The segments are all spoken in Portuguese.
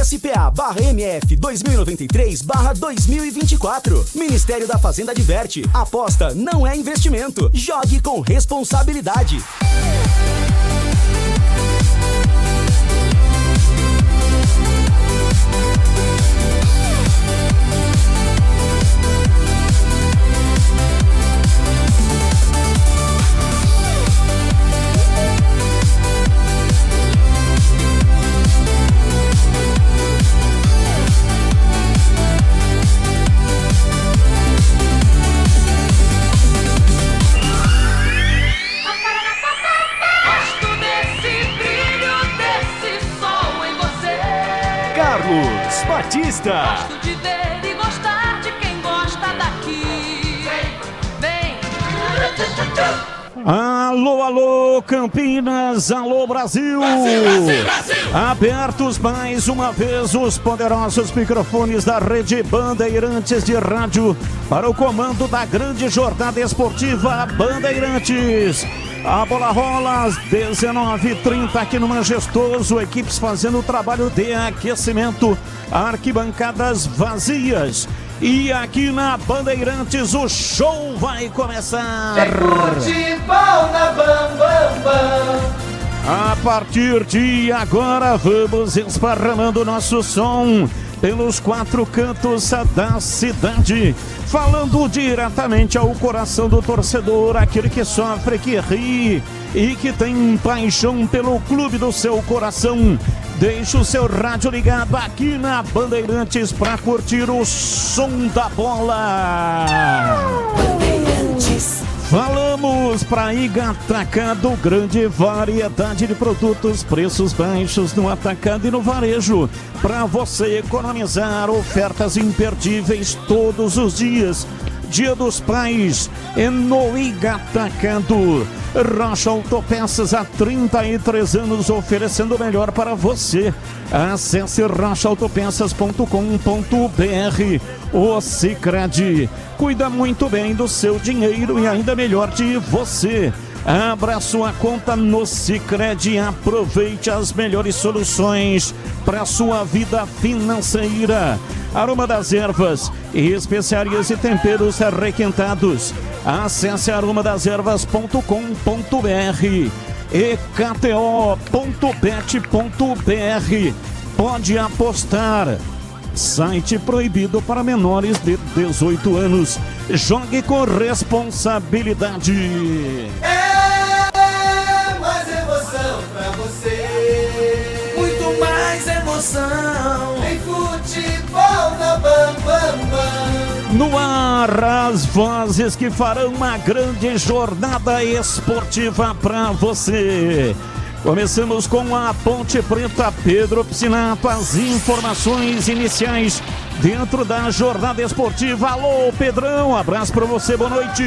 SPA/MF 2093/2024. Ministério da Fazenda adverte: aposta não é investimento. Jogue com responsabilidade. Carlos Batista. Gosto de ver e gostar de quem gosta daqui. Vem. Alô, alô, Campinas, alô, Brasil. Brasil, Brasil. Abertos mais uma vez os poderosos microfones da Rede Bandeirantes de Rádio para o comando da grande jornada esportiva Bandeirantes. A bola rola às 19h30 aqui no Majestoso, equipes fazendo o trabalho de aquecimento, arquibancadas vazias. E aqui na Bandeirantes o show vai começar. É futebol na Bam Bam Bam. A partir de agora vamos esparramando nosso som pelos quatro cantos da cidade, falando diretamente ao coração do torcedor, aquele que sofre, que ri e que tem paixão pelo clube do seu coração. Deixe o seu rádio ligado aqui na Bandeirantes para curtir o som da bola. Bandeirantes. Falamos para Iga Atacado, grande variedade de produtos, preços baixos no atacado e no varejo. Para você economizar, ofertas imperdíveis todos os dias. Dia dos Pais é no Iga Atacado. Rocha Autopeças há 33 anos oferecendo o melhor para você. Acesse rochaautopeças.com.br. O Sicredi cuida muito bem do seu dinheiro e ainda melhor de você. Abra sua conta no Sicredi e aproveite as melhores soluções para a sua vida financeira. Aroma das Ervas, especiarias e temperos requentados. Acesse aromadeservas.com.br e kto.bet.br. Pode apostar. Site proibido para menores de 18 anos. Jogue com responsabilidade. É mais emoção pra você. Muito mais emoção. Tem futebol na Bam Bam Bam. No ar, as vozes que farão uma grande jornada esportiva para você. Começamos com a Ponte Preta, Pedro Piscinato, as informações iniciais dentro da jornada esportiva. Alô, Pedrão, abraço para você, boa noite.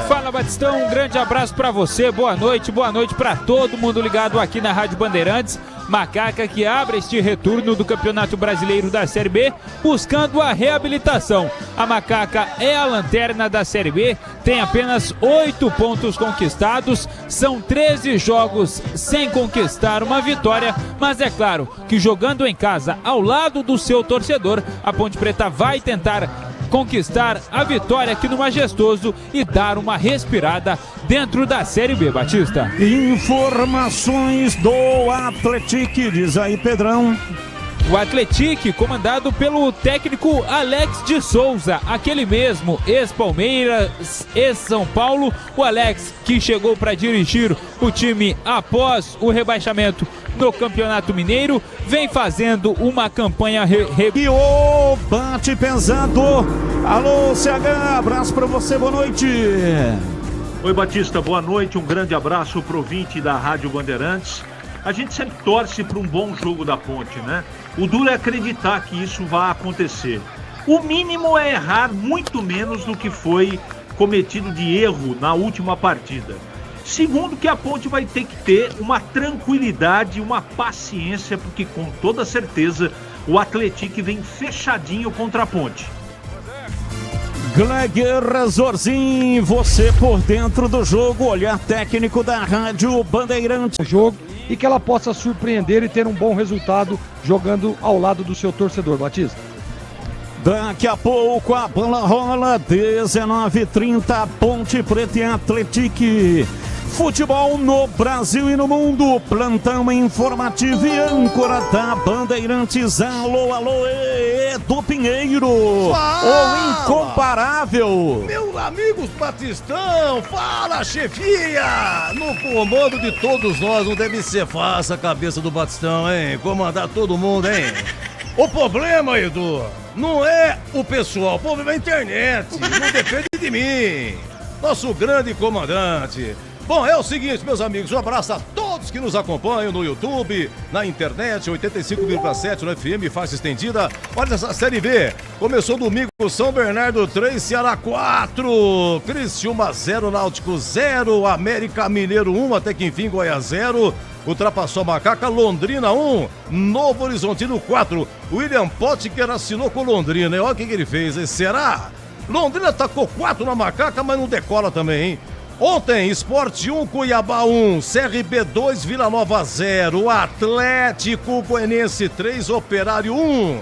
Fala, Batistão, um grande abraço para você, boa noite para todo mundo ligado aqui na Rádio Bandeirantes. Macaca que abre este retorno do Campeonato Brasileiro da Série B, buscando a reabilitação. A Macaca é a lanterna da Série B, tem apenas 8 pontos conquistados, são 13 jogos sem conquistar uma vitória, mas é claro que jogando em casa ao lado do seu torcedor, a Ponte Preta vai tentar conquistar a vitória aqui no Majestoso e dar uma respirada dentro da Série B, Batista. Informações do Atlético, diz aí, Pedrão. O Atlético, comandado pelo técnico Alex de Souza, aquele mesmo ex-Palmeiras, ex-São Paulo, o Alex que chegou para dirigir o time após o rebaixamento no Campeonato Mineiro, vem fazendo uma campanha E o bate pesado. Alô, CH, abraço para você, boa noite. Oi, Batista, boa noite, um grande abraço pro ouvinte da Rádio Bandeirantes. A gente sempre torce para um bom jogo da Ponte, né? O duro é acreditar que isso vai acontecer. O mínimo é errar muito menos do que foi cometido de erro na última partida. Segundo, que a Ponte vai ter que ter uma tranquilidade, uma paciência, porque com toda certeza o Atlético vem fechadinho contra a Ponte. Gleger Zorzin, você por dentro do jogo, olhar técnico da Rádio Bandeirantes. Jogo e que ela possa surpreender e ter um bom resultado jogando ao lado do seu torcedor, Batista. Daqui a pouco a bola rola, 19h30, Ponte Preta e Atlético. Futebol no Brasil e no mundo, plantão informativo e âncora da Bandeirantes. Alô, alô, Edu Pinheiro, o incomparável. Meus amigos Batistão, fala chefia! No comando de todos nós, não deve ser fácil a cabeça do Batistão, hein? Comandar todo mundo, hein? O problema, Edu, não é o pessoal, o problema é a internet, não depende de mim. Nosso grande comandante. Bom, é o seguinte, meus amigos, um abraço a todos que nos acompanham no YouTube, na internet, 85,7 no FM, faixa estendida. Olha essa Série B, começou domingo, São Bernardo 3, Ceará 4, Criciúma 0, Náutico 0, América Mineiro 1, até que enfim Goiás 0, ultrapassou a Macaca, Londrina 1, Novo Horizontino 4, William Potker assinou com Londrina, e olha o que ele fez, hein? Ceará, Londrina tacou 4 na Macaca, mas não decola também, hein? Ontem, Sport 1, Cuiabá 1, CRB 2, Vila Nova 0, Atlético Goianiense 3, Operário 1.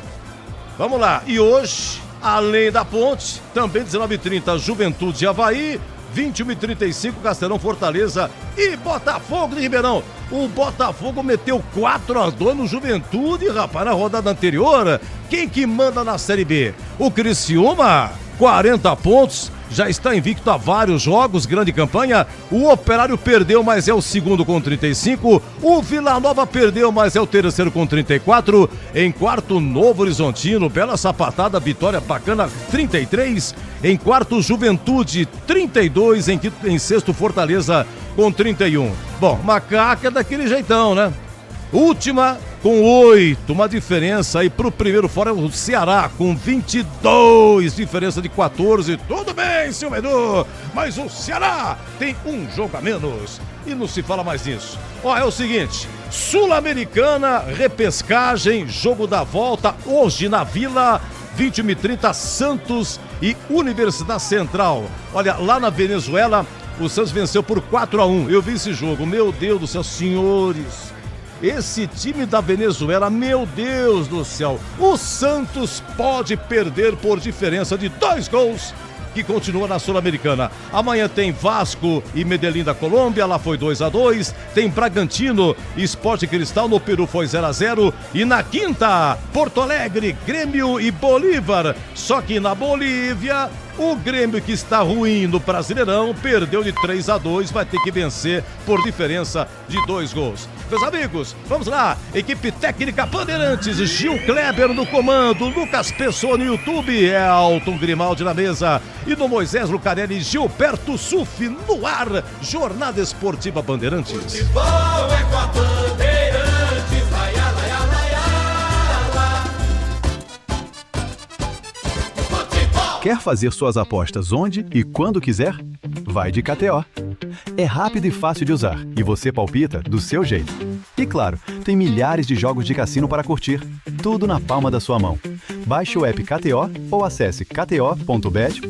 Vamos lá, e hoje, além da Ponte, também 19h30, Juventude e Avaí, 21h35, Castelão, Fortaleza e Botafogo de Ribeirão. O Botafogo meteu 4-2 no Juventude, rapaz, na rodada anterior. Quem que manda na Série B? O Criciúma, 40 pontos. Já está invicto a vários jogos, grande campanha. O Operário perdeu, mas é o segundo com 35. O Vila Nova perdeu, mas é o terceiro com 34. Em quarto, Novo Horizontino, bela sapatada, vitória bacana, 33. Em quarto, Juventude, 32. Em sexto, Fortaleza, com 31. Bom, Macaca é daquele jeitão, né? Última com 8, uma diferença aí pro primeiro fora o Ceará com 22, diferença de 14. Tudo bem, seu Edu, mas o Ceará tem um jogo a menos e não se fala mais nisso. Ó, é o seguinte, Sul-Americana, repescagem, jogo da volta hoje na Vila, 21h30, Santos e Universidade Central. Olha, lá na Venezuela, o Santos venceu por 4-1. Eu vi esse jogo, meu Deus do céu, senhores. Esse time da Venezuela, meu Deus do céu, o Santos pode perder por diferença de 2 gols, que continua na Sul-Americana. Amanhã tem Vasco e Medellín da Colômbia, lá foi 2-2. Tem Bragantino e Sport Cristal, no Peru foi 0-0. E na quinta, Porto Alegre, Grêmio e Bolívar. Só que na Bolívia, o Grêmio, que está ruim no Brasileirão, perdeu de 3-2, vai ter que vencer por diferença de 2 gols. Meus amigos, vamos lá, equipe técnica Bandeirantes, Gil Kleber no comando, Lucas Pessoa no YouTube, Elton Grimaldi na mesa e no Moisés Lucarelli, Gilberto Suf no ar, Jornada Esportiva Bandeirantes. Futebol é com a Bandeirantes, laia, laia, laia, laia. Quer fazer suas apostas onde e quando quiser? Vai de KTO. É rápido e fácil de usar e você palpita do seu jeito. E claro, tem milhares de jogos de cassino para curtir, tudo na palma da sua mão. Baixe o app KTO ou acesse kto.bet.br.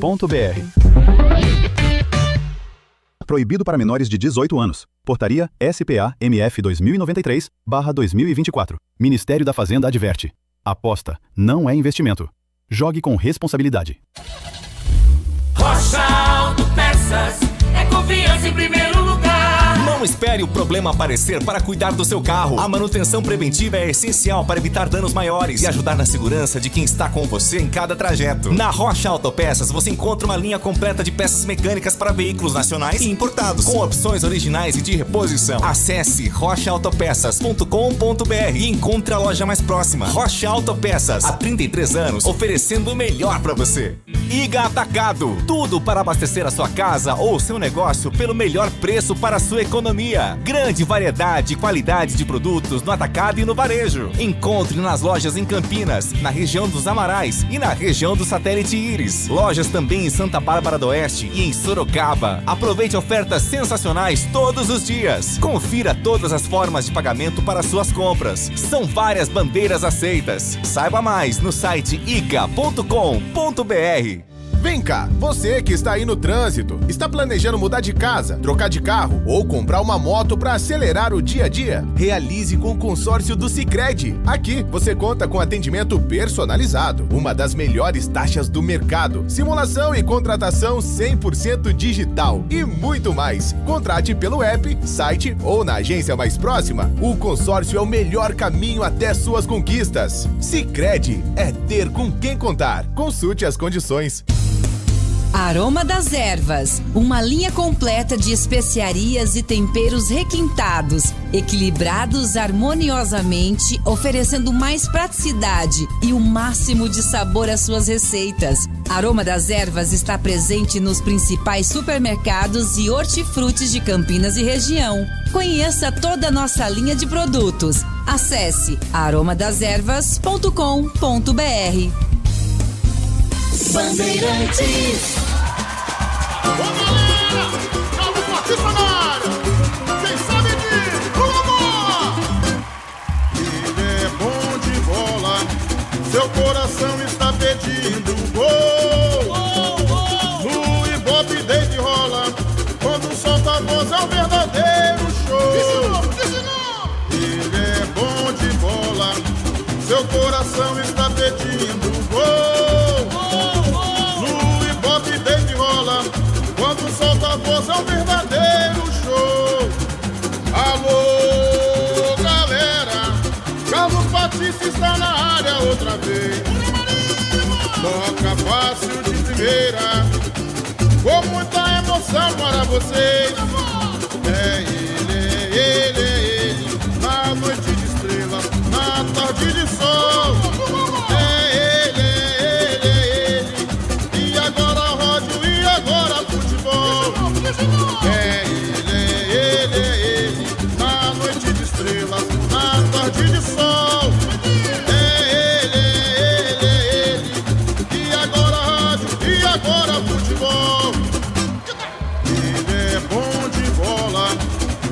Proibido para menores de 18 anos. Portaria SPA-MF 2093/2024. Ministério da Fazenda adverte. Aposta não é investimento. Jogue com responsabilidade. Rocha Autopeças é confiança em primeiro lugar. Não espere o problema aparecer para cuidar do seu carro. A manutenção preventiva é essencial para evitar danos maiores e ajudar na segurança de quem está com você em cada trajeto. Na Rocha Autopeças você encontra uma linha completa de peças mecânicas para veículos nacionais e importados, com opções originais e de reposição. Acesse rochaautopeças.com.br e encontre a loja mais próxima. Rocha Autopeças, há 33 anos, oferecendo o melhor para você. Iga Atacado, tudo para abastecer a sua casa ou seu negócio pelo melhor preço para a sua economia. Grande variedade e qualidade de produtos no atacado e no varejo. Encontre nas lojas em Campinas, na região dos Amarais e na região do Satélite Íris. Lojas também em Santa Bárbara do Oeste e em Sorocaba. Aproveite ofertas sensacionais todos os dias. Confira todas as formas de pagamento para suas compras. São várias bandeiras aceitas. Saiba mais no site iga.com.br. Vem cá, você que está aí no trânsito, está planejando mudar de casa, trocar de carro ou comprar uma moto para acelerar o dia a dia? Realize com o consórcio do Sicredi. Aqui você conta com atendimento personalizado, uma das melhores taxas do mercado, simulação e contratação 100% digital e muito mais. Contrate pelo app, site ou na agência mais próxima. O consórcio é o melhor caminho até suas conquistas. Sicredi é ter com quem contar. Consulte as condições. Aroma das Ervas, uma linha completa de especiarias e temperos requintados, equilibrados harmoniosamente, oferecendo mais praticidade e o máximo de sabor às suas receitas. Aroma das Ervas está presente nos principais supermercados e hortifrutis de Campinas e região. Conheça toda a nossa linha de produtos. Acesse aromadeservas.com.br. Bandeirantes. Ô galera, Carlos Batista na área. Quem sabe disso, vamos lá. Ele é bom de bola, seu coração está pedindo gol. No Ibope David rola, quando solta a voz é um verdadeiro show. Ele é bom de bola, seu coração está pedindo gol. No Ibope David rola, quando solta a voz é um verdadeiro show. Alô, galera, Carlos Batista está na área outra vez. Toca fácil de primeira, com muita emoção para vocês. É ele, na noite de estrela, na tarde de sol. É ele, e agora rádio, e agora futebol. É ele, na noite de estrelas, na tarde de sol. É ele, e agora rádio, e agora futebol. Ele é bom de bola,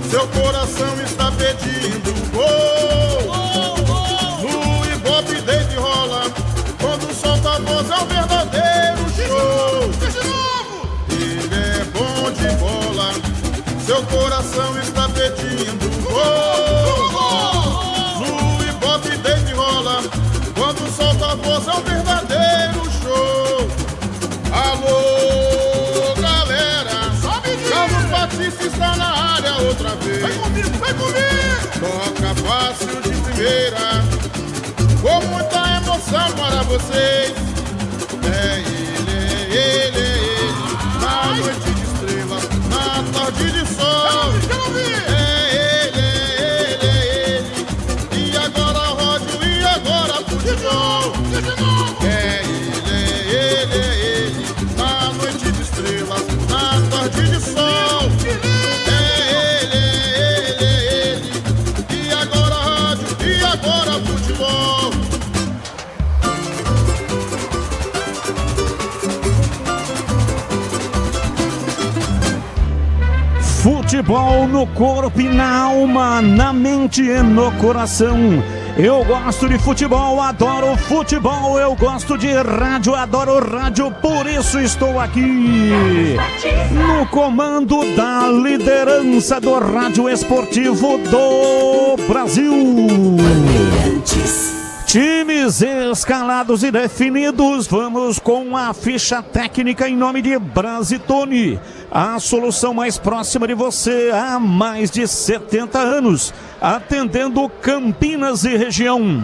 seu coração está pedindo gol. No Ibope David rola, quando solta a voz é um verdadeiro show. Ele é bom de bola, seu coração está pedindo gol. No Ibope David rola, quando solta a voz é um verdadeiro show. Alô, galera, Carlos Batista está na área outra vez. Vem comigo, vem comigo. Toca fácil de primeira, com muita emoção para vocês. É ele, na noite de estrelas, na tarde de sol. É ele, e agora rádio, e agora futebol. É ele, na noite de estrelas, na tarde de sol. É ele, e agora rádio, e agora futebol. Futebol no corpo e na alma, na mente e no coração. Eu gosto de futebol, adoro futebol. Eu gosto de rádio, adoro rádio. Por isso estou aqui no comando da liderança do rádio esportivo do Brasil. Times escalados e definidos, vamos com a ficha técnica em nome de Brasitone, a solução mais próxima de você há mais de 70 anos, atendendo Campinas e região.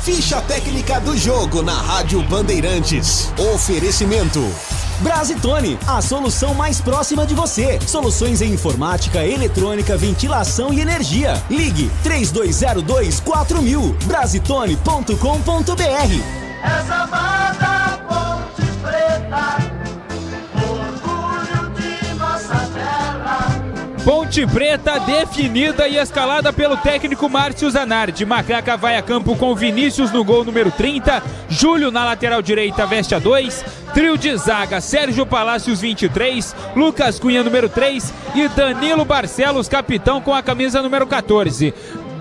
Ficha técnica do jogo na Rádio Bandeirantes. Oferecimento Brasitone, a solução mais próxima de você. Soluções em informática, eletrônica, ventilação e energia. Ligue 3202-4000. Brasitone.com.br. Essa banda Ponte Preta, orgulho de nossa terra. Ponte Preta definida e escalada pelo técnico Márcio Zanardi. Macaca vai a campo com Vinícius no gol número 30, Júlio na lateral direita veste a 2, trio de zaga Sérgio Palácios 23, Lucas Cunha número 3 e Danilo Barcelos capitão com a camisa número 14.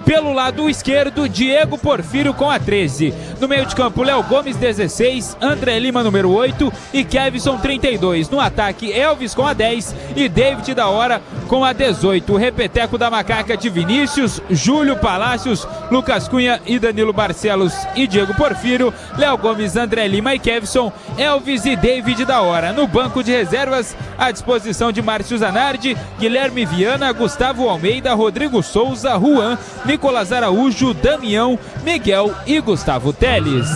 Pelo lado esquerdo, Diego Porfírio com a 13. No meio de campo, Léo Gomes, 16, André Lima, número 8 e Kevson, 32. No ataque, Elvis com a 10 e David da Hora com a 18. O repeteco da macaca de Vinícius, Júlio Palácios, Lucas Cunha e Danilo Barcelos e Diego Porfírio, Léo Gomes, André Lima e Kevson, Elvis e David da Hora. No banco de reservas, à disposição de Márcio Zanardi, Guilherme Viana, Gustavo Almeida, Rodrigo Souza, Juan, Nicolas Araújo, Damião, Miguel e Gustavo Teles.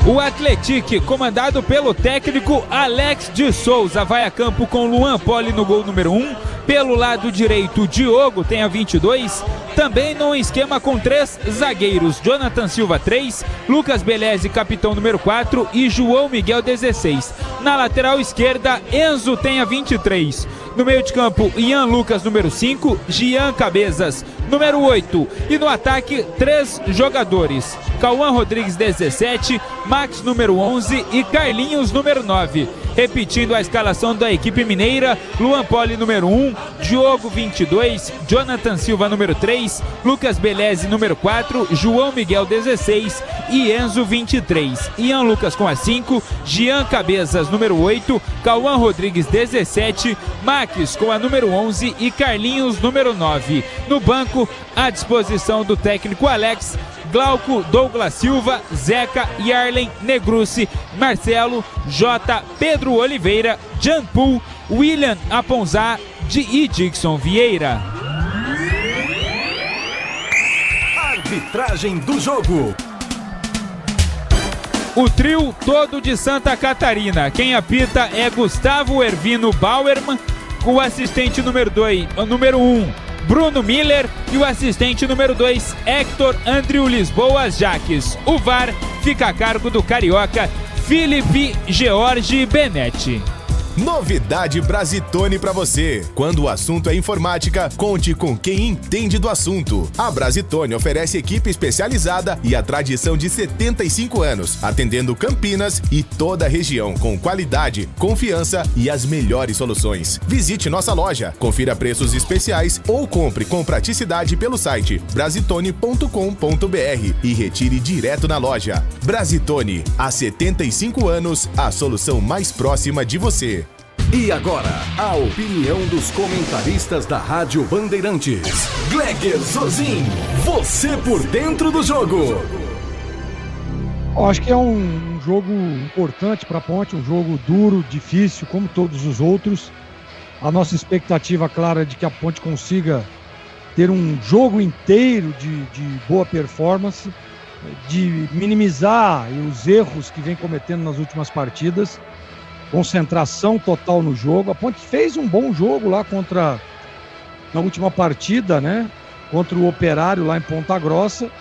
O Atlético, comandado pelo técnico Alex de Souza, vai a campo com Luan Poli no gol número 1. Pelo lado direito, Diogo tem a 22. Também no esquema com 3 zagueiros, Jonathan Silva 3, Lucas Beleze, capitão número 4 e João Miguel 16. Na lateral esquerda, Enzo tem a 23. No meio de campo, Ian Lucas, número 5, Gian Cabezas, número 8. E no ataque, 3 jogadores, Cauã Rodrigues, 17, Max, número 11 e Carlinhos, número 9. Repetindo a escalação da equipe mineira, Luan Poli, número 1, Diogo, 22, Jonathan Silva, número 3, Lucas Beleze, número 4, João Miguel, 16 e Enzo, 23. Ian Lucas com a 5, Gian Cabezas, número 8, Cauã Rodrigues, 17, Max com a número 11 e Carlinhos, número 9. No banco, à disposição do técnico Alex, Glauco, Douglas Silva, Zeca, Yarlen, Negrucci, Marcelo, Jota, Pedro Oliveira, Jean Paul, William Aponzá e Dixon Vieira. Arbitragem do jogo. O trio todo de Santa Catarina. Quem apita é Gustavo Ervino Bauerman, o assistente número 1, Bruno Miller, e o assistente número 2, Hector Andrew Lisboa Jaques. O VAR fica a cargo do carioca Felipe George Benetti. Novidade Brasitone pra você. Quando o assunto é informática, conte com quem entende do assunto. A Brasitone oferece equipe especializada e a tradição de 75 anos, atendendo Campinas e toda a região com qualidade, confiança e as melhores soluções. Visite nossa loja, confira preços especiais ou compre com praticidade pelo site brasitone.com.br e retire direto na loja. Brasitone, há 75 anos, a solução mais próxima de você. E agora, a opinião dos comentaristas da Rádio Bandeirantes. Gleger Zorzin, você por dentro do jogo. Acho que é um jogo importante para a Ponte, um jogo duro, difícil, como todos os outros. A nossa expectativa, clara, é de que a Ponte consiga ter um jogo inteiro de boa performance, de minimizar os erros que vem cometendo nas últimas partidas. Concentração total no jogo. A Ponte fez um bom jogo lá na última partida, né? Contra o Operário lá em Ponta Grossa.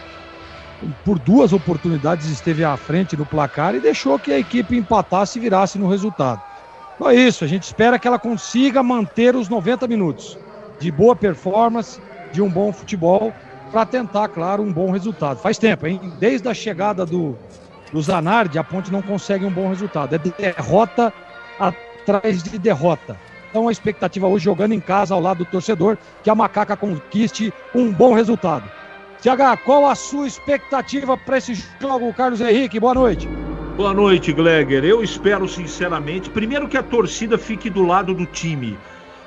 Por 2 oportunidades esteve à frente no placar e deixou que a equipe empatasse e virasse no resultado. Então é isso, a gente espera que ela consiga manter os 90 minutos de boa performance, de um bom futebol, para tentar, claro, um bom resultado. Faz tempo, hein? Desde a chegada do Zanardi, a Ponte não consegue um bom resultado. É derrota atrás de derrota. Então a expectativa hoje, jogando em casa ao lado do torcedor, que a Macaca conquiste um bom resultado. TH, qual a sua expectativa para esse jogo, Carlos Henrique? Boa noite. Boa noite, Gleger. Eu espero sinceramente, primeiro, que a torcida fique do lado do time.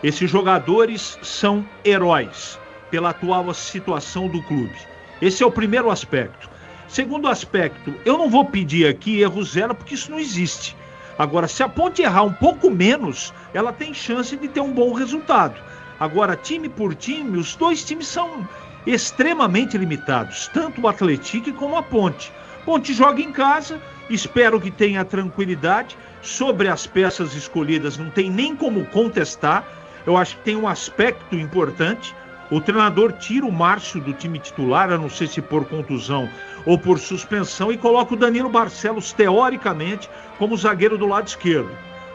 Esses jogadores são heróis pela atual situação do clube. Esse é o primeiro aspecto. Segundo aspecto, eu não vou pedir aqui erro zero, porque isso não existe. Agora, se a Ponte errar um pouco menos, ela tem chance de ter um bom resultado. Agora, time por time, os dois times são extremamente limitados, tanto o Atlético como a Ponte. Ponte joga em casa, espero que tenha tranquilidade. Sobre as peças escolhidas, não tem nem como contestar. Eu acho que tem um aspecto importante. O treinador tira o Márcio do time titular, eu não sei se por contusão ou por suspensão, e coloca o Danilo Barcelos, teoricamente, como zagueiro do lado esquerdo.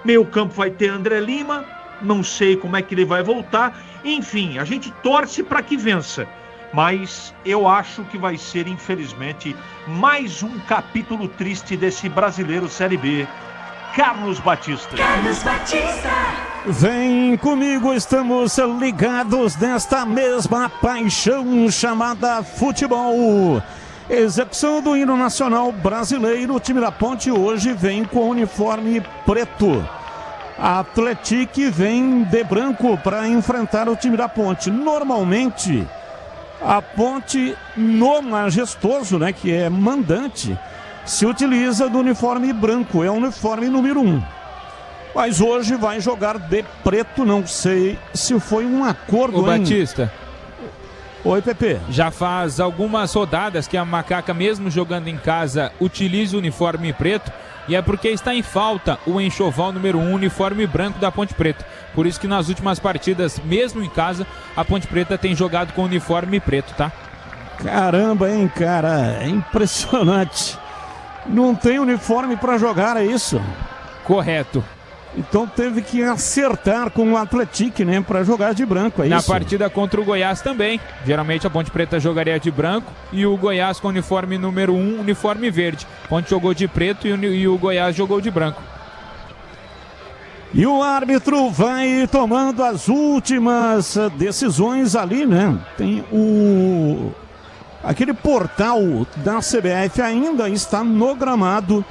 Meio campo vai ter André Lima, não sei como é que ele vai voltar. Enfim, a gente torce para que vença. mas eu acho que vai ser, infelizmente, mais um capítulo triste desse Brasileiro Série B. Carlos Batista. Carlos Batista. Vem comigo, estamos ligados nesta mesma paixão chamada futebol. Execução do hino nacional brasileiro. O time da Ponte hoje vem com uniforme preto. A Atlético vem de branco para enfrentar o time da Ponte. Normalmente, a Ponte no Majestoso, né, que é mandante, se utiliza do uniforme branco, é o uniforme número 1. Mas hoje vai jogar de preto, não sei se foi um acordo, Ô, Batista. Oi, Pepe. Já faz algumas rodadas que a Macaca, mesmo jogando em casa, utiliza o uniforme preto, e é porque está em falta o enxoval número 1, uniforme branco da Ponte Preta. Por isso que nas últimas partidas, mesmo em casa, a Ponte Preta tem jogado com o uniforme preto, tá? Caramba, hein, cara, é impressionante. Não tem uniforme para jogar, é isso? Correto. Então teve que acertar com o Atlético, né, para jogar de branco, é isso? Na partida contra o Goiás também. Geralmente a Ponte Preta jogaria de branco e o Goiás com o uniforme número 1, uniforme verde. A Ponte jogou de preto e o Goiás jogou de branco. E o árbitro vai tomando as últimas decisões ali, né? Tem aquele portal da CBF ainda está no gramado.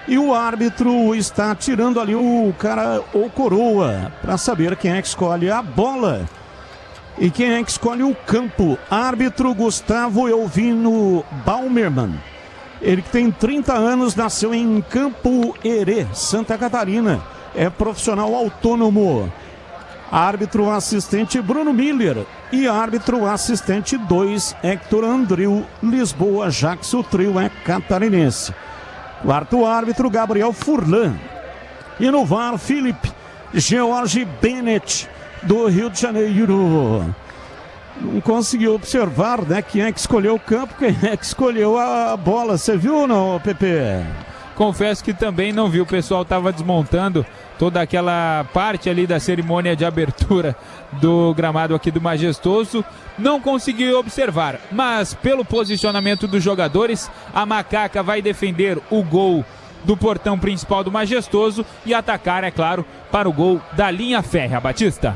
E o árbitro está tirando ali o cara ou coroa para saber quem é que escolhe a bola e quem é que escolhe o campo. Árbitro Gustavo Elvino Baumerman. Ele que tem 30 anos, nasceu em Campo Herê, Santa Catarina. É profissional autônomo. Árbitro assistente Bruno Miller. E árbitro assistente 2, Hector Andril Lisboa Jackson. O trio é catarinense. Quarto árbitro, Gabriel Furlan. E no VAR, Felipe George Bennett, do Rio de Janeiro. Não conseguiu observar, né, quem é que escolheu o campo, quem é que escolheu a bola. Você viu ou não, Pepe? Confesso que também não vi. O pessoal estava desmontando toda aquela parte ali da cerimônia de abertura do gramado aqui do Majestoso. Não consegui observar, mas pelo posicionamento dos jogadores, a Macaca vai defender o gol do portão principal do Majestoso e atacar, é claro, para o gol da linha férrea. Batista.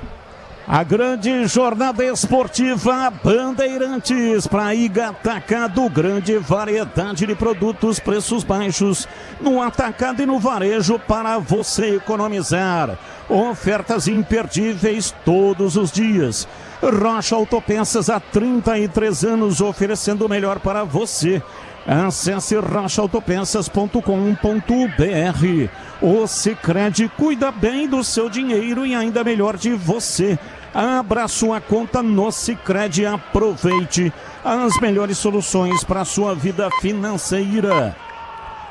A grande jornada esportiva Bandeirantes para Iga Atacado, grande variedade de produtos, preços baixos no atacado e no varejo para você economizar. Ofertas imperdíveis todos os dias. Rocha Autopeças há 33 anos oferecendo o melhor para você. Acesse rochaautopeças.com.br. O Sicredi cuida bem do seu dinheiro e ainda melhor de você. Abra sua conta no Sicredi, aproveite as melhores soluções para a sua vida financeira.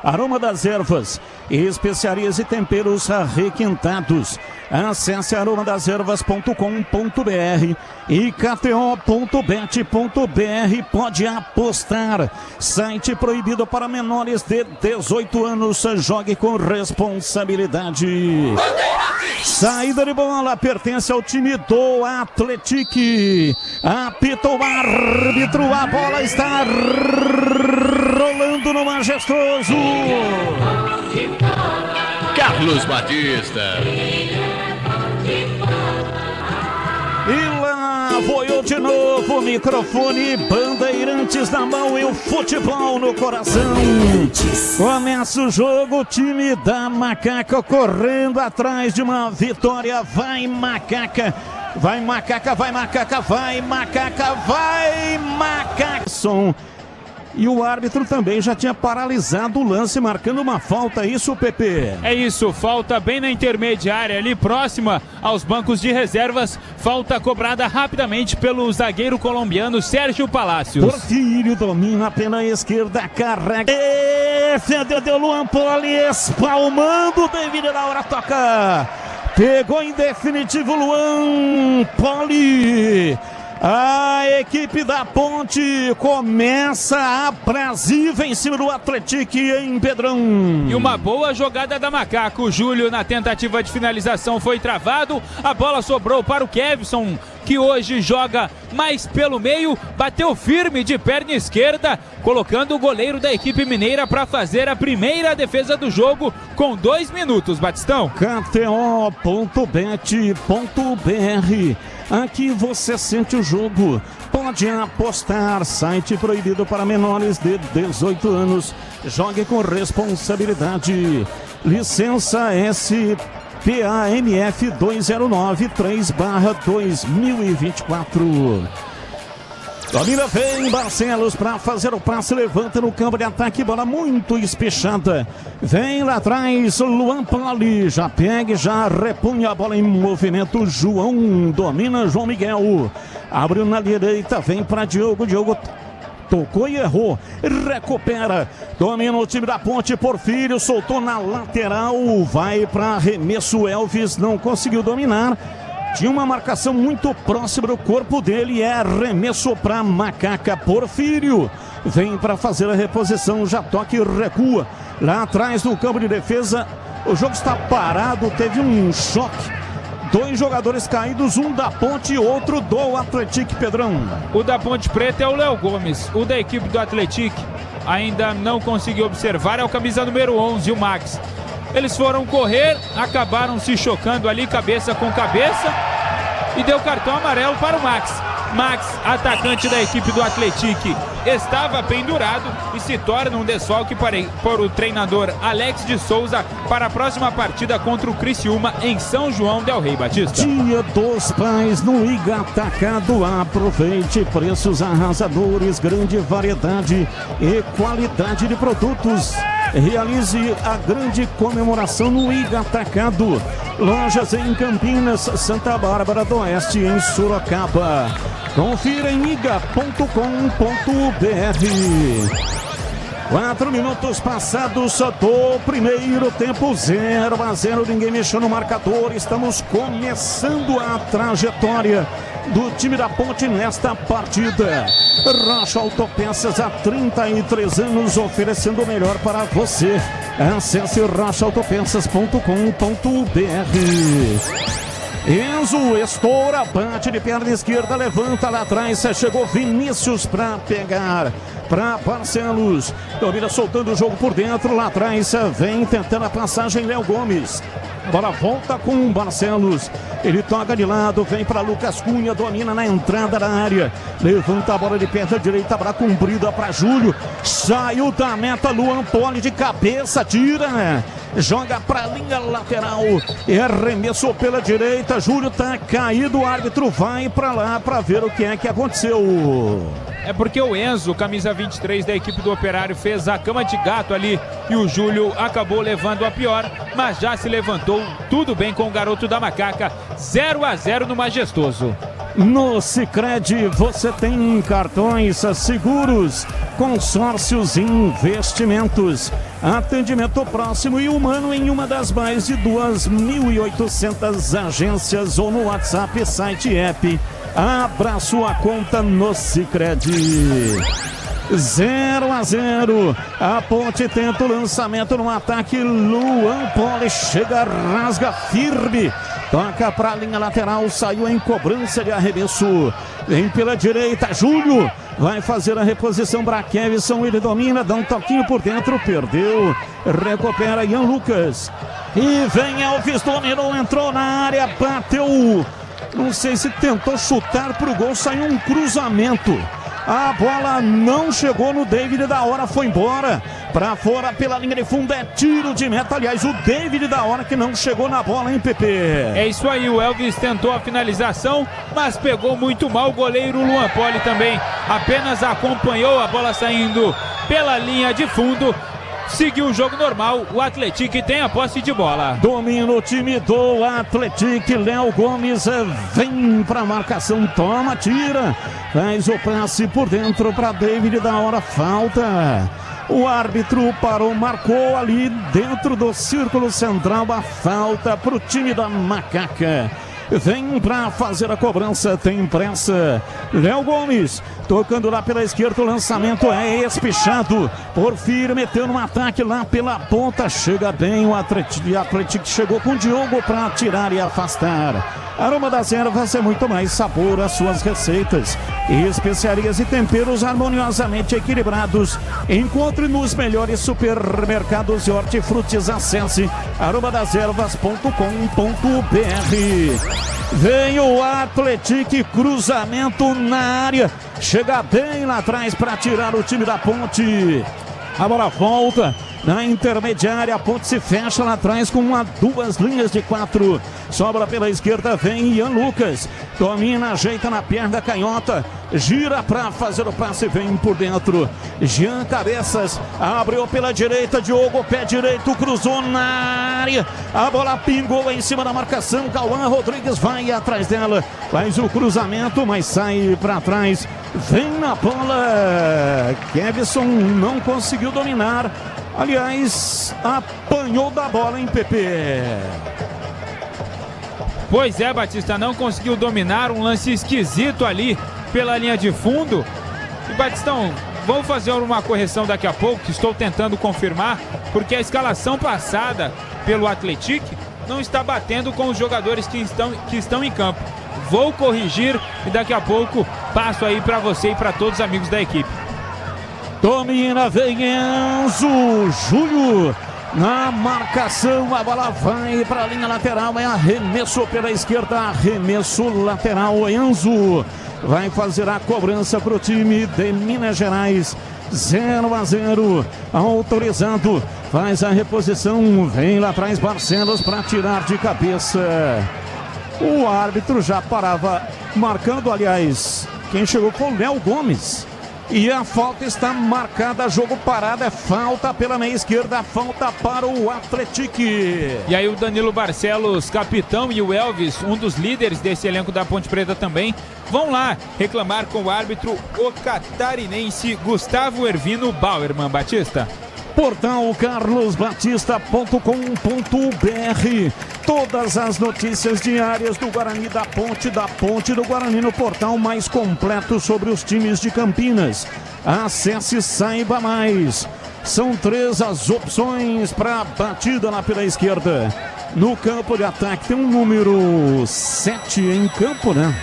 Aroma das Ervas, especiarias e temperos requintados. Acesse aromadeservas.com.br e kto.bet.br. Pode apostar. Site proibido para menores de 18 anos. Jogue com responsabilidade. Saída de bola pertence ao time do Atlético. Apita o árbitro, a bola está rolando no Majestoso. Carlos Batista. E lá vou eu de novo, microfone, Bandeirantes na mão e o futebol no coração. Começa o jogo, o time da Macaca correndo atrás de uma vitória. Vai Macaca, vai Macaca, vai Macaca, vai Macaca, vai Macaca. E o árbitro também já tinha paralisado o lance, marcando uma falta, isso, Pepe? É isso, falta bem na intermediária, ali próxima aos bancos de reservas. Falta cobrada rapidamente pelo zagueiro colombiano Sérgio Palácios. Porfírio domina pela esquerda, carrega. Defendeu de Luan Poli, espalmando, David Laura toca. Pegou em definitivo Luan Poli. A equipe da Ponte começa abrasiva em cima do Atlético em Pedrão. E uma boa jogada da Macaco. O Júlio, na tentativa de finalização, foi travado. A bola sobrou para o Kevson. que hoje joga mais pelo meio, bateu firme de perna esquerda, colocando o goleiro da equipe mineira para fazer a primeira defesa do jogo com 2 minutos, Batistão. KTO.bet.br. Aqui você sente o jogo. Pode apostar. Site proibido para menores de 18 anos. Jogue com responsabilidade. Licença SPAMF 2093/2024. Domina vem Barcelos para fazer o passe, levanta no campo de ataque, bola muito espechada. Vem lá atrás, Luan Poli, já pega e já repunha a bola em movimento. João domina, João Miguel. Abriu na direita, vem para Diogo. Diogo tocou e errou. Recupera. Domina o time da Ponte. Porfírio soltou na lateral. Vai para arremesso. Elvis não conseguiu dominar. Tinha uma marcação muito próxima do corpo dele. É arremesso para Macaca. Porfírio vem para fazer a reposição. Já toca e recua. Lá atrás do campo de defesa. O jogo está parado. Teve um choque. 2 jogadores caídos. Um da Ponte e outro do Atlético, Pedrão. O da Ponte Preta é o Léo Gomes. O da equipe do Atlético ainda não conseguiu observar. É o camisa número 11, o Max. Eles foram correr, acabaram se chocando ali cabeça com cabeça e deu cartão amarelo para o Max. Max, atacante da equipe do Atlético, estava pendurado e se torna um desfalque para o treinador Alex de Souza para a próxima partida contra o Criciúma em São João del Rei, Batista. Dia dos Pais no Iga Atacado. Aproveite preços arrasadores, grande variedade e qualidade de produtos. Realize a grande comemoração no Iga Atacado. Lojas em Campinas, Santa Bárbara do Oeste, em Sorocaba. Confira em iga.com.br. 4 minutos passados do primeiro tempo, 0-0, ninguém mexeu no marcador. Estamos começando a trajetória do time da Ponte nesta partida. Rocha Autopeças, há 33 anos, oferecendo o melhor para você. Acesse rochaautopeças.com.br. Enzo estoura, bate de perna esquerda, levanta lá atrás, chegou Vinícius para pegar, para Barcelos, domina soltando o jogo por dentro, lá atrás vem tentando a passagem Léo Gomes, a bola volta com o Barcelos, ele toca de lado, vem para Lucas Cunha, domina na entrada da área, levanta a bola de perna direita para comprida para Júlio, saiu da meta, Luan Poli de cabeça, tira, joga para a linha lateral e arremessou pela direita. Júlio tá caído, o árbitro vai para lá para ver o que é que aconteceu. É porque o Enzo, camisa 23 da equipe do Operário, fez a cama de gato ali e o Júlio acabou levando a pior, mas já se levantou tudo bem com o garoto da Macaca. 0-0 no Majestoso. No Sicredi você tem cartões, seguros, consórcios e investimentos. Atendimento próximo e humano em uma das mais de 2.800 agências ou no WhatsApp, site e app. Abra sua conta no Sicredi. 0-0. A Ponte tenta o lançamento no ataque. Luan Poli chega, rasga firme. Toca para a linha lateral, saiu em cobrança de arremesso. Vem pela direita, Júlio vai fazer a reposição para Kevson. Ele domina, dá um toquinho por dentro, perdeu. Recupera Ian Lucas. E vem Elvis, dominou, entrou na área, bateu. Não sei se tentou chutar para o gol, saiu um cruzamento. A bola não chegou no David da hora, foi embora. Para fora pela linha de fundo, é tiro de meta. Aliás, o David da hora que não chegou na bola, hein, Pepe? É isso aí, o Elvis tentou a finalização, mas pegou muito mal. O goleiro Luan Poli também apenas acompanhou a bola saindo pela linha de fundo. Seguiu o jogo normal, o Atlético tem a posse de bola. Domina o time do Atlético, Léo Gomes vem para marcação, toma, tira, faz o passe por dentro para David da hora, falta. O árbitro parou, marcou ali dentro do círculo central a falta para o time da Macaca. Vem para fazer a cobrança, tem pressa. Léo Gomes tocando lá pela esquerda, o lançamento é espichado. Porfírio meteu no ataque lá pela ponta, chega bem o Atlético chegou com o Diogo para tirar e afastar. Aroma das Ervas é muito mais sabor às suas receitas. Especiarias e temperos harmoniosamente equilibrados. Encontre nos melhores supermercados de hortifrutis. Acesse aromadeservas.com.br. Vem o Atlético, cruzamento na área. Chega bem lá atrás para tirar o time da Ponte. A bola volta na intermediária, a Ponte se fecha lá atrás com duas linhas de 4. Sobra pela esquerda, vem Ian Lucas. Domina, ajeita na perna canhota. Gira para fazer o passe, vem por dentro. Jean Cabeças, abriu pela direita. Diogo, pé direito, cruzou na área. A bola pingou em cima da marcação. Cauã Rodrigues vai atrás dela. Faz o cruzamento, mas sai para trás. Vem na bola. Kevson não conseguiu dominar. Aliás, apanhou da bola em PP. Pois é, Batista, não conseguiu dominar. Um lance esquisito ali pela linha de fundo. E Batistão, vamos fazer uma correção daqui a pouco, que estou tentando confirmar, porque a escalação passada pelo Atlético não está batendo com os jogadores que estão em campo. Vou corrigir e daqui a pouco passo aí para você e para todos os amigos da equipe. Domina, vem Enzo, Júlio na marcação, a bola vai para a linha lateral, é arremesso pela esquerda, arremesso lateral. Enzo vai fazer a cobrança para o time de Minas Gerais. 0-0, autorizado, faz a reposição, vem lá atrás Barcelos para tirar de cabeça. O árbitro já parava marcando, aliás, quem chegou foi o Léo Gomes. E a falta está marcada, jogo parado, é falta pela meia esquerda, falta para o Atlético. E aí o Danilo Barcelos, capitão, e o Elvis, um dos líderes desse elenco da Ponte Preta também, vão lá reclamar com o árbitro, o catarinense Gustavo Ervino Bauerman. Batista. Portal carlosbatista.com.br. Todas as notícias diárias do Guarani, da Ponte do Guarani, no portal mais completo sobre os times de Campinas. Acesse e saiba mais. São 3 as opções para a batida lá pela esquerda. No campo de ataque tem um número 7 em campo, né?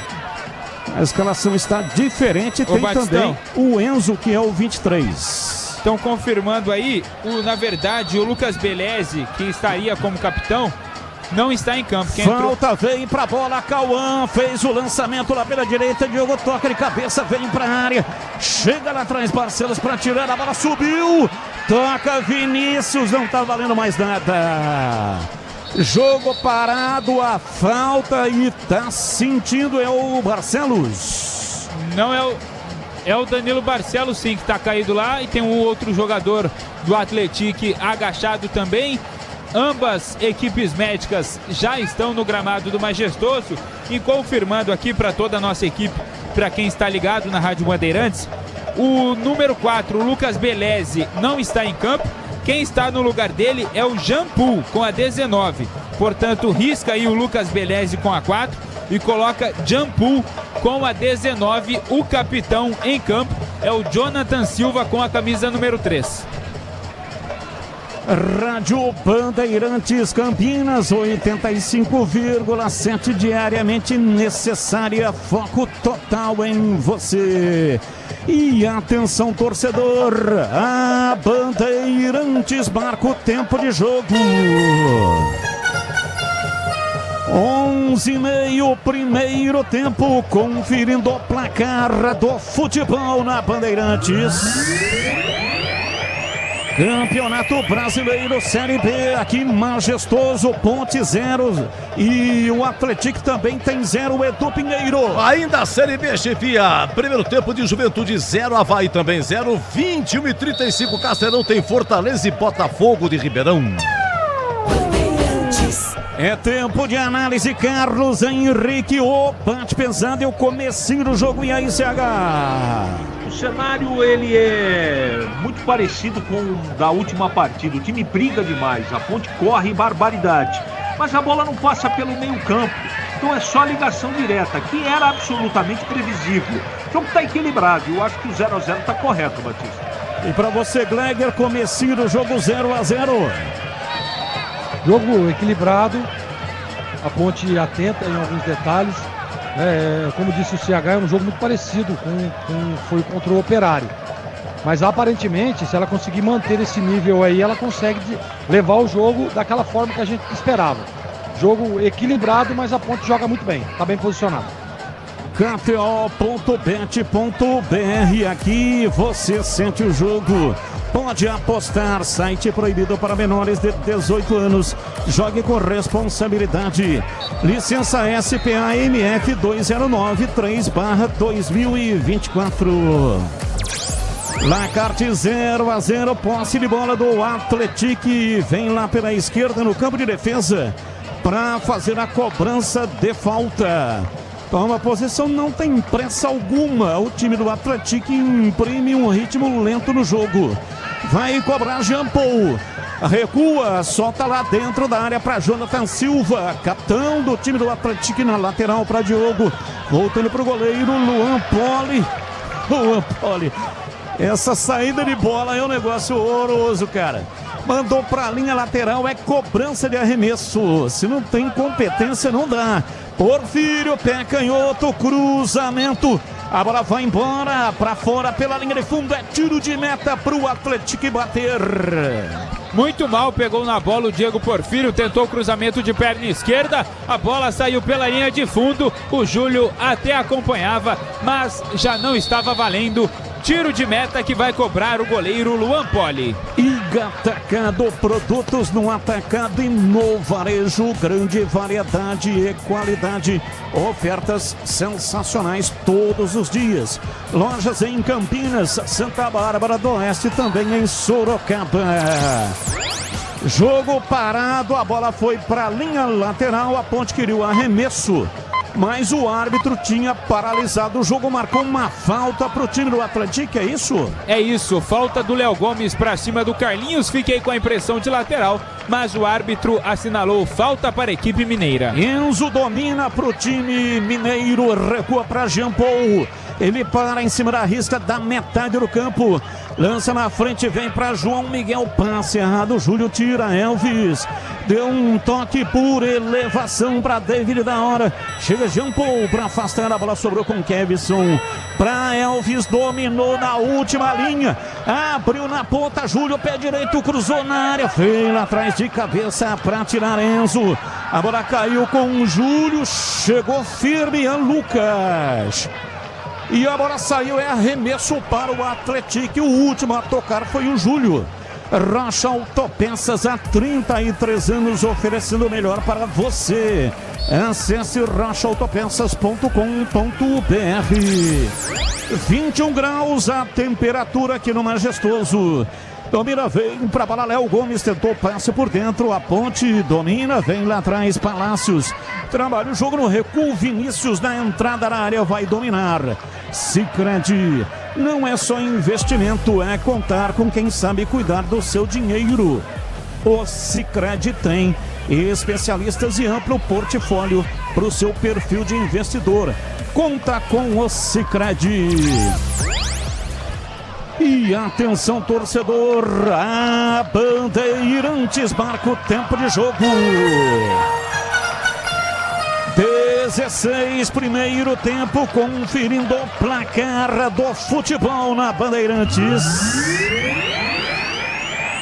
A escalação está diferente. Tem também o Enzo, que é o 23. Estão confirmando aí, na verdade, o Lucas Beleze, que estaria como capitão, não está em campo. Falta, vem pra bola, Cauã fez o lançamento lá pela direita, Diogo toca de cabeça, vem pra área, chega lá atrás, Barcelos pra tirar, a bola subiu, toca Vinícius, não tá valendo mais nada. Jogo parado, a falta, e tá sentindo, é o Barcelos. Não é o... É o Danilo Barcelos, sim, que está caído lá. E tem um outro jogador do Atlético agachado também. Ambas equipes médicas já estão no gramado do Majestoso. E confirmando aqui para toda a nossa equipe, para quem está ligado na Rádio Bandeirantes, o número 4, o Lucas Beleze, não está em campo. Quem está no lugar dele é o Jean Paul, com a 19. Portanto, risca aí o Lucas Beleze com a 4 e coloca Jean Paul com a 19. O capitão em campo é o Jonathan Silva com a camisa número 3. Rádio Bandeirantes Campinas, 85,7 diariamente necessária, foco total em você. E atenção, torcedor, a Bandeirantes marca o tempo de jogo. 11:30, primeiro tempo, conferindo o placar do futebol na Bandeirantes. Campeonato Brasileiro Série B, aqui Majestoso, Ponte 0 e o Atlético também tem 0, Edu Pinheiro. Ainda a Série B, chefia, primeiro tempo de Juventude 0, Avaí também 0, 21:35, Castelão tem Fortaleza e Botafogo de Ribeirão. É tempo de análise, Carlos Henrique, o bate pesado e o comecinho do jogo, e aí, CH? O cenário, ele é muito parecido com o da última partida. O time briga demais, a Ponte corre barbaridade, mas a bola não passa pelo meio campo, então é só ligação direta, que era absolutamente previsível. O jogo está equilibrado, eu acho que o 0-0 está correto, Batista. E para você, Gleger, comecinho do jogo 0-0. Jogo equilibrado, a Ponte atenta em alguns detalhes. Como disse o CH, é um jogo muito parecido com foi contra o Operário. Mas aparentemente, se ela conseguir manter esse nível aí, ela consegue levar o jogo daquela forma que a gente esperava. Jogo equilibrado, mas a Ponte joga muito bem, está bem posicionado. KTO.bet.br, aqui você sente o jogo. Pode apostar, site proibido para menores de 18 anos. Jogue com responsabilidade. Licença SPA MF 2093/2024. Lacarte 0-0, posse de bola do Atlético. Vem lá pela esquerda no campo de defesa para fazer a cobrança de falta. Toma posição, não tem pressa alguma. O time do Atlético imprime um ritmo lento no jogo. Vai cobrar Jean Paul. Recua, solta lá dentro da área para Jonathan Silva, capitão do time do Atlético, na lateral para Diogo. Voltando para o goleiro Luan Poli. Luan Poli. Essa saída de bola é um negócio horroroso, cara. Mandou para a linha lateral, é cobrança de arremesso. Se não tem competência, não dá. Porfírio, pé canhoto, cruzamento. A bola vai embora, para fora pela linha de fundo. É tiro de meta para o Atlético bater. Muito mal, pegou na bola o Diego Porfírio, tentou o cruzamento de perna esquerda. A bola saiu pela linha de fundo. O Júlio até acompanhava, mas já não estava valendo. Tiro de meta que vai cobrar o goleiro Luan Poli. Iga Atacado, produtos no atacado e no varejo, grande variedade e qualidade, ofertas sensacionais todos os dias. Lojas em Campinas, Santa Bárbara do Oeste, também em Sorocaba. Jogo parado, a bola foi para a linha lateral, a Ponte queria o arremesso, mas o árbitro tinha paralisado o jogo, marcou uma falta para o time do Atlético, é isso? É isso, falta do Léo Gomes para cima do Carlinhos, fiquei com a impressão de lateral, mas o árbitro assinalou falta para a equipe mineira. Enzo domina para o time mineiro, recua para Jean Paul, ele para em cima da risca da metade do campo, lança na frente, vem para João Miguel, passe errado, Júlio tira, Elvis deu um toque por elevação para David da hora, chega Jean Paul para afastar, a bola sobrou com Kevson para Elvis, dominou na última linha, abriu na ponta, Júlio, pé direito, cruzou na área, veio lá atrás de cabeça para tirar Enzo, a bola caiu com o Júlio, chegou firme a Lucas. E a bola saiu, é arremesso para o Atlético. O último a tocar foi o Júlio. Rocha Autopeças, há 33 anos oferecendo o melhor para você. Acesse rochaautopeças.com.br. 21 graus a temperatura aqui no Majestoso. Domina, vem para bola, Léo Gomes tentou passe por dentro, a Ponte domina, vem lá atrás, Palácios trabalha o jogo no recuo, Vinícius na entrada da área vai dominar. Sicredi, não é só investimento, é contar com quem sabe cuidar do seu dinheiro. O Sicredi tem especialistas e amplo portfólio para o seu perfil de investidor. Conta com o Sicredi. E atenção, torcedor, a Bandeirantes marca o tempo de jogo. 16, primeiro tempo, conferindo o placar do futebol na Bandeirantes.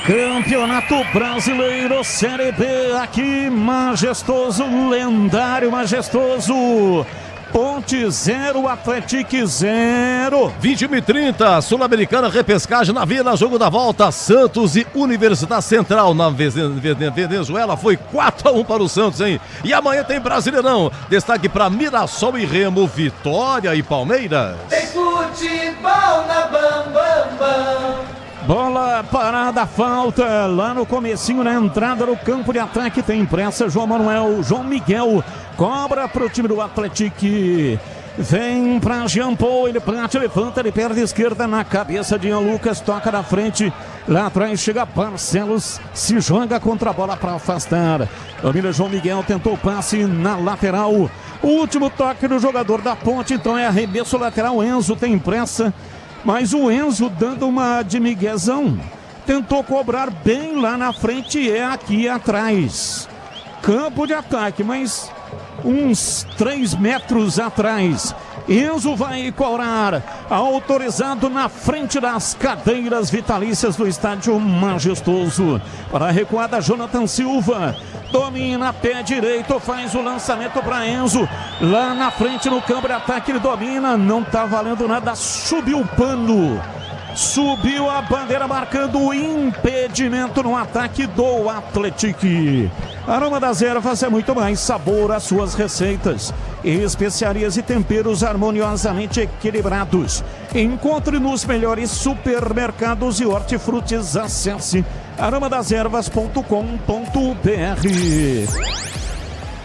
Campeonato Brasileiro Série B, aqui, majestoso, lendário, majestoso. Ponte 0, Atlético 0. 21h30, Sul-Americana, repescagem na Vila, jogo da volta, Santos e Universidade Central na Venezuela, foi 4-1 para o Santos, hein? E amanhã tem Brasileirão, destaque para Mirassol e Remo, Vitória e Palmeiras. Tem futebol na Bam Bam Bam. Bola parada, falta lá no comecinho, na entrada do campo de ataque, tem pressa, João Miguel cobra para o time do Atlético, vem para Jean Paul, ele bate, levanta, ele perde a esquerda na cabeça de Ian Lucas, toca na frente, lá atrás chega Barcelos, se joga contra a bola para afastar, domina João Miguel, tentou o passe na lateral, o último toque do jogador da Ponte, então é arremesso lateral, Enzo tem pressa, mas o Enzo dando uma de miguezão, tentou cobrar bem lá na frente, é aqui atrás. campo de ataque, mas uns 3 metros atrás. Enzo vai cobrar, autorizado na frente das cadeiras vitalícias do estádio Majestoso. Para a recuada, Jonathan Silva domina, pé direito, faz o lançamento para Enzo. Lá na frente no campo de ataque ele domina, não tá valendo nada, subiu o pano. Subiu a bandeira marcando o impedimento no ataque do Atlético. Aroma das Ervas é muito mais sabor às suas receitas. Especiarias e temperos harmoniosamente equilibrados. Encontre nos melhores supermercados e hortifrutis. Acesse aromadeservas.com.br.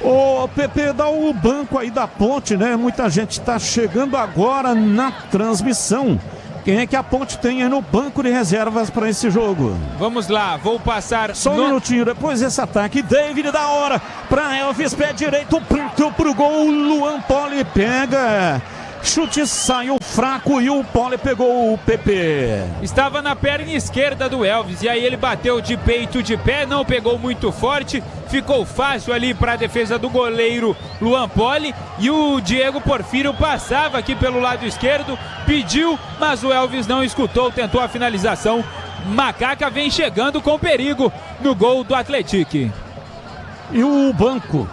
Ô Pepe, dá o banco aí da Ponte, né? Muita gente está chegando agora na transmissão. Quem é que a Ponte tem aí no banco de reservas para esse jogo? Vamos lá, vou passar... Só um minutinho, depois desse ataque, David da hora, para Elvis, pé direito, pronto pro gol, Luan Poli pega... Chute saiu fraco e o Poli pegou o PP. Estava na perna esquerda do Elvis e aí ele bateu de peito de pé, não pegou muito forte, ficou fácil ali para a defesa do goleiro Luan Poli e o Diego Porfírio passava aqui pelo lado esquerdo, pediu, mas o Elvis não escutou, tentou a finalização. Macaca vem chegando com perigo no gol do Atlético. E o banco?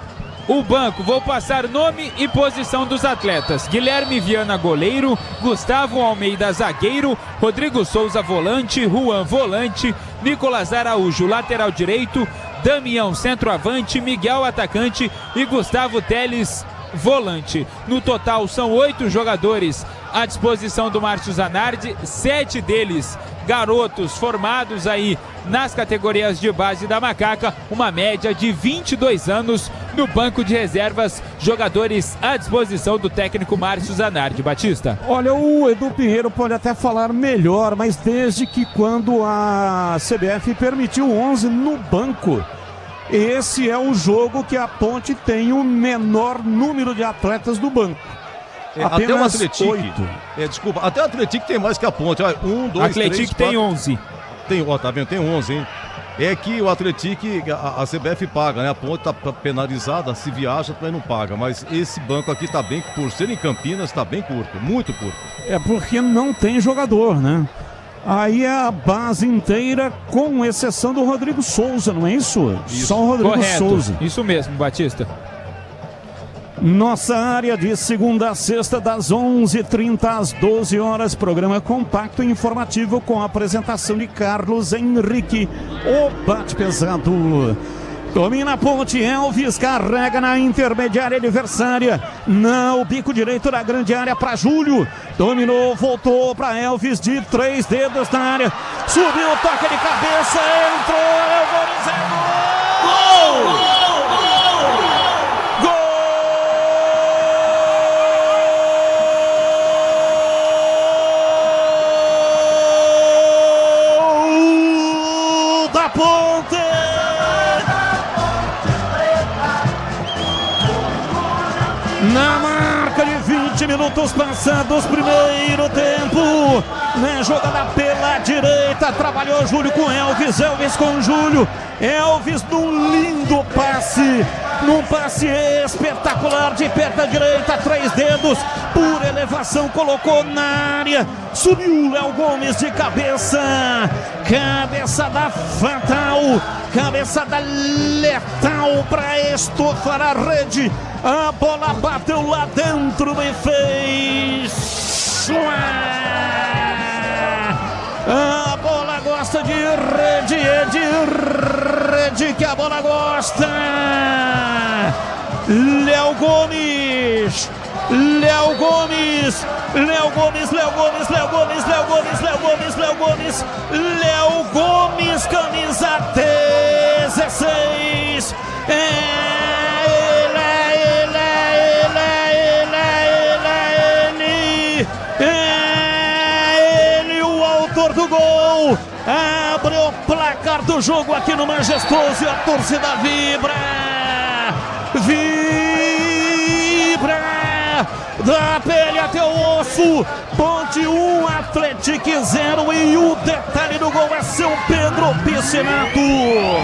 O banco, vou passar nome e posição dos atletas. Guilherme Viana, goleiro. Gustavo Almeida, zagueiro. Rodrigo Souza, volante. Juan, volante. Nicolas Araújo, lateral direito. Damião, centroavante. Miguel, atacante. E Gustavo Teles, volante. No total são 8 jogadores à disposição do Márcio Zanardi, 7 deles garotos formados aí nas categorias de base da Macaca, uma média de 22 anos no banco de reservas, jogadores à disposição do técnico Márcio Zanardi. Batista. Olha, o Edu Pinheiro pode até falar melhor, mas desde que quando a CBF permitiu 11 no banco, esse é o jogo que a Ponte tem o menor número de atletas do banco. Até o Atlético. Desculpa, até o Atlético tem mais que a Ponte. Olha, 1, 2, Atlético 3, 4. tem 11. Tá vendo? Tem 11, hein? É que o Atlético, a CBF paga, né? A Ponte tá penalizada, se viaja, também não paga. Mas esse banco aqui tá bem, por ser em Campinas, tá bem curto, muito curto. É porque não tem jogador, né? Aí é a base inteira, com exceção do Rodrigo Souza, não é isso? Só o Rodrigo Correto. Souza. Isso mesmo, Batista. Nossa área de segunda a sexta, das 11h30 às 12 horas. Programa compacto e informativo com a apresentação de Carlos Henrique, o bate pesado. Domina a Ponte, Elvis carrega na intermediária adversária. Não, o bico direito da grande área para Júlio. Dominou, voltou para Elvis de 3 dedos na área. Subiu, toque de cabeça, entrou, Gol! Gol! Ponte! Na marca de 20 minutos passados, primeiro tempo, na jogada pela direita, trabalhou Júlio com Elvis, Elvis com Júlio, Elvis num lindo passe, num passe espetacular de perna direita, 3 dedos, por elevação, colocou na área, subiu Léo Gomes de cabeça, cabeçada fatal, cabeçada letal para estofar a rede, a bola bateu lá dentro e fez... A bola gosta de rede, é de rede que a bola gosta. Léo Gomes, Léo Gomes, Léo Gomes, Léo Gomes, Léo Gomes, Léo Gomes, Léo Gomes, Léo Gomes, Léo Gomes, camisa 16. Do gol, abre o placar do jogo aqui no Majestoso e a torcida vibra, vibra, da pele até o osso. Ponte 1, Atlético 0. E o detalhe do gol é São Pedro Piscinato.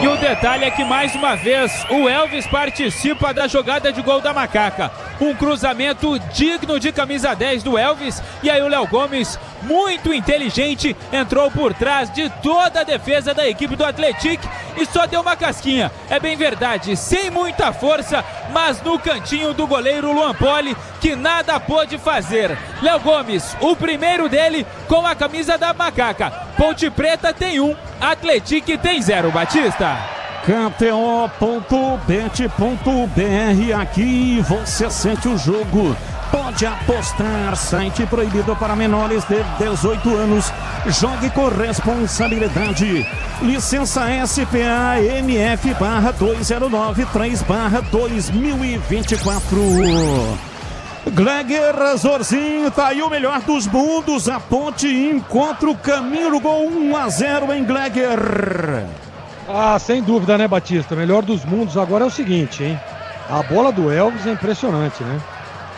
E o detalhe é que mais uma vez o Elvis participa da jogada de gol da Macaca. Um cruzamento digno de camisa 10 do Elvis. E aí o Léo Gomes, muito inteligente, entrou por trás de toda a defesa da equipe do Atlético e só deu uma casquinha. É bem verdade, sem muita força, mas no cantinho do goleiro Luan Poli, que nada pôde fazer. Léo Gomes, o primeiro dele com a camisa da Macaca. Ponte Preta tem 1, Atlético tem 0, Batista. KTO.bet.br, aqui você sente o jogo. Pode apostar, site proibido para menores de 18 anos. Jogue com responsabilidade. Licença SPA MF/2093/2024. Gleger Zorzinho, tá aí o melhor dos mundos. A Ponte encontra o caminho do gol. 1-0 em Gleger. Ah, sem dúvida, né, Batista? O melhor dos mundos agora é o seguinte, hein? A bola do Elvis é impressionante, né?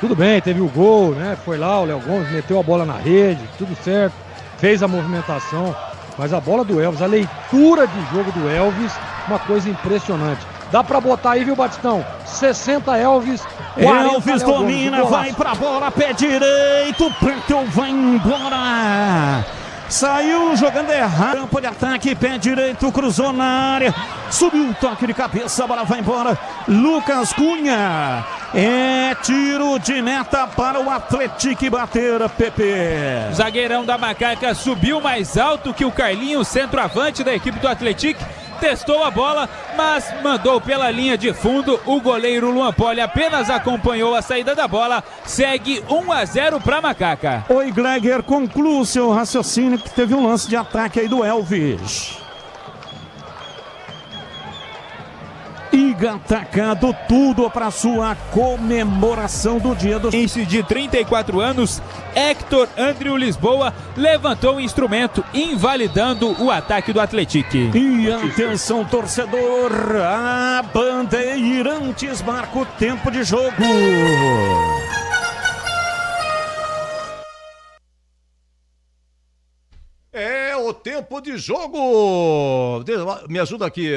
Tudo bem, teve o gol, né? Foi lá, o Léo Gomes meteu a bola na rede, tudo certo, fez a movimentação. Mas a bola do Elvis, a leitura de jogo do Elvis, uma coisa impressionante. Dá pra botar aí, viu, Batistão? 60 Elvis, 40 Elvis Léo domina, Gomes, vai pra bola, pé direito, Preto vai embora. Saiu jogando errado, campo de ataque, pé direito, cruzou na área, subiu o toque de cabeça, a bola vai embora. Lucas Cunha, é tiro de meta para o Atlético bater, Pepe. Zagueirão da Macaca subiu mais alto que o Carlinhos, centroavante da equipe do Atlético. Testou a bola, mas mandou pela linha de fundo. O goleiro Luan Poli apenas acompanhou a saída da bola. Segue 1-0 para Macaca. Oi, Gleger, conclua o seu raciocínio, que teve um lance de ataque aí do Elvis. Iga Atacado, tudo para sua comemoração do dia do... Esse de 34 anos, Héctor Andrew Lisboa levantou o instrumento, invalidando o ataque do Atlético. E atenção, torcedor, a Bandeirantes marca o tempo de jogo. É o tempo de jogo. Me ajuda aqui.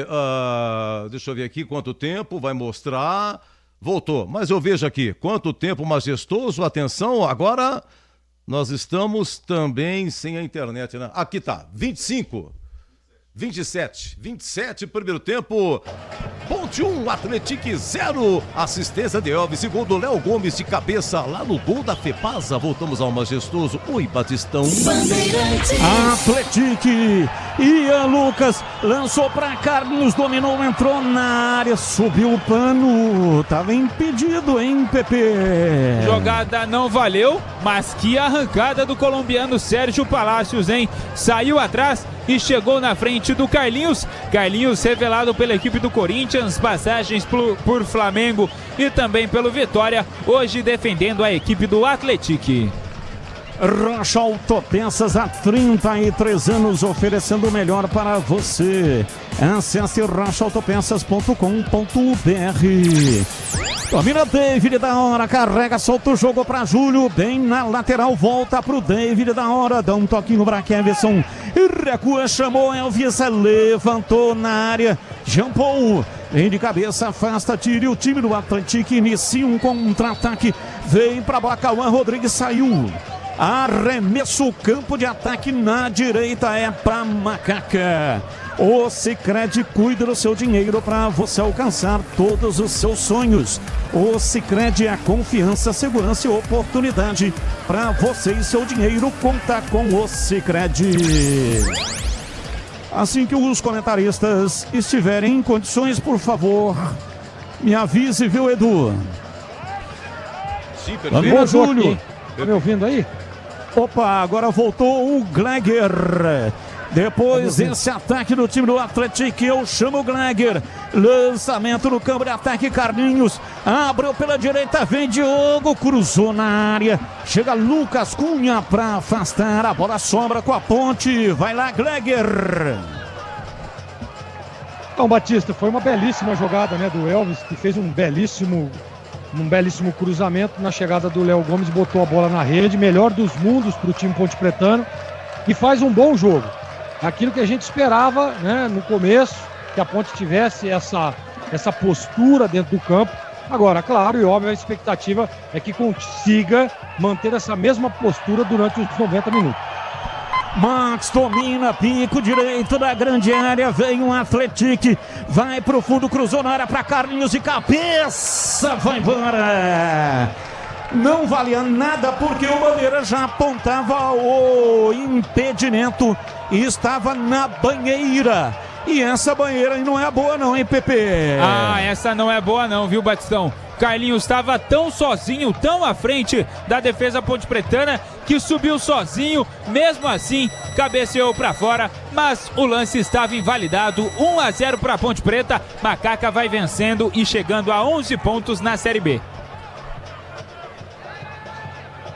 Deixa eu ver aqui quanto tempo vai mostrar. Voltou, mas eu vejo aqui quanto tempo majestoso. Atenção, agora nós estamos também sem a internet, né? Aqui tá, 25, 27, primeiro tempo. Ponte 1, Atlético 0. Assistência de Elvis e gol do Léo Gomes de cabeça lá no gol da Fepasa. Voltamos ao majestoso. Oi, Batistão. Atlético. Ian Lucas lançou para Carlos, dominou, entrou na área, subiu o pano. Tava impedido, hein, Pepe? Jogada não valeu, mas que arrancada do colombiano Sérgio Palacios, hein? Saiu atrás e chegou na frente do Carlinhos. Carlinhos revelado pela equipe do Corinthians, passagens por Flamengo e também pelo Vitória, hoje defendendo a equipe do Atlético. Rocha Autopeças, há 33 anos oferecendo o melhor para você. Acesse rochaautopeças.com.br. Domina David da hora, carrega, solta o jogo para Júlio, bem na lateral, volta pro David da hora, dá um toquinho para Kevson, recua, chamou Elvis, levantou na área, Jean Paul, vem de cabeça, afasta, tira, o time do Atlético inicia um contra-ataque, vem pra bola, Cauã Rodrigues saiu. Arremesso, campo de ataque na direita é pra Macaca. O Sicredi cuida do seu dinheiro para você alcançar todos os seus sonhos. O Sicredi é confiança, segurança e oportunidade para você e seu dinheiro. Conta com o Sicredi. Assim que os comentaristas estiverem em condições, por favor, me avise, viu, Edu? Sim, perfeito. Ô, Júlio, tá me ouvindo aí? Opa, agora voltou o Gleger. Depois desse ataque do time do Atlético, eu chamo o Gleger. Lançamento no campo de ataque, Carlinhos. Abriu pela direita, vem Diogo, cruzou na área. Chega Lucas Cunha para afastar. A bola sobra com a Ponte. Vai lá, Gleger. Então, Batista, foi uma belíssima jogada, né, do Elvis, que fez um belíssimo num belíssimo cruzamento, na chegada do Léo Gomes, botou a bola na rede, melhor dos mundos para o time pontepretano, e faz um bom jogo. Aquilo que a gente esperava, né, no começo, que a Ponte tivesse essa postura dentro do campo. Agora, claro e óbvio, a expectativa é que consiga manter essa mesma postura durante os 90 minutos. Max domina, pico direito da grande área, vem um Atlético, vai pro fundo, cruzou na área para Carlinhos de cabeça, vai embora. Não valia nada porque o Bandeira já apontava o impedimento e estava na banheira. E essa banheira aí não é boa não, hein, Pepe? Ah, essa não é boa não, viu, Batistão? Carlinhos estava tão sozinho, tão à frente da defesa pontepretana, que subiu sozinho, mesmo assim cabeceou para fora, mas o lance estava invalidado. 1-0 para a Ponte Preta. Macaca vai vencendo e chegando a 11 pontos na Série B.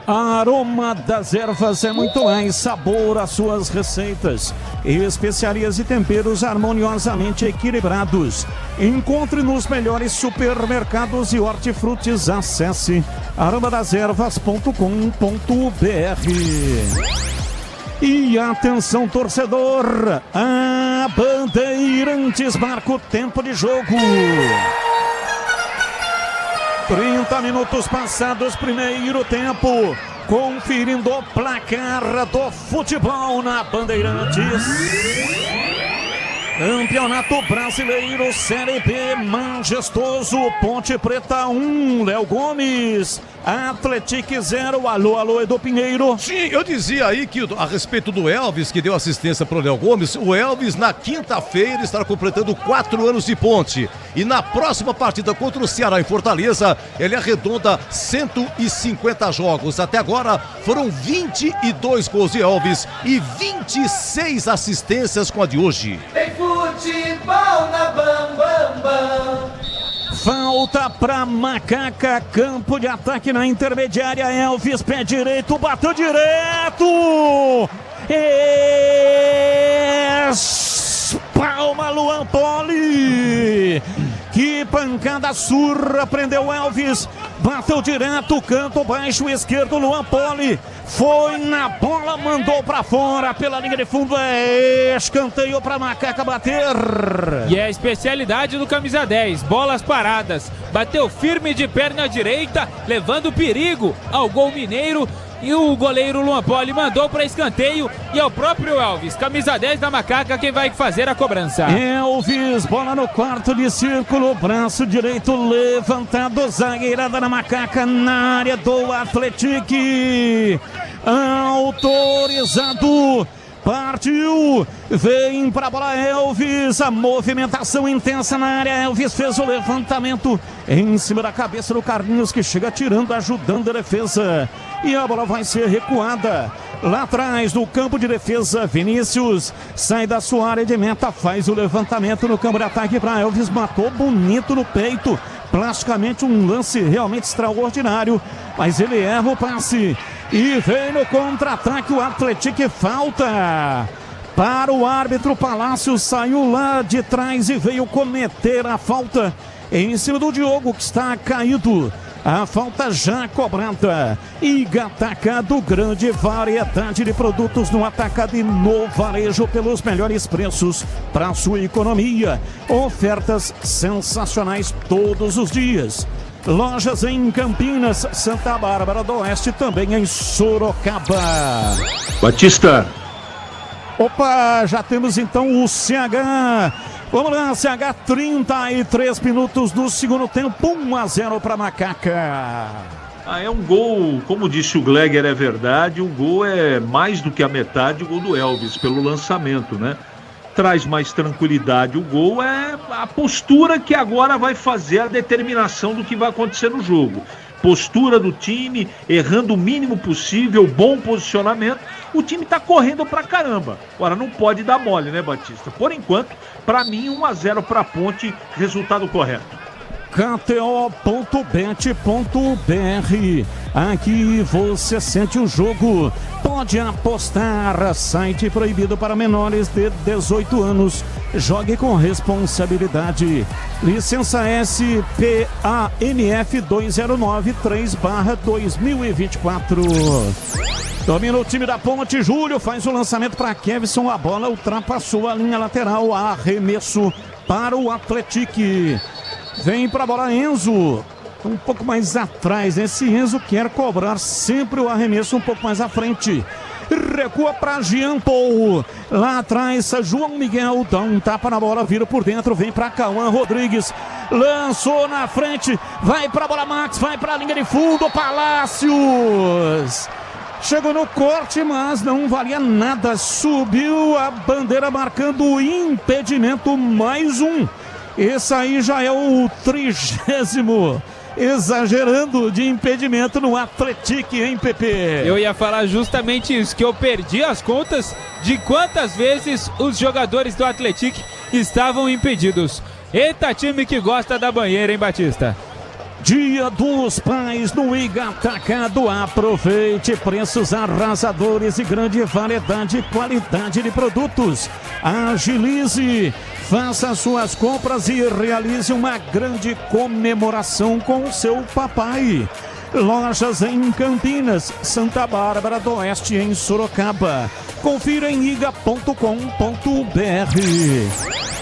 A Aroma das Ervas é muito mais sabor às suas receitas. Especiarias e temperos harmoniosamente equilibrados. Encontre nos melhores supermercados e hortifrutis. Acesse aromadeservas.com.br. E atenção, torcedor, a Bandeirantes marca o tempo de jogo. 30 minutos passados, primeiro tempo, conferindo o placar do futebol na Bandeirantes. Campeonato Brasileiro Série B, majestoso, Ponte Preta 1, Léo Gomes, Atlético 0, alô Edu Pinheiro. Sim, eu dizia aí que a respeito do Elvis, que deu assistência pro Léo Gomes, o Elvis na quinta-feira estará completando 4 anos de Ponte. E na próxima partida contra o Ceará em Fortaleza, ele arredonda 150 jogos. Até agora foram 22 gols de Elvis e 26 assistências com a de hoje. Tem futebol na Bam Bam Bam. Falta pra Macaca, campo de ataque na intermediária, Elvis, pé direito, bateu direto! Palma Luan Poli! Que pancada surpreendeu Elvis, bateu direto, canto baixo esquerdo, Luan Poli foi na bola, mandou pra fora pela linha de fundo, escanteio pra Macaca bater. E é a especialidade do camisa 10, bolas paradas, bateu firme de perna direita, levando perigo ao gol mineiro. E o goleiro Luan Poli mandou para escanteio e é o próprio Elvis, camisa 10 da Macaca, quem vai fazer a cobrança. Elvis, bola no quarto de círculo, braço direito levantado, zagueirada na Macaca na área do Atlético. Autorizado. Partiu, vem pra bola Elvis, a movimentação intensa na área, Elvis fez o levantamento em cima da cabeça do Carlinhos, que chega tirando, ajudando a defesa, e a bola vai ser recuada, lá atrás do campo de defesa, Vinícius sai da sua área de meta, faz o levantamento no campo de ataque para Elvis, matou bonito no peito, plasticamente um lance realmente extraordinário, mas ele erra o passe. E vem no contra-ataque o Atlético, falta para o árbitro. Palácio saiu lá de trás e veio cometer a falta em cima do Diogo, que está caído. A falta já cobrada. E Atacado, grande variedade de produtos no atacado e no varejo pelos melhores preços para sua economia. Ofertas sensacionais todos os dias. Lojas em Campinas, Santa Bárbara do Oeste, também em Sorocaba. Batista. Opa, já temos então o CH. Vamos lá, CH, 33 minutos do segundo tempo, 1-0 para Macaca. É um gol, como disse o Gleger, é verdade, o gol é mais do que a metade, o gol do Elvis, pelo lançamento, né? Traz mais tranquilidade. O gol é a postura que agora vai fazer a determinação do que vai acontecer no jogo. Postura do time, errando o mínimo possível, bom posicionamento. O time tá correndo pra caramba. Agora não pode dar mole, né, Batista? Por enquanto, pra mim, 1-0 pra Ponte, resultado correto. KTO.bet.br. Aqui você sente o jogo. Pode apostar. Site proibido para menores de 18 anos. Jogue com responsabilidade. Licença SPANF 2093/2024. Domina o time da Ponte. Júlio faz o lançamento para Kevson. A bola ultrapassou a linha lateral. Arremesso para o Atlético. Vem para a bola Enzo. Um pouco mais atrás. Esse Enzo quer cobrar sempre o arremesso um pouco mais à frente. Recua para Jean Paul. Lá atrás, João Miguel dá um tapa na bola, vira por dentro, vem para Cauã Rodrigues. Lançou na frente, vai para a bola Max, vai para a linha de fundo, Palácios. Chegou no corte, mas não valia nada. Subiu a bandeira marcando o impedimento, mais um. Esse aí já é o 30º. Exagerando de impedimento no Atlético, hein, Pepe? Eu ia falar justamente isso, que eu perdi as contas de quantas vezes os jogadores do Atlético estavam impedidos. Eita, time que gosta da banheira, hein, Batista? Dia dos Pais no Iga Atacado. Aproveite preços arrasadores e grande variedade e qualidade de produtos. Agilize, faça suas compras e realize uma grande comemoração com o seu papai. Lojas em Campinas, Santa Bárbara do Oeste, em Sorocaba. Confira em iga.com.br.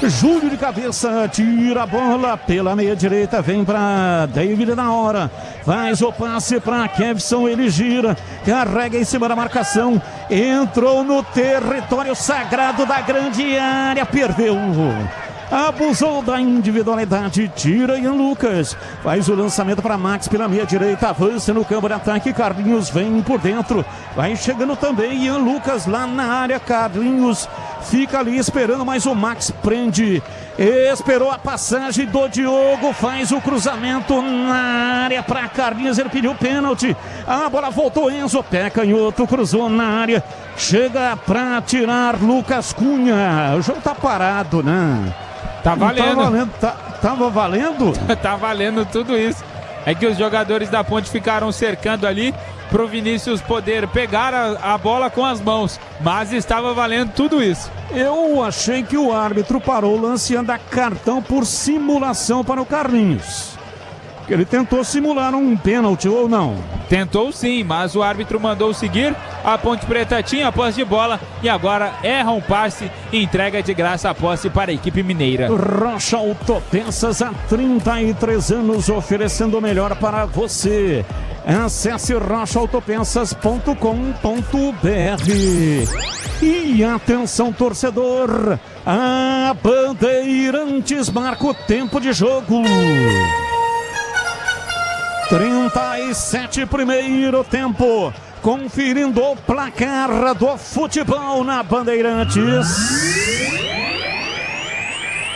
Júlio de cabeça, tira a bola pela meia direita, vem para David na hora, faz o passe para Kevson, ele gira, carrega em cima da marcação, entrou no território sagrado da grande área, perdeu. Abusou da individualidade, tira Ian Lucas, faz o lançamento para Max pela meia direita, avança no campo de ataque, Carlinhos vem por dentro, vai chegando também Ian Lucas lá na área, Carlinhos fica ali esperando, mas o Max prende, esperou a passagem do Diogo, faz o cruzamento na área para Carlinhos, ele pediu pênalti, a bola voltou, Enzo, pé canhoto, cruzou na área, chega para tirar Lucas Cunha, o jogo tá parado, né? Tá valendo. Tava valendo? Tá valendo tudo isso. É que os jogadores da Ponte ficaram cercando ali pro Vinícius poder pegar a bola com as mãos. Mas estava valendo tudo isso. Eu achei que o árbitro parou o lance e anda cartão por simulação para o Carlinhos. Ele tentou simular um pênalti ou não? Tentou sim, mas o árbitro mandou seguir. A Ponte Preta tinha a posse de bola e agora erra um passe e entrega de graça a posse para a equipe mineira. Rocha Autopeças, há 33 anos oferecendo o melhor para você. Acesse rochaautopeças.com.br. E atenção, torcedor, a Bandeirantes marca o tempo de jogo. 37 primeiro tempo, conferindo o placar do futebol na Bandeirantes.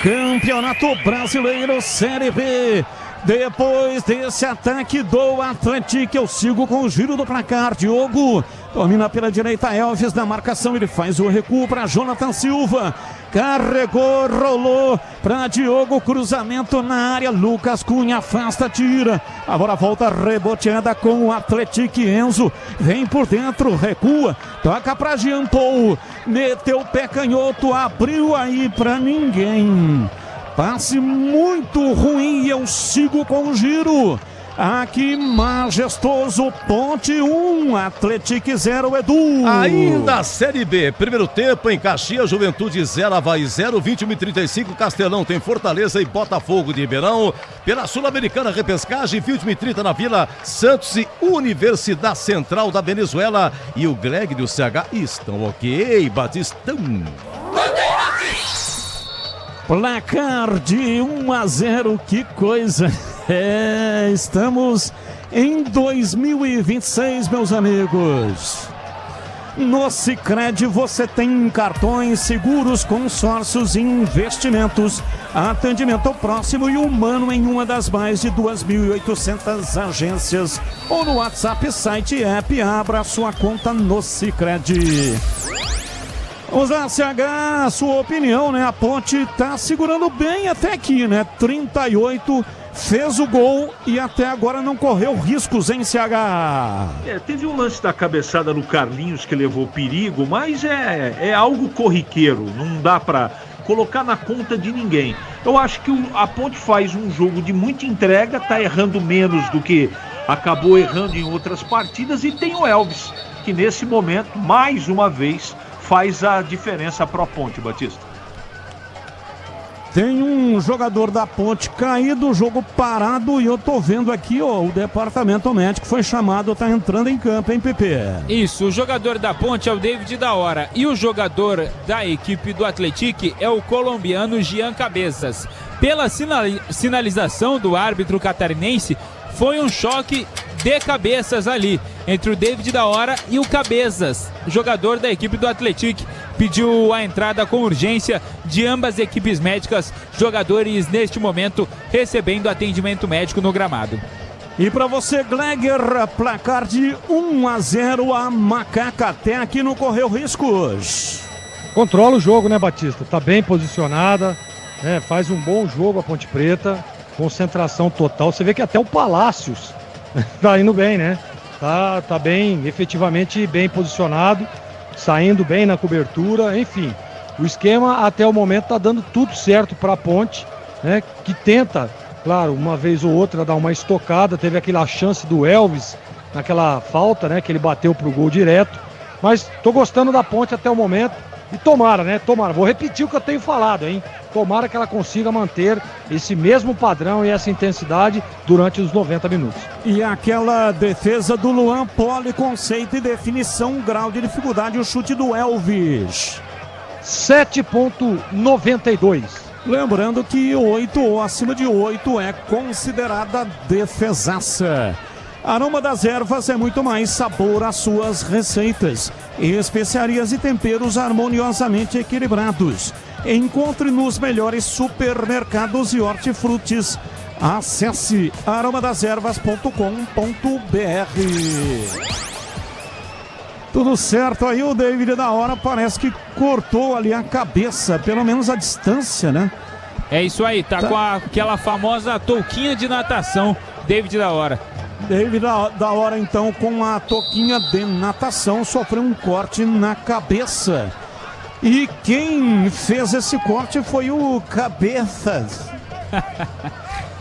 Campeonato Brasileiro Série B. Depois desse ataque do Atlético, eu sigo com o giro do placar. Diogo domina pela direita, Elvis na marcação, ele faz o recuo para Jonathan Silva. Carregou, rolou para Diogo, cruzamento na área, Lucas Cunha afasta, tira. A bola volta reboteada com o Atlético, Enzo vem por dentro, recua, toca para Jean Paul, meteu o pé canhoto, abriu aí para ninguém. Passe muito ruim e eu sigo com o giro. Aqui, majestoso, Ponte 1, Atlético 0, Edu. Ainda a Série B, primeiro tempo em Caxias, Juventude 0, Avaí 0, 21h35, Castelão tem Fortaleza e Botafogo de Ribeirão. Pela Sul-Americana, repescagem, 21h30 na Vila Santos e Universidade Central da Venezuela. E o Greg do CH estão ok, Batistão. Placar de 1-0, que coisa. Estamos em 2026, meus amigos. No Sicredi você tem cartões, seguros, consórcios e investimentos. Atendimento próximo e humano em uma das mais de 2.800 agências. Ou no WhatsApp, site e app, abra sua conta no Sicredi. Vamos lá, CH, sua opinião, né? A Ponte tá segurando bem até aqui, né? 38 fez o gol e até agora não correu riscos, hein, CH? Teve um lance da cabeçada do Carlinhos que levou perigo, mas é algo corriqueiro, não dá para colocar na conta de ninguém. Eu acho que a Ponte faz um jogo de muita entrega, tá errando menos do que acabou errando em outras partidas, e tem o Elvis, que nesse momento, mais uma vez, faz a diferença para a Ponte, Batista. Tem um jogador da Ponte caído, jogo parado, e eu tô vendo aqui, ó, o departamento médico foi chamado, tá entrando em campo, hein, Pepe? Isso, o jogador da Ponte é o David da Hora, e o jogador da equipe do Atlético é o colombiano Jean Cabezas. Pela sinalização do árbitro catarinense, foi um choque de cabeças ali, entre o David da Hora e o Cabezas, jogador da equipe do Atlético. Pediu a entrada com urgência de ambas equipes médicas, jogadores neste momento recebendo atendimento médico no gramado. E para você, Gleger, placar de 1-0 a Macaca, até aqui não correu riscos. Controla o jogo, né, Batista? Tá bem posicionada, né? Faz um bom jogo a Ponte Preta, concentração total. Você vê que até o Palácios tá indo bem, né? Tá bem, efetivamente bem posicionado, saindo bem na cobertura, enfim. O esquema até o momento tá dando tudo certo para a Ponte, né? Que tenta, claro, uma vez ou outra dar uma estocada. Teve aquela chance do Elvis naquela falta, né? Que ele bateu pro gol direto. Mas tô gostando da Ponte até o momento. E tomara, né? Tomara. Vou repetir o que eu tenho falado, hein? Tomara que ela consiga manter esse mesmo padrão e essa intensidade durante os 90 minutos. E aquela defesa do Luan Poli, conceito e definição, grau de dificuldade, o chute do Elvis. 7,92. Lembrando que 8 ou acima de 8 é considerada defesaça. Aroma das Ervas é muito mais sabor às suas receitas. Especiarias e temperos harmoniosamente equilibrados. Encontre nos melhores supermercados e hortifrutis. Acesse aromadeservas.com.br. Tudo certo aí, o David da Hora parece que cortou ali a cabeça, pelo menos a distância, né? É isso aí, tá com aquela famosa touquinha de natação, David da Hora. David da Hora, então, com a touquinha de natação, sofreu um corte na cabeça. E quem fez esse corte foi o Cabezas.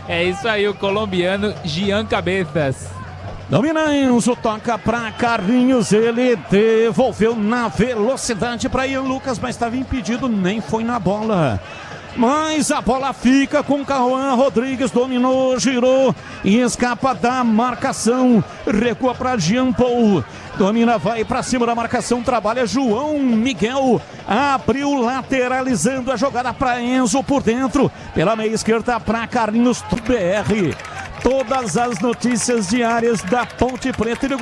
É isso aí, o colombiano Jean Cabezas. Domina Enzo, toca para Carlinhos, ele devolveu na velocidade para Ian Lucas, mas estava impedido, nem foi na bola. Mas a bola fica com Cauã Rodrigues, dominou, girou e escapa da marcação, recua para Jean Paul, domina, vai para cima da marcação, trabalha João Miguel, abriu, lateralizando a jogada para Enzo por dentro, pela meia esquerda para Carlinhos BR. Todas as notícias diárias da Ponte Preta e do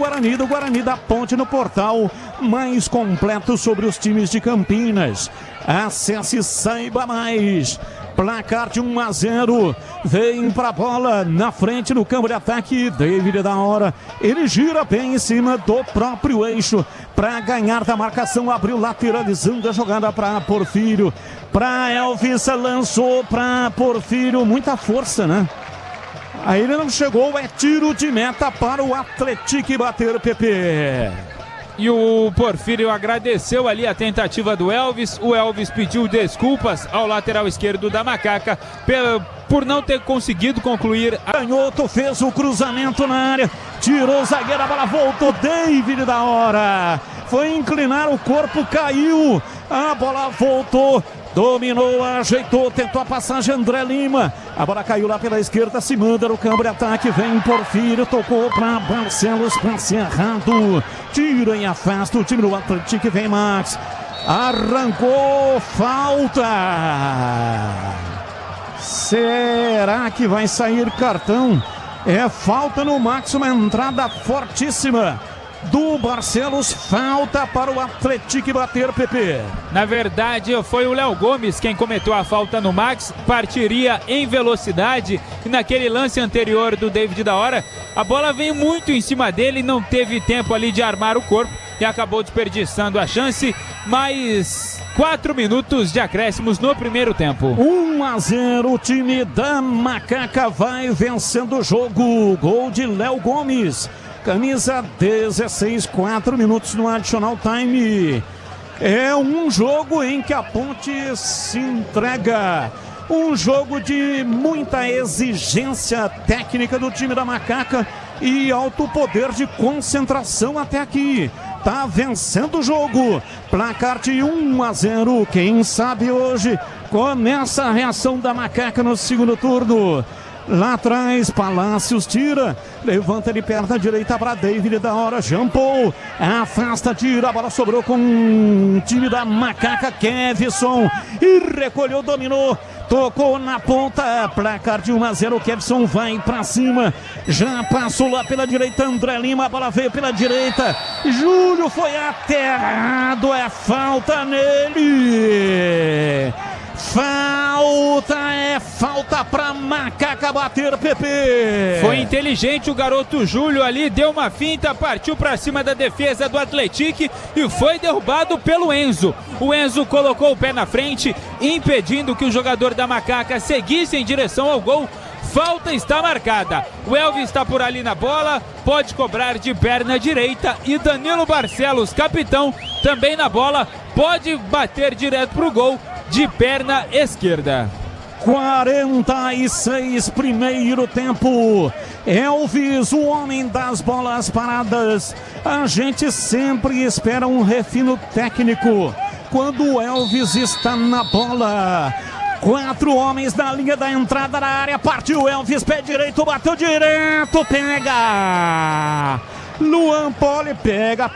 Guarani da Ponte no portal mais completo sobre os times de Campinas. Acesse e saiba mais. Placar de 1-0. Vem pra bola na frente no campo de ataque. David da Hora. Ele gira bem em cima do próprio eixo para ganhar da marcação. Abriu, lateralizando a jogada para Porfírio. Para Elvis, lançou para Porfírio. Muita força, né? Aí ele não chegou, é tiro de meta para o Atlético bater, PP. E o Porfírio agradeceu ali a tentativa do Elvis. O Elvis pediu desculpas ao lateral esquerdo da Macaca por não ter conseguido concluir. Canhoto fez o cruzamento na área, tirou o zagueiro, a bola voltou, David da Hora. Foi inclinar o corpo, caiu, a bola voltou. Dominou, ajeitou, tentou a passagem André Lima. A bola caiu lá pela esquerda, se manda no campo de ataque. Vem Porfírio, tocou para Barcelos, passe errado. Tira e afasta o time do Atlético. Vem Max. Arrancou, falta. Será que vai sair cartão? É falta no Max, uma entrada fortíssima do Barcelos, falta para o Atlético bater, PP. Na verdade, foi o Léo Gomes quem cometeu a falta no Max, partiria em velocidade, e naquele lance anterior do David da Hora, a bola veio muito em cima dele, não teve tempo ali de armar o corpo, e acabou desperdiçando a chance. Mais 4 minutos de acréscimos no primeiro tempo. 1-0, o time da Macaca vai vencendo o jogo. Gol de Léo Gomes, camisa 16, 4 minutos no additional time. É um jogo em que a Ponte se entrega. Um jogo de muita exigência técnica do time da Macaca e alto poder de concentração até aqui. Tá vencendo o jogo. Placar de 1-0. Quem sabe hoje começa a reação da Macaca no segundo turno. Lá atrás, Palácios tira, levanta de perna direita para David da hora, Jean Paul, afasta, tira, a bola sobrou com o time da Macaca, Kevson, e recolheu, dominou, tocou na ponta, placar de 1-0, Kevson vai para cima, já passou lá pela direita, André Lima, a bola veio pela direita, Júlio foi aterrado, é falta nele. Falta pra Macaca bater, Pepe. Foi inteligente o garoto Júlio ali, deu uma finta, partiu pra cima da defesa do Atlético e foi derrubado pelo Enzo. O Enzo colocou o pé na frente, impedindo que o jogador da Macaca seguisse em direção ao gol. Falta está marcada. O Elvis está por ali na bola, pode cobrar de perna direita e Danilo Barcelos, capitão, também na bola, pode bater direto pro gol de perna esquerda. 46, primeiro tempo. Elvis, o homem das bolas paradas. A gente sempre espera um refino técnico quando o Elvis está na bola. 4 homens na linha da entrada da área. Partiu Elvis, pé direito, bateu direto, pega. Luan Poli pega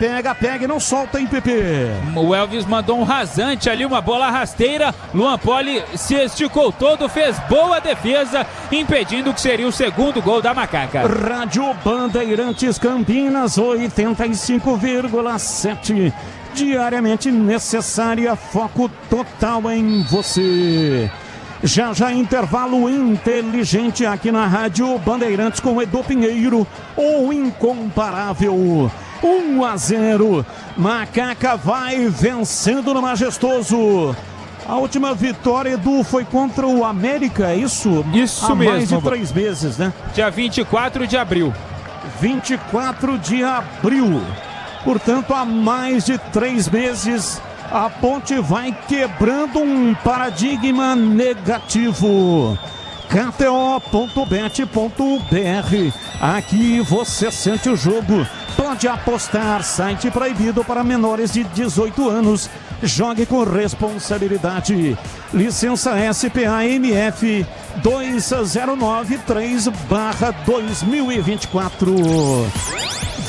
e não solta, hein, Pepe? O Elvis mandou um rasante ali, uma bola rasteira. Luan Poli se esticou todo, fez boa defesa, impedindo que seria o segundo gol da Macaca. Rádio Bandeirantes Campinas, 85,7. Diariamente necessária, foco total em você. Já intervalo inteligente aqui na Rádio Bandeirantes com Edu Pinheiro, o incomparável. 1-0, Macaca vai vencendo no Majestoso. A última vitória, Edu, foi contra o América, é isso? Isso há mesmo. Mais de 3 meses, né? Dia 24 de abril. 24 de abril. Portanto, há mais de 3 meses... A Ponte vai quebrando um paradigma negativo. KTO.bet.br. Aqui você sente o jogo. Pode apostar. Site proibido para menores de 18 anos. Jogue com responsabilidade. Licença SPA-MF 2093/2024.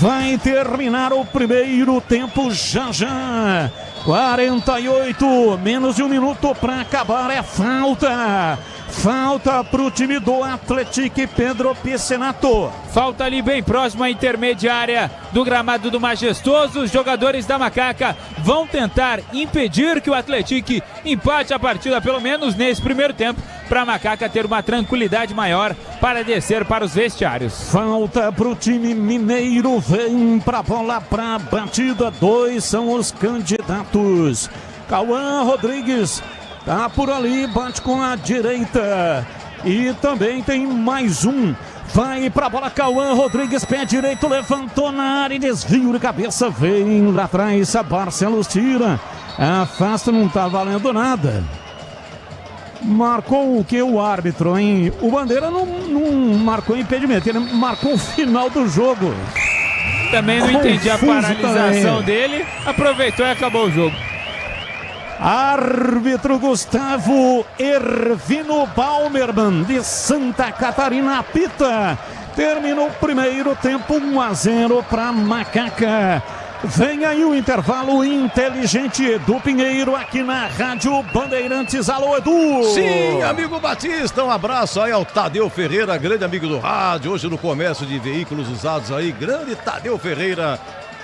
Vai terminar o primeiro tempo já. 48, menos de 1 minuto para acabar, é falta. Falta para o time do Atlético, Pedro Piscinato. Falta ali bem próximo à intermediária do gramado do Majestoso. Os jogadores da Macaca vão tentar impedir que o Atlético empate a partida, pelo menos nesse primeiro tempo, para a Macaca ter uma tranquilidade maior para descer para os vestiários. Falta para o time mineiro, vem para a bola, para a batida. 2 são os candidatos. Cauã Rodrigues tá por ali, bate com a direita. E também tem mais um. Vai pra bola, Cauã Rodrigues, pé direito, levantou na área, desvio de cabeça, vem lá atrás, a Barcelos tira. Afasta, não tá valendo nada. Marcou o que o árbitro, hein? O Bandeira não marcou impedimento, ele marcou o final do jogo. Também não entendi a paralisação dele, aproveitou e acabou o jogo. Árbitro Gustavo Ervino Balmerman, de Santa Catarina, apita. Terminou o primeiro tempo, 1-0 para Macaca. Vem aí o intervalo inteligente. Edu Pinheiro aqui na Rádio Bandeirantes. Alô, Edu! Sim, amigo Batista, um abraço aí ao Tadeu Ferreira, grande amigo do rádio, hoje no comércio de veículos usados aí, grande Tadeu Ferreira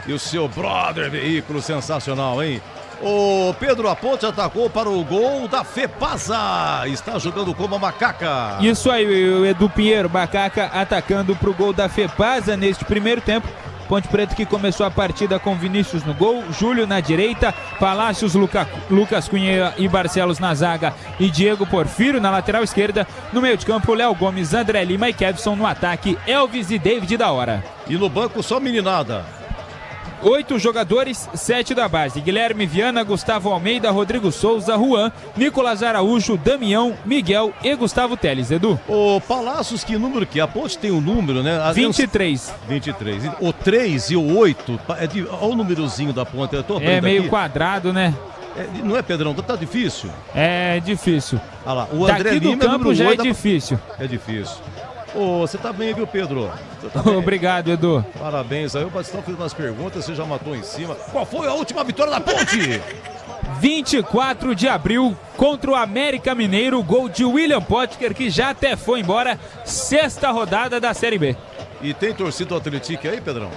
e o seu brother veículo sensacional, hein? O Pedro Aponte atacou para o gol da Fepasa. Está jogando como a Macaca. Isso aí, o Edu Pinheiro, Macaca atacando para o gol da Fepasa neste primeiro tempo. Ponte Preta que começou a partida com Vinícius no gol, Júlio na direita, Palácios, Lucas Cunha e Barcelos na zaga e Diego Porfírio na lateral esquerda. No meio de campo, Léo Gomes, André Lima e Kevson. No ataque, Elvis e David da hora. E no banco só meninada. 8 jogadores, 7 da base. Guilherme Viana, Gustavo Almeida, Rodrigo Souza, Juan, Nicolas Araújo, Damião, Miguel e Gustavo Teles. Edu. O Palácios, que número que? A Ponte tem um número, né? 23. 23. O 3 e o 8, olha o númerozinho da Ponte. Eu tô é meio aqui. Quadrado, né? Não é, Pedrão? Tá difícil. É difícil. Ah lá, o André Daqui do Lima campo já 8, é difícil. É difícil. Você tá bem, viu, Pedro? Tá bem. Obrigado, Edu. Parabéns. Aí o Batistão fez umas perguntas, você já matou em cima. Qual foi a última vitória da Ponte? 24 de abril contra o América Mineiro, gol de William Potker, que já até foi embora. 6ª rodada da Série B. E tem torcida do Atlético aí, Pedrão?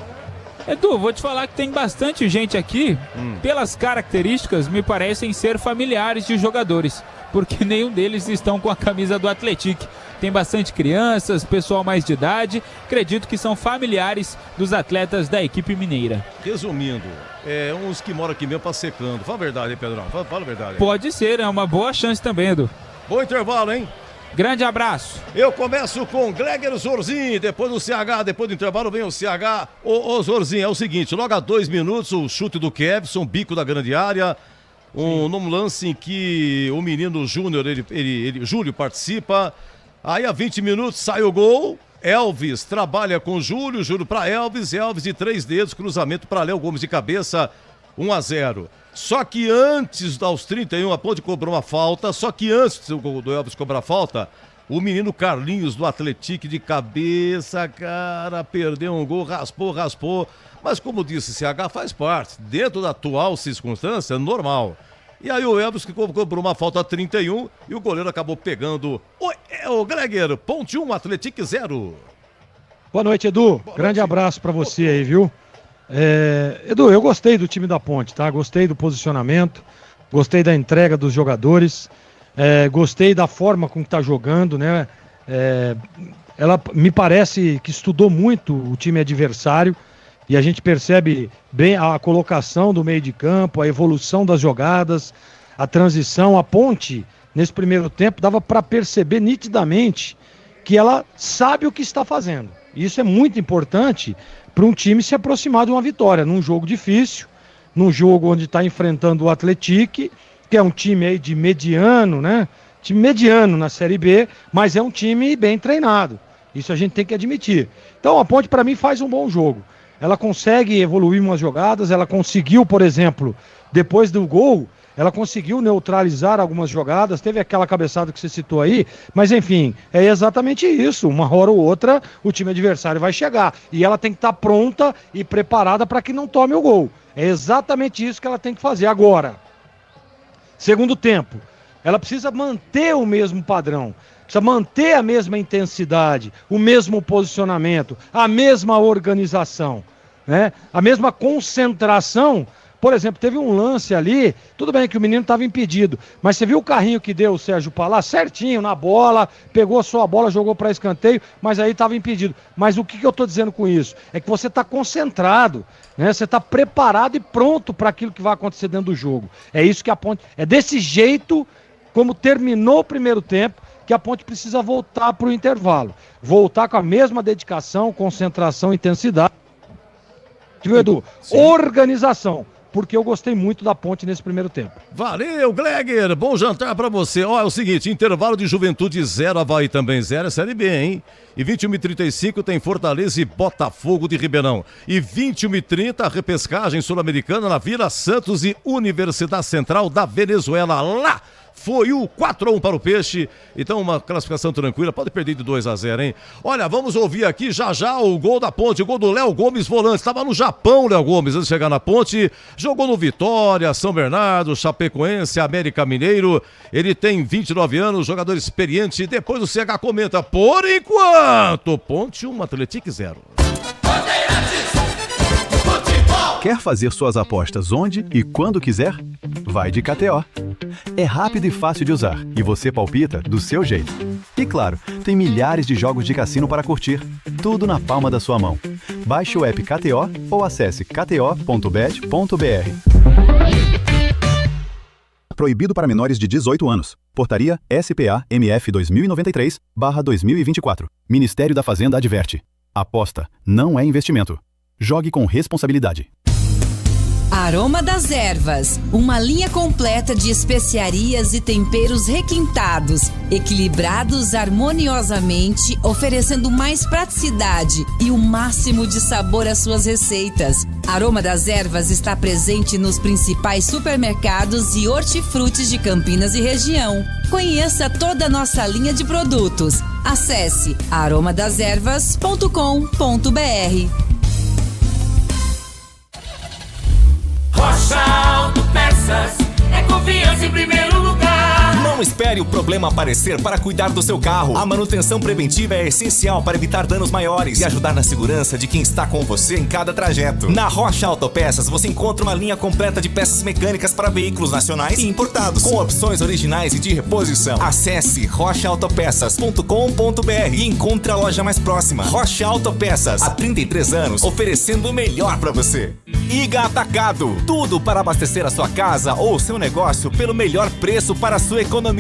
Edu, vou te falar que tem bastante gente aqui, pelas características, me parecem ser familiares de jogadores, porque nenhum deles estão com a camisa do Atlético. Tem bastante crianças, pessoal mais de idade, acredito que são familiares dos atletas da equipe mineira. Resumindo, uns que moram aqui mesmo secando. Fala a verdade, hein, Pedrão? Fala a verdade. Pode ser, é uma boa chance também, Edu. Bom intervalo, hein? Grande abraço. Eu começo com Gleger Zorzin, depois do CH, depois do intervalo vem o CH. Ô Zorzin, é o seguinte, logo a 2 minutos, o chute do Kevson, bico da grande área, num lance em que o menino Júnior, Júlio participa, aí a 20 minutos sai o gol, Elvis trabalha com Júlio para Elvis de 3 dedos, cruzamento para Léo Gomes de cabeça, 1-0. Só que antes, aos 31, a Ponte cobrou uma falta. Só que antes do Elvis cobrar a falta, o menino Carlinhos do Atlético de cabeça, cara, perdeu um gol, raspou. Mas como disse, CH faz parte. Dentro da atual circunstância, normal. E aí o Elvis que cobrou uma falta a 31 e o goleiro acabou pegando o Gleger. Ponte 1, Atlético 0. Boa noite, Edu. Grande abraço pra você aí, viu? Edu, eu gostei do time da Ponte, tá? Gostei do posicionamento, gostei da entrega dos jogadores, gostei da forma como tá jogando, né? Ela me parece que estudou muito o time adversário e a gente percebe bem a colocação do meio de campo, a evolução das jogadas, a transição. A Ponte, nesse primeiro tempo, dava para perceber nitidamente que ela sabe o que está fazendo. Isso é muito importante para um time se aproximar de uma vitória, num jogo difícil, num jogo onde está enfrentando o Atlético, que é um time aí de mediano, né? Time mediano na Série B, mas é um time bem treinado. Isso a gente tem que admitir. Então a Ponte, para mim, faz um bom jogo. Ela consegue evoluir umas jogadas, ela conseguiu, por exemplo, depois do gol, ela conseguiu neutralizar algumas jogadas, teve aquela cabeçada que você citou aí, mas enfim, é exatamente isso. Uma hora ou outra o time adversário vai chegar e ela tem que estar pronta e preparada para que não tome o gol. É exatamente isso que ela tem que fazer agora. Segundo tempo, ela precisa manter o mesmo padrão, precisa manter a mesma intensidade, o mesmo posicionamento, a mesma organização, né? A mesma concentração. Por exemplo, teve um lance ali, tudo bem que o menino estava impedido, mas você viu o carrinho que deu o Sérgio Palá certinho na bola, pegou a sua bola, jogou para escanteio, mas aí estava impedido. Mas o que eu estou dizendo com isso? É que você está concentrado, né? Você está preparado e pronto para aquilo que vai acontecer dentro do jogo. É isso que a Ponte... É desse jeito, como terminou o primeiro tempo, que a Ponte precisa voltar para o intervalo. Voltar com a mesma dedicação, concentração, intensidade. Viu, Edu? Sim. Organização. Porque eu gostei muito da Ponte nesse primeiro tempo. Valeu, Gleger! Bom jantar pra você. Ó, é o seguinte, intervalo de Juventude 0, Avaí também 0, é Série B, hein? E 21h35 tem Fortaleza e Botafogo de Ribeirão. E 21h30, repescagem sul-americana na Vila Santos e Universidade Central da Venezuela. Lá foi o 4-1 para o Peixe. Então uma classificação tranquila, pode perder de 2-0, hein? Olha, vamos ouvir aqui já o gol da Ponte, o gol do Léo Gomes, volante. Estava no Japão, Léo Gomes, antes de chegar na Ponte. Jogou no Vitória, São Bernardo, Chapecoense, América Mineiro. Ele tem 29 anos, jogador experiente. Depois o CH comenta, por enquanto, Ponte 1, Atlético 0. Quer fazer suas apostas onde e quando quiser? Vai de KTO. É rápido e fácil de usar e você palpita do seu jeito. E claro, tem milhares de jogos de cassino para curtir. Tudo na palma da sua mão. Baixe o app KTO ou acesse kto.bet.br. Proibido para menores de 18 anos. Portaria SPA-MF 2093/2024. Ministério da Fazenda adverte. Aposta não é investimento. Jogue com responsabilidade. Aroma das Ervas, uma linha completa de especiarias e temperos requintados, equilibrados harmoniosamente, oferecendo mais praticidade e o máximo de sabor às suas receitas. Aroma das Ervas está presente nos principais supermercados e hortifrutis de Campinas e região. Conheça toda a nossa linha de produtos. Acesse aromadeservas.com.br. Rocha Auto Peças é confiança em primeiro lugar. Não espere o problema aparecer para cuidar do seu carro. A manutenção preventiva é essencial para evitar danos maiores e ajudar na segurança de quem está com você em cada trajeto. Na Rocha Autopeças você encontra uma linha completa de peças mecânicas para veículos nacionais e importados, com opções originais e de reposição. Acesse rochaautopeças.com.br e encontre a loja mais próxima. Rocha Autopeças, há 33 anos, oferecendo o melhor para você. Iga Atacado, tudo para abastecer a sua casa ou seu negócio pelo melhor preço para a sua economia.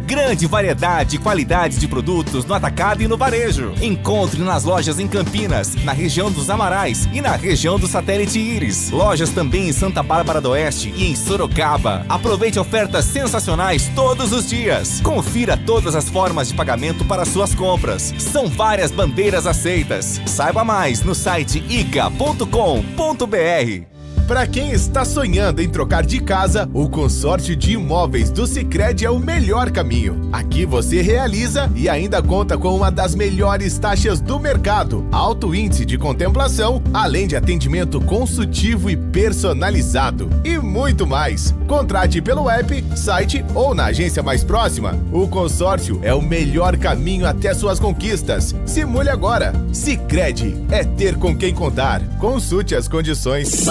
Grande variedade e qualidade de produtos no atacado e no varejo. Encontre nas lojas em Campinas, na região dos Amarais e na região do Satélite Íris. Lojas também em Santa Bárbara do Oeste e em Sorocaba. Aproveite ofertas sensacionais todos os dias. Confira todas as formas de pagamento para suas compras. São várias bandeiras aceitas. Saiba mais no site iga.com.br. Para quem está sonhando em trocar de casa, o consórcio de imóveis do Sicredi é o melhor caminho. Aqui você realiza e ainda conta com uma das melhores taxas do mercado, alto índice de contemplação, além de atendimento consultivo e personalizado. E muito mais. Contrate pelo app, site ou na agência mais próxima. O consórcio é o melhor caminho até suas conquistas. Simule agora. Sicredi é ter com quem contar. Consulte as condições.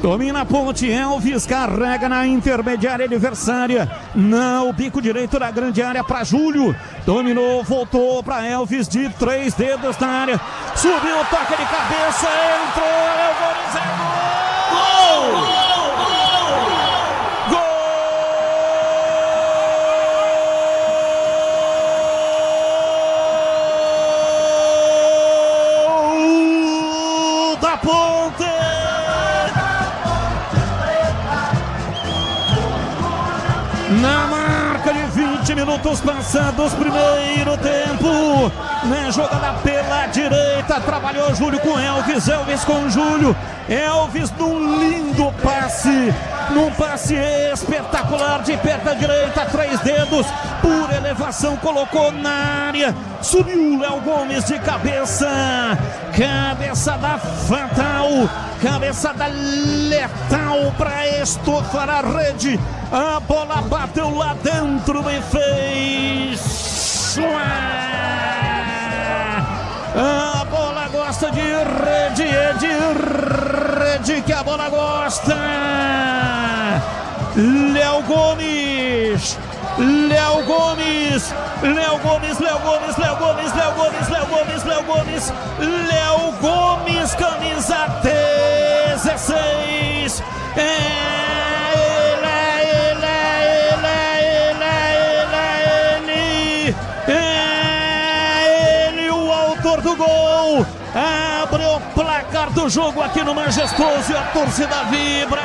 Domina a ponte, Elvis carrega na intermediária adversária. Não, o bico direito da grande área para Júlio. Dominou, voltou para Elvis de 3 dedos na área. Subiu o toque de cabeça, entrou, é o Gomes, é gol! Gol! Na marca de 20 minutos passados, primeiro tempo, na jogada pela direita, trabalhou Júlio com Elvis, Elvis com Júlio, Elvis num lindo passe, num passe espetacular de perna direita, 3 dedos, por elevação, colocou na área, subiu Léo Gomes de cabeça, cabeça da fatal, cabeçada letal para estofar a rede. A bola bateu lá dentro e fez. A bola gosta de rede, é de rede que a bola gosta. Léo Gomes. Léo Gomes, Léo Gomes, Léo Gomes, Léo Gomes, Léo Gomes, Léo Gomes, Léo Gomes, Léo Gomes, camisa 16. Ele, o autor do gol, abre o placar do jogo aqui no Majestoso e a torcida vibra.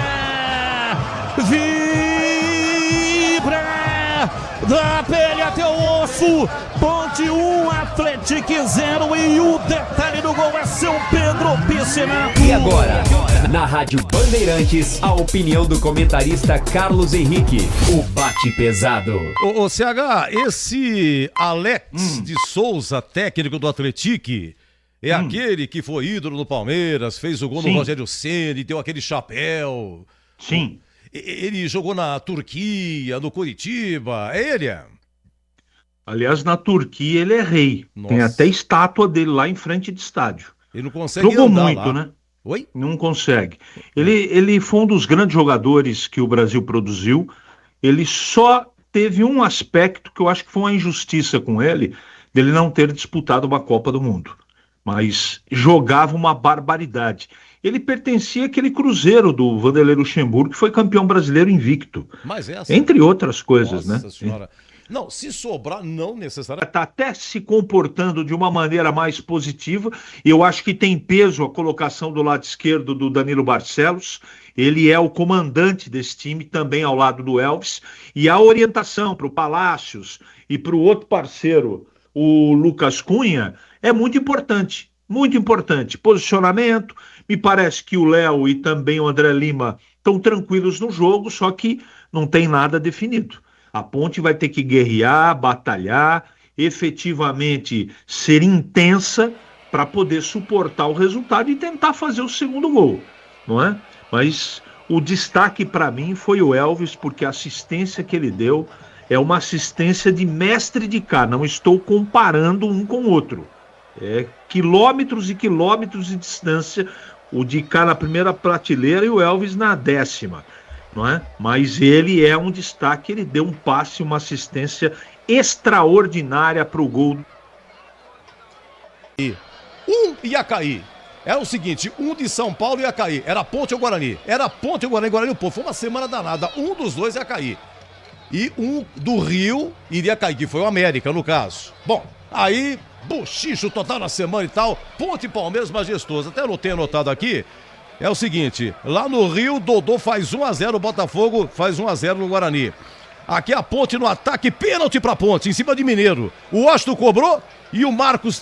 Da pele até o osso, Ponte 1, Atlético 0, e o detalhe do gol é São Pedro Piscinato. E agora, na Rádio Bandeirantes, a opinião do comentarista Carlos Henrique, o bate pesado. Ô CH, esse Alex de Souza, técnico do Atlético, é aquele que foi ídolo do Palmeiras, fez o gol no Rogério Ceni, deu aquele chapéu. Sim. Ele jogou na Turquia, no Curitiba, é ele? Aliás, na Turquia ele é rei. Nossa. Tem até estátua dele lá em frente de estádio. Ele não consegue Jogou andar muito, lá. né? Oi? Não consegue. Ele foi um dos grandes jogadores que o Brasil produziu. Ele só teve um aspecto que eu acho que foi uma injustiça com ele, dele não ter disputado uma Copa do Mundo. Mas jogava uma barbaridade. Ele pertencia àquele Cruzeiro do Vanderlei Luxemburgo, que foi campeão brasileiro invicto. Mas entre outras coisas, Nossa né? Senhora. Não, se sobrar, não necessariamente. Está até se comportando de uma maneira mais positiva. Eu acho que tem peso a colocação do lado esquerdo do Danilo Barcelos. Ele é o comandante desse time, também ao lado do Elvis. E a orientação para o Palácios e para o outro parceiro, o Lucas Cunha, é muito importante. Muito importante. Posicionamento. Me parece que o Léo e também o André Lima estão tranquilos no jogo, só que não tem nada definido. A Ponte vai ter que guerrear, batalhar, efetivamente ser intensa para poder suportar o resultado e tentar fazer o segundo gol, não é? Mas o destaque para mim foi o Elvis, porque a assistência que ele deu é uma assistência de mestre de cá, não estou comparando um com o outro. É quilômetros e quilômetros de distância, o de cá na primeira prateleira e o Elvis na 10ª. Não é? Mas ele é um destaque, ele deu um passe, uma assistência extraordinária para o gol. Um ia cair. Era o seguinte, um de São Paulo ia cair. Era Ponte ou Guarani? Era Ponte ou Guarani, Guarani ou Ponte. Foi uma semana danada. Um dos dois ia cair. E um do Rio iria cair, que foi o América, no caso. Bom, aí, bochicho total na semana e tal. Ponte e Palmeiras majestoso. Até eu tenho anotado aqui. É o seguinte, lá no Rio, Dodô faz 1-0, o Botafogo faz 1-0 no Guarani. Aqui a Ponte no ataque, pênalti pra Ponte, em cima de Mineiro. O Washington cobrou e o Marcos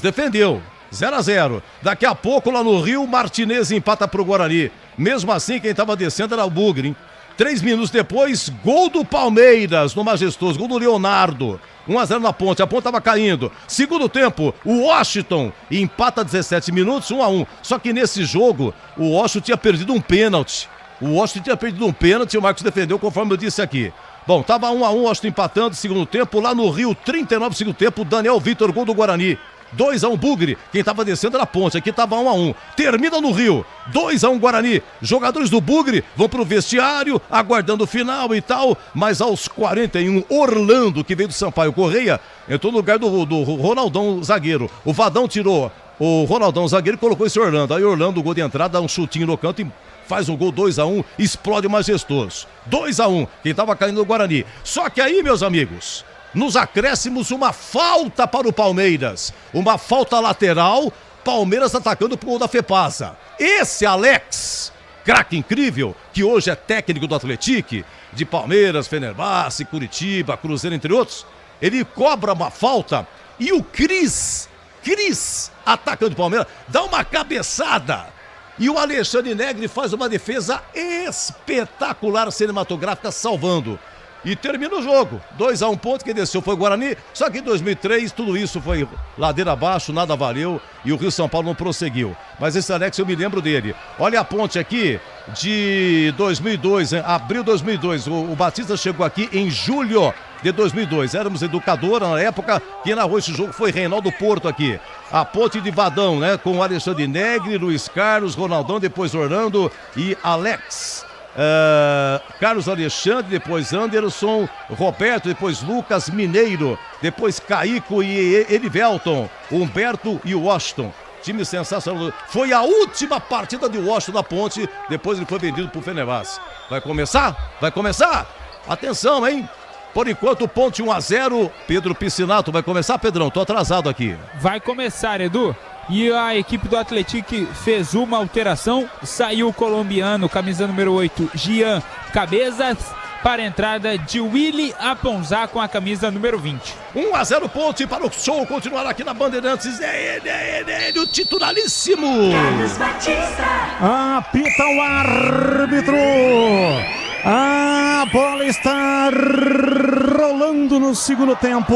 defendeu. 0-0. Daqui a pouco, lá no Rio, Martinez empata pro Guarani. Mesmo assim, quem tava descendo era o Bugre, hein? 3 minutos depois, gol do Palmeiras no Majestoso, gol do Leonardo. 1-0 na Ponte, a Ponte tava caindo. Segundo tempo, o Washington empata 17 minutos, 1-1. Só que nesse jogo, o Washington tinha perdido um pênalti. E o Marcos defendeu, conforme eu disse aqui. Bom, tava 1-1, o Washington empatando, segundo tempo. Lá no Rio, 39 segundo tempo, Daniel Vitor, gol do Guarani. 2-1 Bugre, quem tava descendo era a Ponte, aqui tava 1-1, termina no Rio, 2-1 Guarani, jogadores do Bugre vão pro vestiário, aguardando o final e tal, mas aos 41, Orlando, que veio do Sampaio Correia, entrou no lugar do Ronaldão, zagueiro, o Vadão tirou o Ronaldão, zagueiro, e colocou esse Orlando, aí Orlando, gol de entrada, dá um chutinho no canto e faz um gol 2-1, explode o Majestoso, 2-1, quem tava caindo no Guarani, só que aí, meus amigos, nos acréscimos, uma falta para o Palmeiras. Uma falta lateral. Palmeiras atacando pro gol da Fepasa. Esse Alex, craque incrível, que hoje é técnico do Atlético, de Palmeiras, Fenerbahçe, Curitiba, Cruzeiro, entre outros, ele cobra uma falta e o Cris, atacante do Palmeiras, dá uma cabeçada. E o Alexandre Negri faz uma defesa espetacular, cinematográfica, salvando. E termina o jogo, 2-1 Ponte, quem desceu foi o Guarani, só que em 2003 tudo isso foi ladeira abaixo, nada valeu e o Rio São Paulo não prosseguiu. Mas esse Alex eu me lembro dele. Olha a Ponte aqui de 2002, hein? Abril de 2002, o Batista chegou aqui em julho de 2002, éramos educadora na época, quem narrou esse jogo foi Reinaldo Porto aqui. A Ponte de Vadão, né, com o Alexandre Negri, Luiz Carlos, Ronaldão, depois Orlando e Alex. Carlos Alexandre, depois Anderson, Roberto, depois Lucas Mineiro, depois Caico e Erivelton, Humberto e Washington. Time sensacional. Foi a última partida de Washington da Ponte, depois ele foi vendido pro Fenerbahçe. Vai começar? Vai começar? Atenção, hein? Por enquanto, Ponte 1-0. Pedro Piscinato vai começar, Pedrão? Tô atrasado aqui. Vai começar, Edu. E a equipe do Atlético fez uma alteração, saiu o colombiano, camisa número 8, Gian Cabezas, para a entrada de Willy Aponzá com a camisa número 20. 1-0 Ponte para o show continuar aqui na Bandeirantes. É ele, o titularíssimo. Apita o árbitro. A bola está rolando no segundo tempo.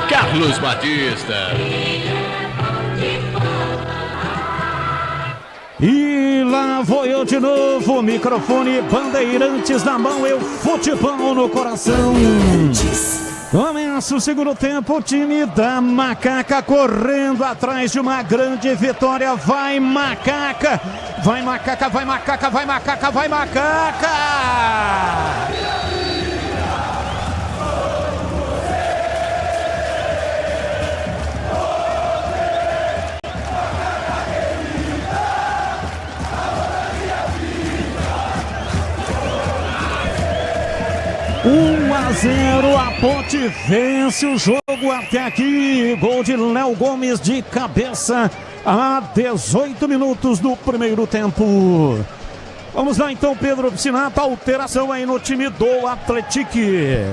Carlos Batista. E lá vou eu de novo, microfone Bandeirantes na mão, eu futebol no coração. Começa o segundo tempo, o time da Macaca correndo atrás de uma grande vitória. Vai Macaca! Vai Macaca, vai Macaca, vai Macaca, vai Macaca! 1-0, a Ponte vence o jogo até aqui. Gol de Léo Gomes de cabeça a 18 minutos do primeiro tempo. Vamos lá então, Pedro Piscinato, alteração aí no time do Atlético.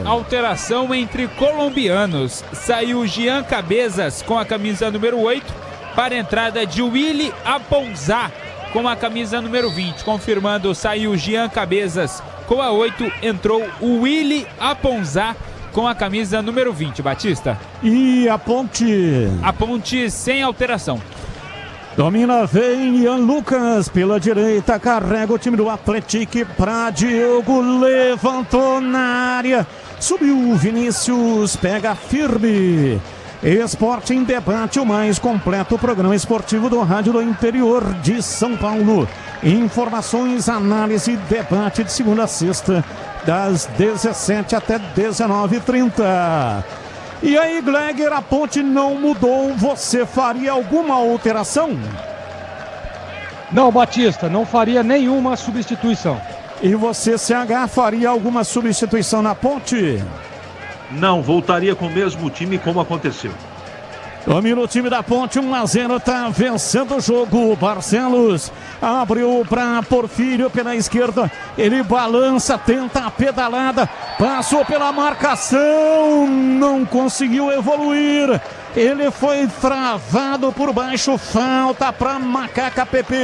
Alteração entre colombianos. Saiu Jean Cabezas com a camisa número 8 para a entrada de Willy Aponzá com a camisa número 20. Confirmando, saiu Jean Cabezas com a 8, entrou o Willy Aponzá com a camisa número 20, Batista. E a Ponte? A Ponte sem alteração. Domina, vem Ian Lucas pela direita, carrega o time do Atlético para Diogo, levantou na área, subiu Vinícius, pega firme. Esporte em Debate, o mais completo programa esportivo do rádio do interior de São Paulo. Informações, análise e debate de segunda a sexta, das 17 até 19h30. E aí, Gleger, a Ponte não mudou, você faria alguma alteração? Não, Batista, não faria nenhuma substituição. E você, CH, faria alguma substituição na Ponte? Não, voltaria com o mesmo time como aconteceu. Domina o time da Ponte, 1-0, tá vencendo o jogo. Barcelos abriu para Porfírio pela esquerda. Ele balança, tenta a pedalada, passou pela marcação, não conseguiu evoluir. Ele foi travado por baixo, falta para Macaca PP.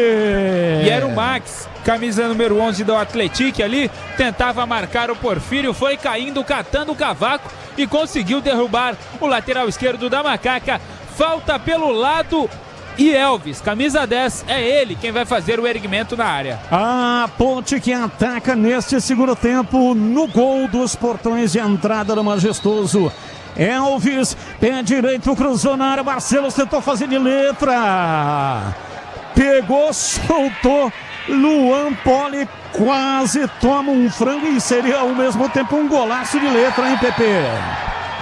E era o Max, camisa número 11 do Atlético ali, tentava marcar o Porfírio, foi caindo, catando o cavaco e conseguiu derrubar o lateral esquerdo da Macaca. Falta pelo lado e Elvis, camisa 10, é ele quem vai fazer o erguimento na área. A Ponte que ataca neste segundo tempo no gol dos portões de entrada do Majestoso. Elvis, pé direito, cruzou na área, Barcelos tentou fazer de letra. Pegou, soltou, Luan Poli quase toma um frango e seria ao mesmo tempo um golaço de letra, hein, Pepe?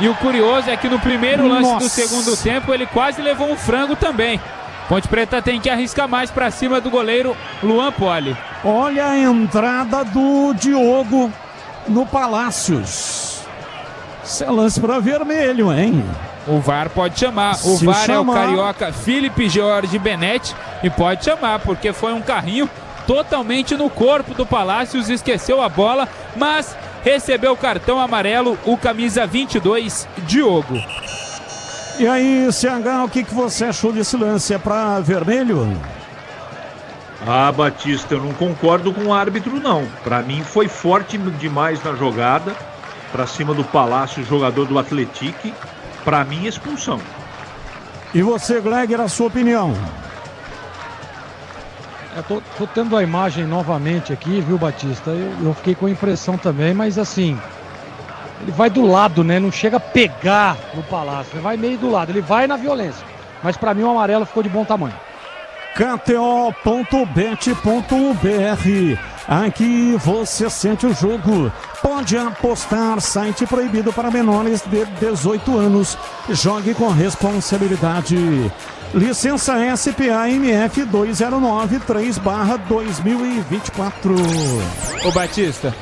E o curioso é que no primeiro lance do segundo tempo ele quase levou um frango também. Ponte Preta tem que arriscar mais para cima do goleiro Luan Poli. Olha a entrada do Diogo no Palácios. Isso é lance para vermelho, hein? O VAR pode chamar. O VAR é o carioca Felipe Jorge Benetti e pode chamar, porque foi um carrinho totalmente no corpo do Palácios, esqueceu a bola, mas recebeu o cartão amarelo, o camisa 22, Diogo. E aí, CH, o que você achou desse lance? É para vermelho? Ah, Batista, eu não concordo com o árbitro, não. Para mim foi forte demais na jogada, para cima do Palácio, jogador do Atlético. Para mim, expulsão. E você, Gleger, a sua opinião? Eu tô tendo a imagem novamente aqui, viu, Batista? Eu fiquei com a impressão também, mas assim, ele vai do lado, né? Não chega a pegar no Palácio, ele vai meio do lado, ele vai na violência. Mas para mim o amarelo ficou de bom tamanho. KTO.bet.br. Aqui você sente o jogo. Pode apostar, site proibido para menores de 18 anos. Jogue com responsabilidade. Licença SPA MF 2093/2024. Ô Batista.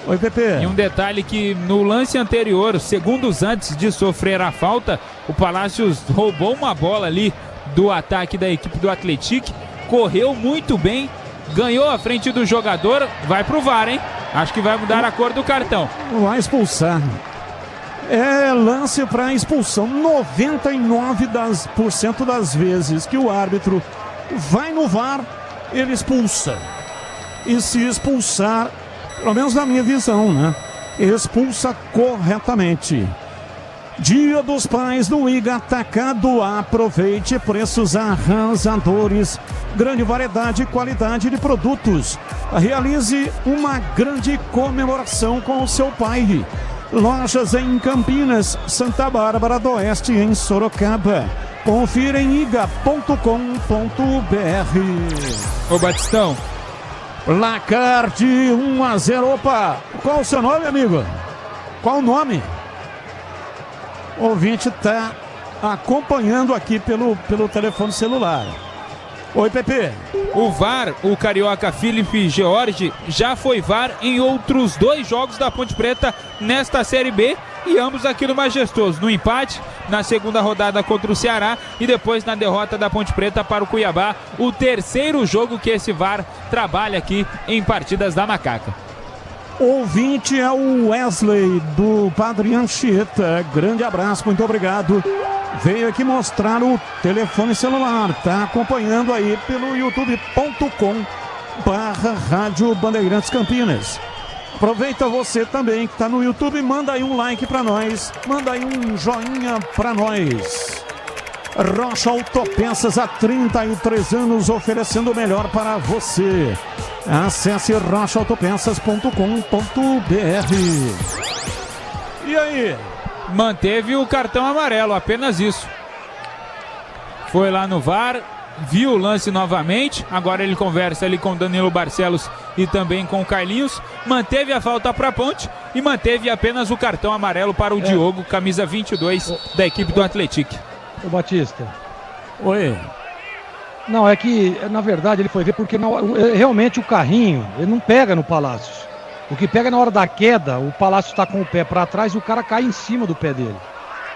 Oi, Pepe. E um detalhe que no lance anterior, segundos antes de sofrer a falta, o Palácios roubou uma bola ali do ataque da equipe do Atlético, correu muito bem, ganhou a frente do jogador, vai pro VAR, hein? Acho que vai mudar a cor do cartão. Vai expulsar. É lance para expulsão. 99% das vezes que o árbitro vai no VAR, ele expulsa. E se expulsar, pelo menos na minha visão, né? Expulsa corretamente. Dia dos Pais no Iga Atacado. Aproveite preços arrasadores, grande variedade e qualidade de produtos. Realize uma grande comemoração com o seu pai. Lojas em Campinas, Santa Bárbara do Oeste, em Sorocaba. Confira em iga.com.br. Ô Batistão. Placar de 1-0. Opa, qual o seu nome, amigo? Qual o nome? O ouvinte está acompanhando aqui pelo telefone celular. Oi, Pepe. O VAR, o carioca Felipe George, já foi VAR em outros 2 jogos da Ponte Preta nesta Série B e ambos aqui no Majestoso. No empate, na segunda rodada contra o Ceará e depois na derrota da Ponte Preta para o Cuiabá. O 3º jogo que esse VAR trabalha aqui em partidas da Macaca. Ouvinte é o Wesley do Padre Anchieta. Grande abraço, muito obrigado. Veio aqui mostrar o telefone celular. Tá acompanhando aí pelo youtube.com/Rádio Bandeirantes Campinas. Aproveita você também que tá no YouTube, manda aí um like pra nós, manda aí um joinha pra nós. Rocha Autopeças, há 33 anos oferecendo o melhor para você. Acesse rochaautopeças.com.br. E aí? Manteve o cartão amarelo, apenas isso. Foi lá no VAR, viu o lance novamente. Agora ele conversa ali com Danilo Barcelos e também com o Carlinhos. Manteve a falta para a Ponte e manteve apenas o cartão amarelo para o Diogo, camisa 22 da equipe do Atlético. Ô Batista. Oi. Não, é que na verdade ele foi ver porque realmente o carrinho, ele não pega no Palácios. O que pega na hora da queda, o Palácio está com o pé para trás e o cara cai em cima do pé dele.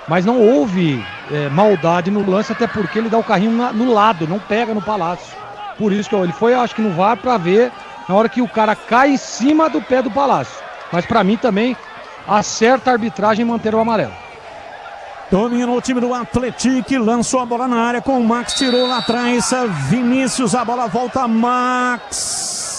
Mas não houve maldade no lance, até porque ele dá o carrinho no lado, não pega no Palácio. Por isso que ele foi, acho que no VAR, para ver na hora que o cara cai em cima do pé do Palácio. Mas para mim também acerta a arbitragem manter o amarelo. Domina o time do Atlético, lançou a bola na área com o Max, tirou lá atrás, Vinícius, a bola volta, Max.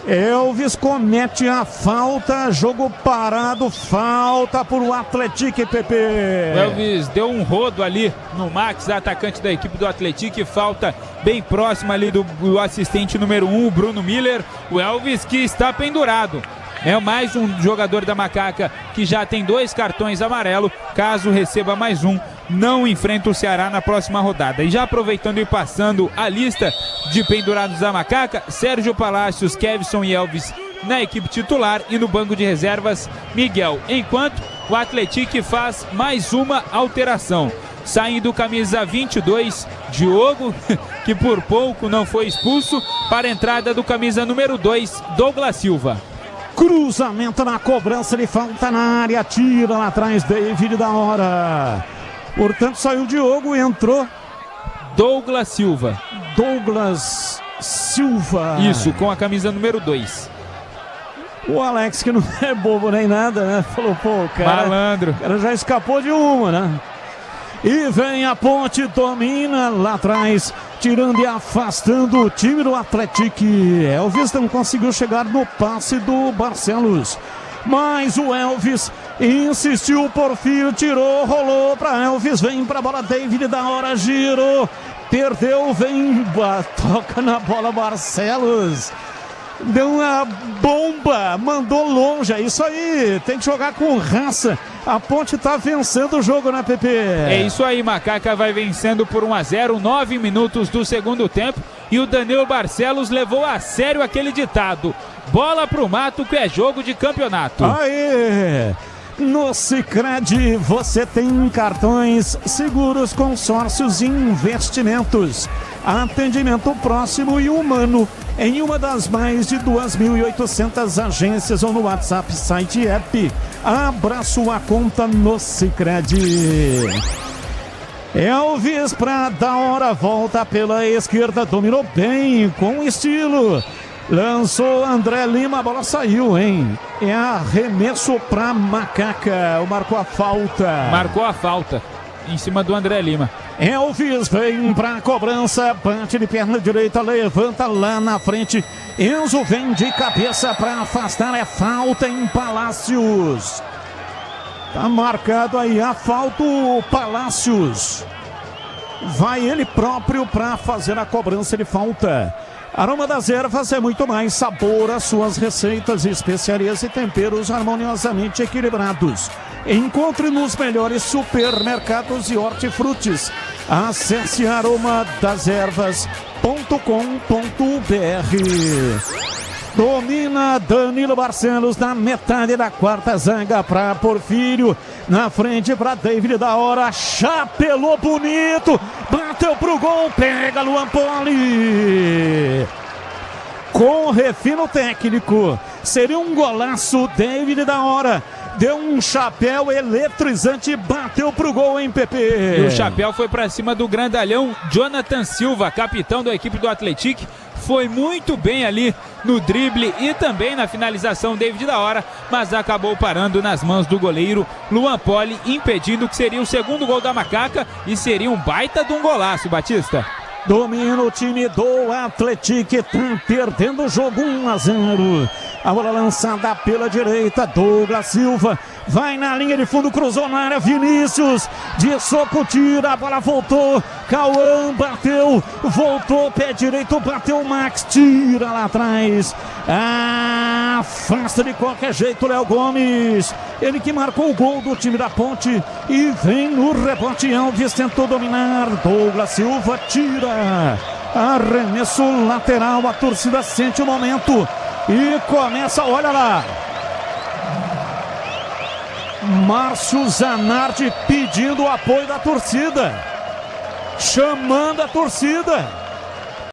Elvis comete a falta, jogo parado, falta para o Atlético, Pepe. O Elvis deu um rodo ali no Max, atacante da equipe do Atlético, e falta bem próxima ali do assistente número 1, Bruno Miller. O Elvis que está pendurado. É mais um jogador da Macaca que já tem 2 cartões amarelos. Caso receba mais um, não enfrenta o Ceará na próxima rodada. E já aproveitando e passando a lista de pendurados da Macaca, Sérgio Palácios, Kevson e Elvis na equipe titular e no banco de reservas, Miguel. Enquanto o Atlético faz mais uma alteração. Saindo camisa 22, Diogo, que por pouco não foi expulso, para a entrada do camisa número 2, Douglas Silva. Cruzamento na cobrança de falta na área, tira lá atrás, David da hora. Portanto, saiu o Diogo e entrou Douglas Silva. Douglas Silva. Isso, com a camisa número 2. O Alex, que não é bobo nem nada, né? Falou, pô, malandro. O cara já escapou de uma, né? E vem a Ponte, domina lá atrás, tirando e afastando o time do Atlético. Elvis não conseguiu chegar no passe do Barcelos, mas o Elvis insistiu por fio, tirou, rolou para Elvis, vem para a bola, David da hora, girou, perdeu, vem, toca na bola Barcelos. Deu uma bomba, mandou longe, é isso aí, tem que jogar com raça. A Ponte tá vencendo o jogo, né, Pepe? É isso aí, Macaca vai vencendo por 1-0, 9 minutos do segundo tempo. E o Danilo Barcelos levou a sério aquele ditado: bola pro mato que é jogo de campeonato. Aê! No Sicredi você tem cartões, seguros, consórcios e investimentos. Atendimento próximo e humano em uma das mais de 2.800 agências ou no WhatsApp, site e app. Abra sua conta no Sicredi. Elvis pra da hora, volta pela esquerda, dominou bem, com estilo. Lançou André Lima, a bola saiu, hein? É arremesso pra Macaca. Marcou a falta. Marcou a falta em cima do André Lima. Elvis vem pra cobrança, bate de perna direita, levanta lá na frente. Enzo vem de cabeça pra afastar, é falta em Palácios. Tá marcado aí a falta, o Palácios. Vai ele próprio pra fazer a cobrança de falta. Aroma das Ervas é muito mais sabor às suas receitas, especiarias e temperos harmoniosamente equilibrados. Encontre nos melhores supermercados e hortifrutis. Acesse aromadeservas.com.br. Domina Danilo Barcelos na metade da quarta zaga para Porfírio. Na frente para David da hora. Chapelou bonito. Bateu pro gol. Pega Luan Poli. Com refino técnico. Seria um golaço. David da hora. Deu um chapéu eletrizante, bateu pro gol, hein, Pepe? E o chapéu foi pra cima do grandalhão Jonathan Silva, capitão da equipe do Atlético. Foi muito bem ali no drible e também na finalização David da hora, mas acabou parando nas mãos do goleiro Luan Poli, impedindo que seria o segundo gol da Macaca e seria um baita de um golaço, Batista. Domina o time do Atlético, tá perdendo o jogo 1-0. A bola lançada pela direita, Douglas Silva vai na linha de fundo, cruzou na área, Vinícius de soco, tira, a bola voltou, Cauã bateu, voltou, pé direito, bateu o Max, tira lá atrás, afasta de qualquer jeito Léo Gomes, ele que marcou o gol do time da Ponte e vem no rebote, Alves tentou dominar, Douglas Silva tira, arremesso lateral, a torcida sente o momento e começa, olha lá, Márcio Zanardi pedindo o apoio da torcida, chamando a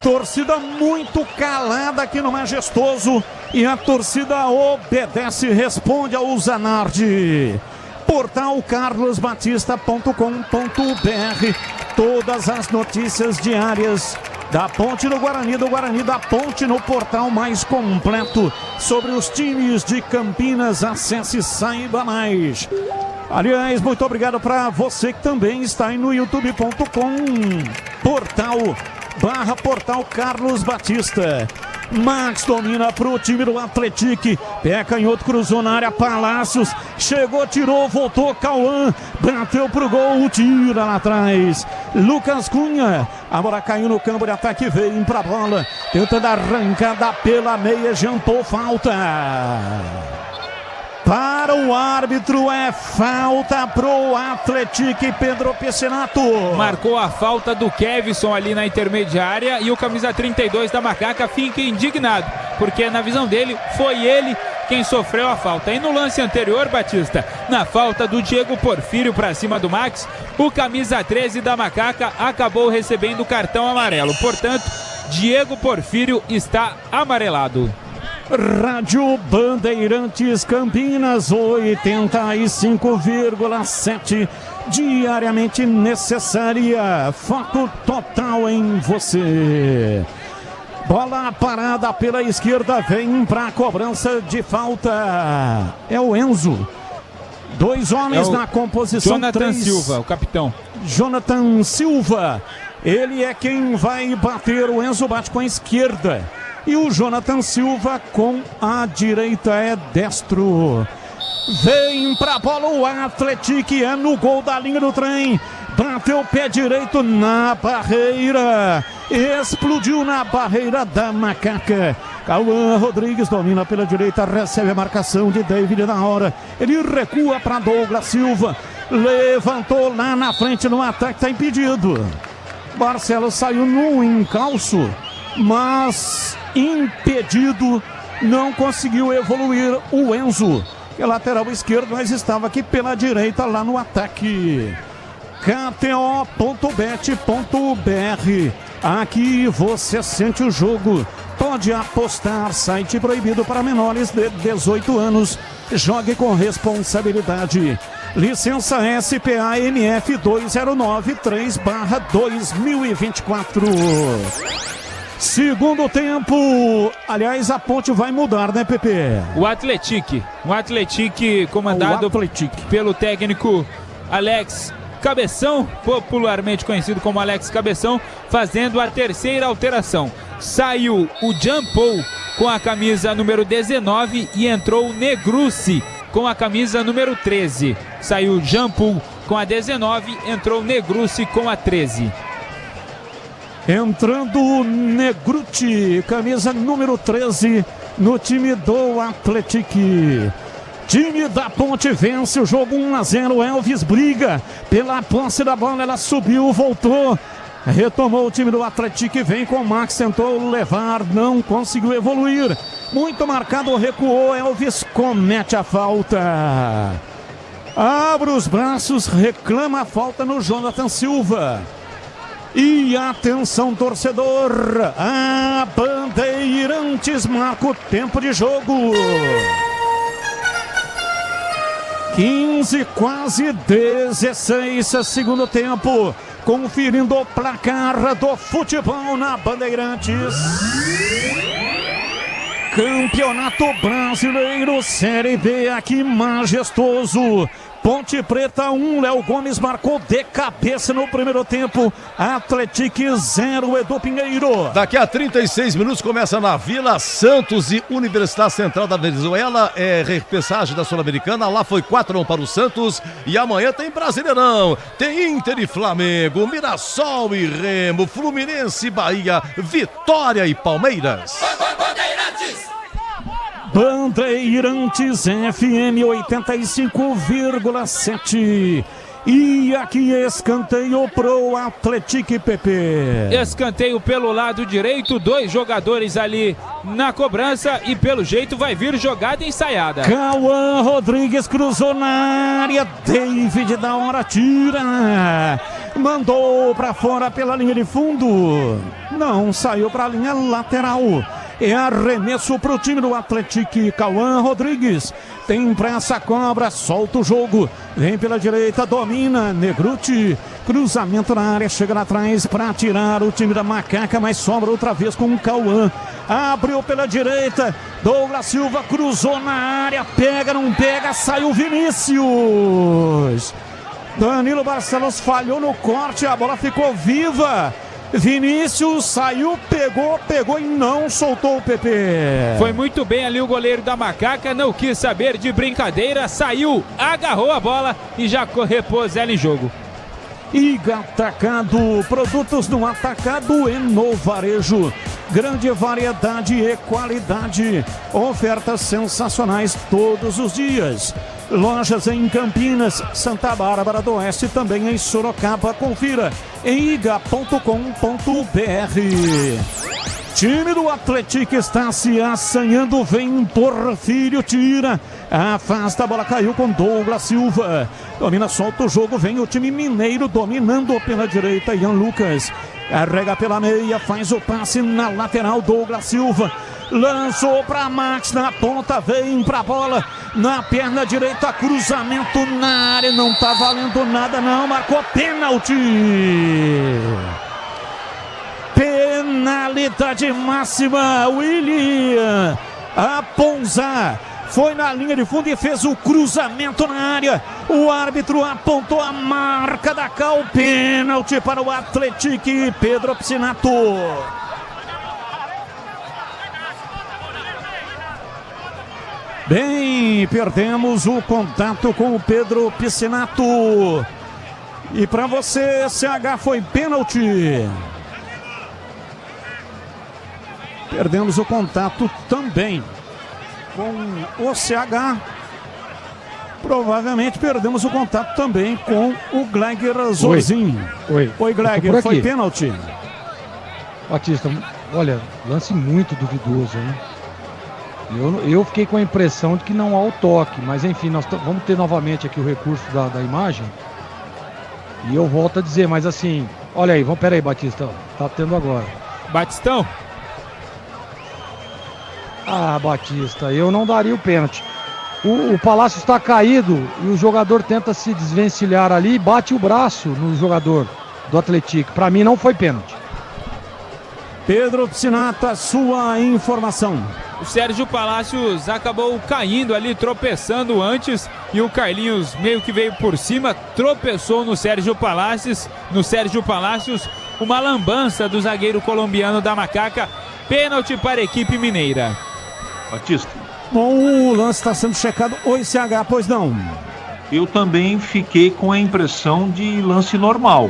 torcida muito calada aqui no Majestoso e a torcida obedece, responde ao Zanardi. Portal carlosbatista.com.br, todas as notícias diárias da Ponte no Guarani, do Guarani da Ponte no portal mais completo sobre os times de Campinas. Acesse e saiba mais. Aliás, muito obrigado para você que também está aí no youtube.com/portal Carlos Batista. Max domina pro time do Atlético, pé canhoto, cruzou na área, Palácios, chegou, tirou, voltou, Cauã, bateu pro gol, tira lá atrás, Lucas Cunha, a bola caiu no campo de ataque, veio pra bola, tentando arrancada pela meia, jantou, falta. Para o árbitro é falta pro Atlético e Pedro Piscinato. Marcou a falta do Kevson ali na intermediária e o camisa 32 da Macaca fica indignado, porque na visão dele foi ele quem sofreu a falta. E no lance anterior, Batista, na falta do Diego Porfírio para cima do Max, o camisa 13 da Macaca acabou recebendo o cartão amarelo. Portanto, Diego Porfírio está amarelado. Rádio Bandeirantes Campinas 85,7, diariamente necessária, foco total em você. Bola parada pela esquerda, vem para a cobrança de falta, é o Enzo, dois homens na composição, Jonathan Silva, o capitão. Jonathan Silva, ele é quem vai bater, o Enzo bate com a esquerda. E o Jonathan Silva com a direita, é destro. Vem pra bola o Atlético, é no gol da linha do trem. Bateu o pé direito na barreira. Explodiu na barreira da Macaca. Cauã Rodrigues domina pela direita, recebe a marcação de David na hora. Ele recua para Douglas Silva. Levantou lá na frente no ataque, está impedido. Barcelos saiu no encalço, mas impedido, não conseguiu evoluir o Enzo, que é lateral esquerdo, mas estava aqui pela direita lá no ataque. KTO.bet.br, aqui você sente o jogo, pode apostar, site proibido para menores de 18 anos, jogue com responsabilidade. Licença SPA-NF 2093/2024. Segundo tempo, aliás, a Ponte vai mudar, né, Pepe? O Atlético comandado pelo técnico Alex Cabeção, popularmente conhecido como Alex Cabeção, fazendo a terceira alteração. Saiu o Jean Paul com a camisa número 19 e entrou o Negrucci com a camisa número 13. Saiu Jean Paul com a 19, entrou o Negrucci com a 13. Entrando o Negruti, camisa número 13, no time do Atlético. Time da Ponte vence o jogo 1-0. Elvis briga pela posse da bola, ela subiu, voltou, retomou o time do Atlético e vem com o Max, tentou levar, não conseguiu evoluir. Muito marcado, recuou, Elvis comete a falta. Abre os braços, reclama a falta no Jonathan Silva. E atenção, torcedor, a Bandeirantes marca o tempo de jogo. 15, quase 16, segundo tempo. Conferindo o placar do futebol na Bandeirantes. Campeonato Brasileiro Série B aqui majestoso. Ponte Preta 1, Léo Gomes marcou de cabeça no primeiro tempo. Atlético 0, Edu Pinheiro. Daqui a 36 minutos começa na Vila Santos e Universidade Central da Venezuela. É repassagem da Sul-Americana. Lá foi 4-1 para o Santos. E amanhã tem Brasileirão. Tem Inter e Flamengo, Mirassol e Remo, Fluminense e Bahia, Vitória e Palmeiras. Bandeirantes FM 85,7. E aqui escanteio pro Atlético PP. Escanteio pelo lado direito, 2 jogadores ali na cobrança e pelo jeito vai vir jogada ensaiada. Cauã Rodrigues cruzou na área, David da hora tira. Mandou pra fora pela linha de fundo. Não, saiu pra linha lateral. É arremesso pro time do Atlético. Cauã Rodrigues tem pressa, cobra, solta o jogo. Vem pela direita, domina. Negruti, cruzamento na área, chega lá atrás para tirar o time da Macaca, mas sobra outra vez com o Cauã. Abriu pela direita, Douglas Silva cruzou na área, pega, não pega, saiu Vinícius. Danilo Barcelos falhou no corte, a bola ficou viva. Vinícius saiu, pegou e não soltou o PP. Foi muito bem ali o goleiro da Macaca, não quis saber de brincadeira, saiu, agarrou a bola e já repôs ela em jogo. Iga Atacado, produtos no atacado e no varejo. Grande variedade e qualidade. Ofertas sensacionais todos os dias. Lojas em Campinas, Santa Bárbara do Oeste, também em Sorocaba. Confira em iga.com.br. Time do Atlético está se assanhando, vem Porfírio, tira, afasta, a bola caiu com Douglas Silva, domina, solta o jogo, vem o time mineiro dominando pela direita, Ian Lucas, carrega pela meia, faz o passe na lateral, Douglas Silva, lançou para Max na ponta, vem pra bola, na perna direita, cruzamento na área, não tá valendo nada não, marcou pênalti. Penalidade máxima, William Aponzá foi na linha de fundo e fez o cruzamento na área. O árbitro apontou a marca da Cal, pênalti para o Atlético. Pedro Piscinato. Bem, perdemos o contato com o Pedro Piscinato. E para você, CH, foi pênalti. Perdemos o contato também com o CH. Provavelmente perdemos o contato também com o Gleiger Zorzin. Oi, Gleiger, foi pênalti? Batista, olha, lance muito duvidoso, hein? Eu fiquei com a impressão de que não há o toque, mas enfim, nós vamos ter novamente aqui o recurso da imagem. E eu volto a dizer, mas assim, olha aí, pera aí, Batista, tá tendo agora. Batistão? Ah, Batista, eu não daria o pênalti. O Palácio está caído e o jogador tenta se desvencilhar ali e bate o braço no jogador do Atlético. Para mim não foi pênalti. Pedro Piscinato, sua informação. O Sérgio Palácios acabou caindo ali, tropeçando antes, e o Carlinhos meio que veio por cima, tropeçou no Sérgio Palácios. Uma lambança do zagueiro colombiano da Macaca. Pênalti para a equipe mineira. Batista. Bom, o lance está sendo checado. Oi, CH, pois não? Eu também fiquei com a impressão de lance normal.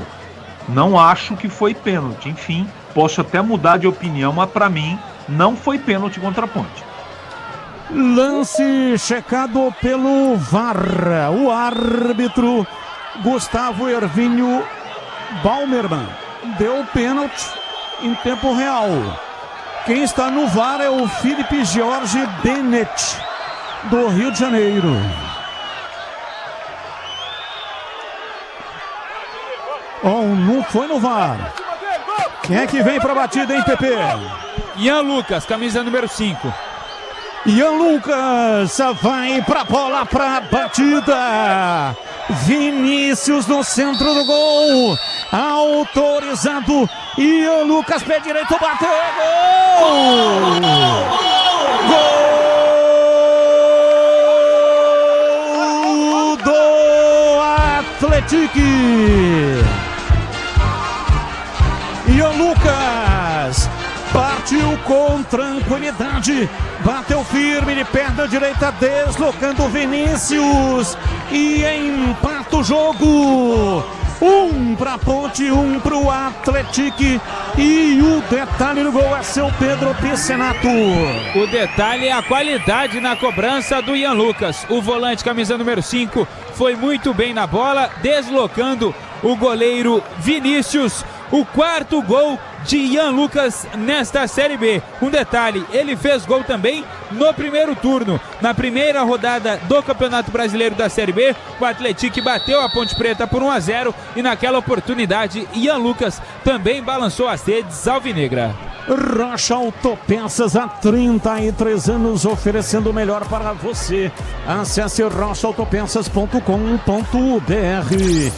Não acho que foi pênalti. Enfim, posso até mudar de opinião, mas para mim não foi pênalti contra a Ponte. Lance checado pelo VAR. O árbitro Gustavo Hervínio Balmerman deu pênalti em tempo real. Quem está no VAR é o Felipe Jorge Bennett, do Rio de Janeiro. Não foi no VAR. Quem é que vem para a batida, hein, Pepe? Ian Lucas, camisa número 5. Ian Lucas vai pra bola, pra batida. Vinícius no centro do gol. Autorizado. Ian Lucas, pé direito, bateu. Gol! Gol do Atlético. Ian Lucas partiu com tranquilidade, bateu firme de perna direita, deslocando Vinícius e empata o jogo. 1 para a Ponte, 1 para o Atlético, e o detalhe do gol é seu Pedro Piscinato. O detalhe é a qualidade na cobrança do Ian Lucas. O volante camisa número 5 foi muito bem na bola, deslocando o goleiro Vinícius. O 4º gol de Ian Lucas nesta Série B. Um detalhe, ele fez gol também no primeiro turno. Na primeira rodada do Campeonato Brasileiro da Série B, o Atlético bateu a Ponte Preta por 1-0 e naquela oportunidade, Ian Lucas também balançou as redes alvinegra. Rocha Autopeças, há 33 anos oferecendo o melhor para você. Acesse rochaautopeças.com.br.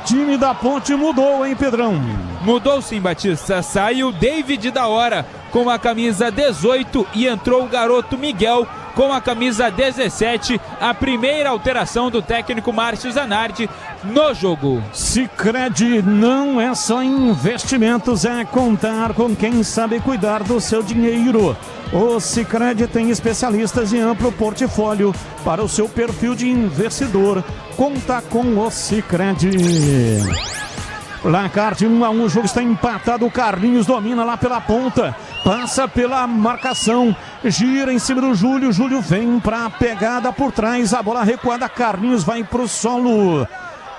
Time da Ponte mudou, hein, Pedrão? Mudou sim, Batista. Saiu David da Hora com a camisa 18 e entrou o garoto Miguel com a camisa 17. A primeira alteração do técnico Márcio Zanardi no jogo. Sicredi não é só investimentos, é contar com quem sabe cuidar do seu dinheiro. O Sicredi tem especialistas em amplo portfólio para o seu perfil de investidor. Conta com o Sicredi. Placar de 1-1, o jogo está empatado. O Carlinhos domina lá pela ponta, passa pela marcação, gira em cima do Júlio. Júlio vem para a pegada por trás, a bola recuada. Carlinhos vai para o solo.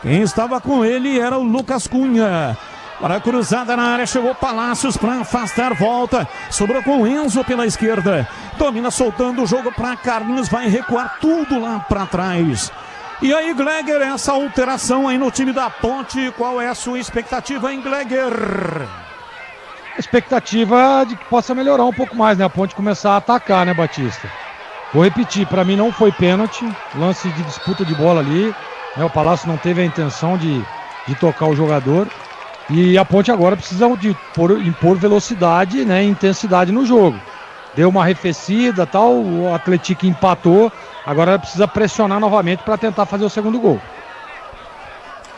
Quem estava com ele era o Lucas Cunha. Para a cruzada na área, chegou Palácios para afastar, volta. Sobrou com Enzo pela esquerda. Domina soltando o jogo para Carlinhos, vai recuar tudo lá para trás. E aí, Gleger, essa alteração aí no time da Ponte, qual é a sua expectativa, hein, Gleger? A expectativa de que possa melhorar um pouco mais, né? A Ponte começar a atacar, né, Batista? Vou repetir, para mim não foi pênalti, lance de disputa de bola ali, né? O Palácio não teve a intenção de tocar o jogador. E a Ponte agora precisa impor velocidade, né, e intensidade no jogo. Deu uma arrefecida, tal, o Atlético empatou, agora precisa pressionar novamente para tentar fazer o segundo gol.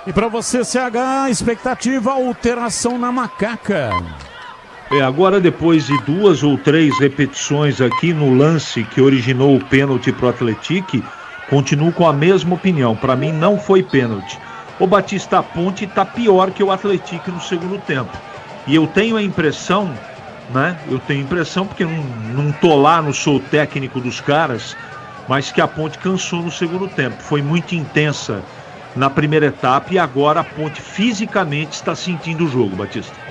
E para você, CH, expectativa, alteração na Macaca. Agora depois de 2 ou 3 repetições aqui no lance que originou o pênalti para o Atlético, continuo com a mesma opinião, para mim não foi pênalti. O Batista, a Ponte está pior que o Atlético no segundo tempo. E eu tenho a impressão, né? Eu tenho impressão, porque não tô lá, não sou técnico dos caras, mas que a Ponte cansou no segundo tempo. Foi muito intensa na primeira etapa e agora a Ponte fisicamente está sentindo o jogo, Batista.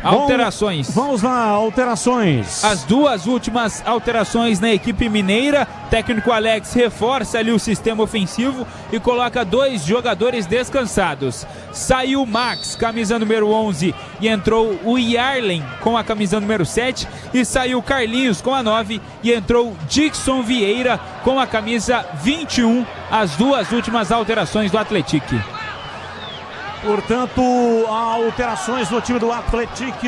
Alterações. Vamos lá, alterações. As duas últimas alterações na equipe mineira. Técnico Alex reforça ali o sistema ofensivo e coloca 2 jogadores descansados. Saiu Max, camisa número 11, e entrou o Yarlen com a camisa número 7. E saiu Carlinhos com a 9 e entrou Dixon Vieira com a camisa 21. As duas últimas alterações do Atlético. Portanto, alterações no time do Atlético.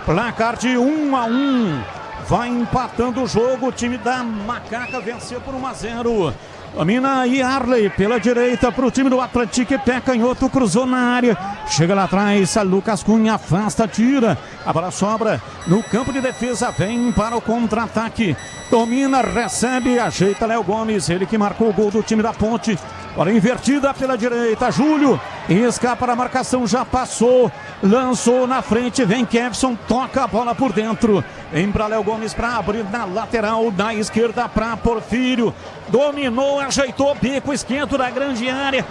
Placar de 1-1. Vai empatando o jogo. O time da Macaca venceu por 1-0. Domina Yarley pela direita para o time do Atlético. Pé canhoto, cruzou na área. Chega lá atrás, Lucas Cunha afasta, tira. A bola sobra no campo de defesa. Vem para o contra-ataque. Domina, recebe, ajeita Léo Gomes. Ele que marcou o gol do time da Ponte. Bola invertida pela direita. Júlio Escapa da marcação, já passou. Lançou na frente, vem Kevson, toca a bola por dentro. Vem para Léo Gomes para abrir na lateral, da esquerda para Porfírio. Dominou, ajeitou, bico esquerdo da grande área.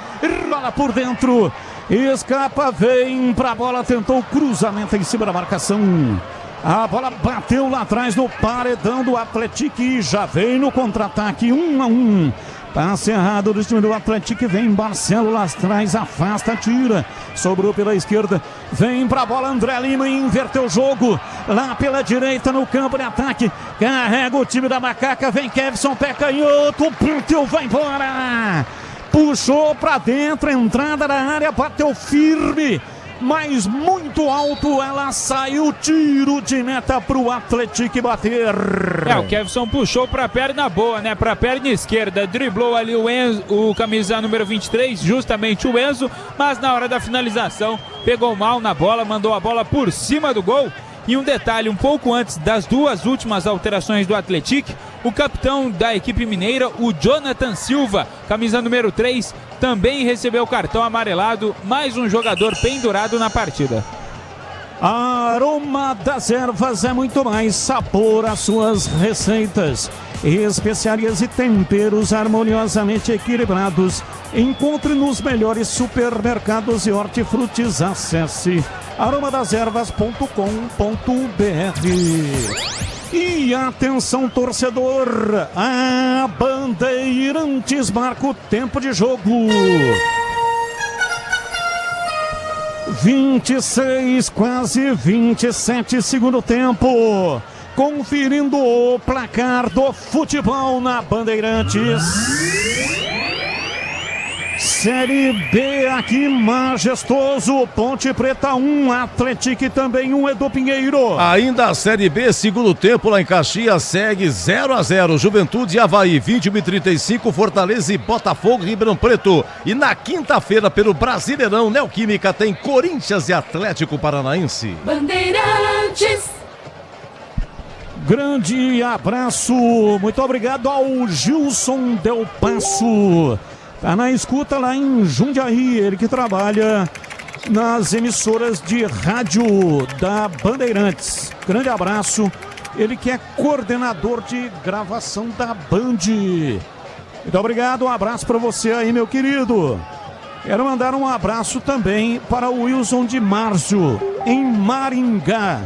Rola por dentro. Escapa, vem para a bola, tentou cruzamento em cima da marcação. A bola bateu lá atrás no paredão do Atlético e já vem no contra-ataque, 1-1. Passe errado do time do Atlético, vem Marcelo lá atrás, afasta, tira. Sobrou pela esquerda, vem pra bola André Lima e inverteu o jogo. Lá pela direita no campo de ataque, carrega o time da Macaca, vem Kevson, pé canhoto, bateu, vai embora. Puxou pra dentro, entrada da área, bateu firme. Mas muito alto, ela saiu, tiro de meta pro Atlético bater. O Kevson puxou pra perna boa, né? Pra perna esquerda, driblou ali o Enzo, o camisa número 23, justamente o Enzo, mas na hora da finalização, pegou mal na bola, mandou a bola por cima do gol. E um detalhe, um pouco antes das duas últimas alterações do Atlético, o capitão da equipe mineira, o Jonathan Silva, camisa número 3, também recebeu cartão amarelado, mais um jogador pendurado na partida. Aroma das Ervas é muito mais sabor às suas receitas. Especiarias e temperos harmoniosamente equilibrados. Encontre nos melhores supermercados e hortifrutis. Acesse aromadeservas.com.br. E atenção, torcedor, a Bandeirantes marca o tempo de jogo. 26, quase 27, segundo tempo. Conferindo o placar do futebol na Bandeirantes. Série B aqui, majestoso. Ponte Preta 1, Atlético também 1, Edu Pinheiro. Ainda a Série B, segundo tempo lá em Caxias, segue 0-0. Juventude e Avaí, 21h35, Fortaleza e Botafogo, Ribeirão Preto. E na quinta-feira, pelo Brasileirão, Neoquímica tem Corinthians e Atlético Paranaense. Bandeirantes. Grande abraço, muito obrigado ao Gilson Del Passo. Tá na escuta lá em Jundiaí, ele que trabalha nas emissoras de rádio da Bandeirantes. Grande abraço, ele que é coordenador de gravação da Band. Muito obrigado, um abraço para você aí, meu querido. Quero mandar um abraço também para o Wilson de Márcio, em Maringá.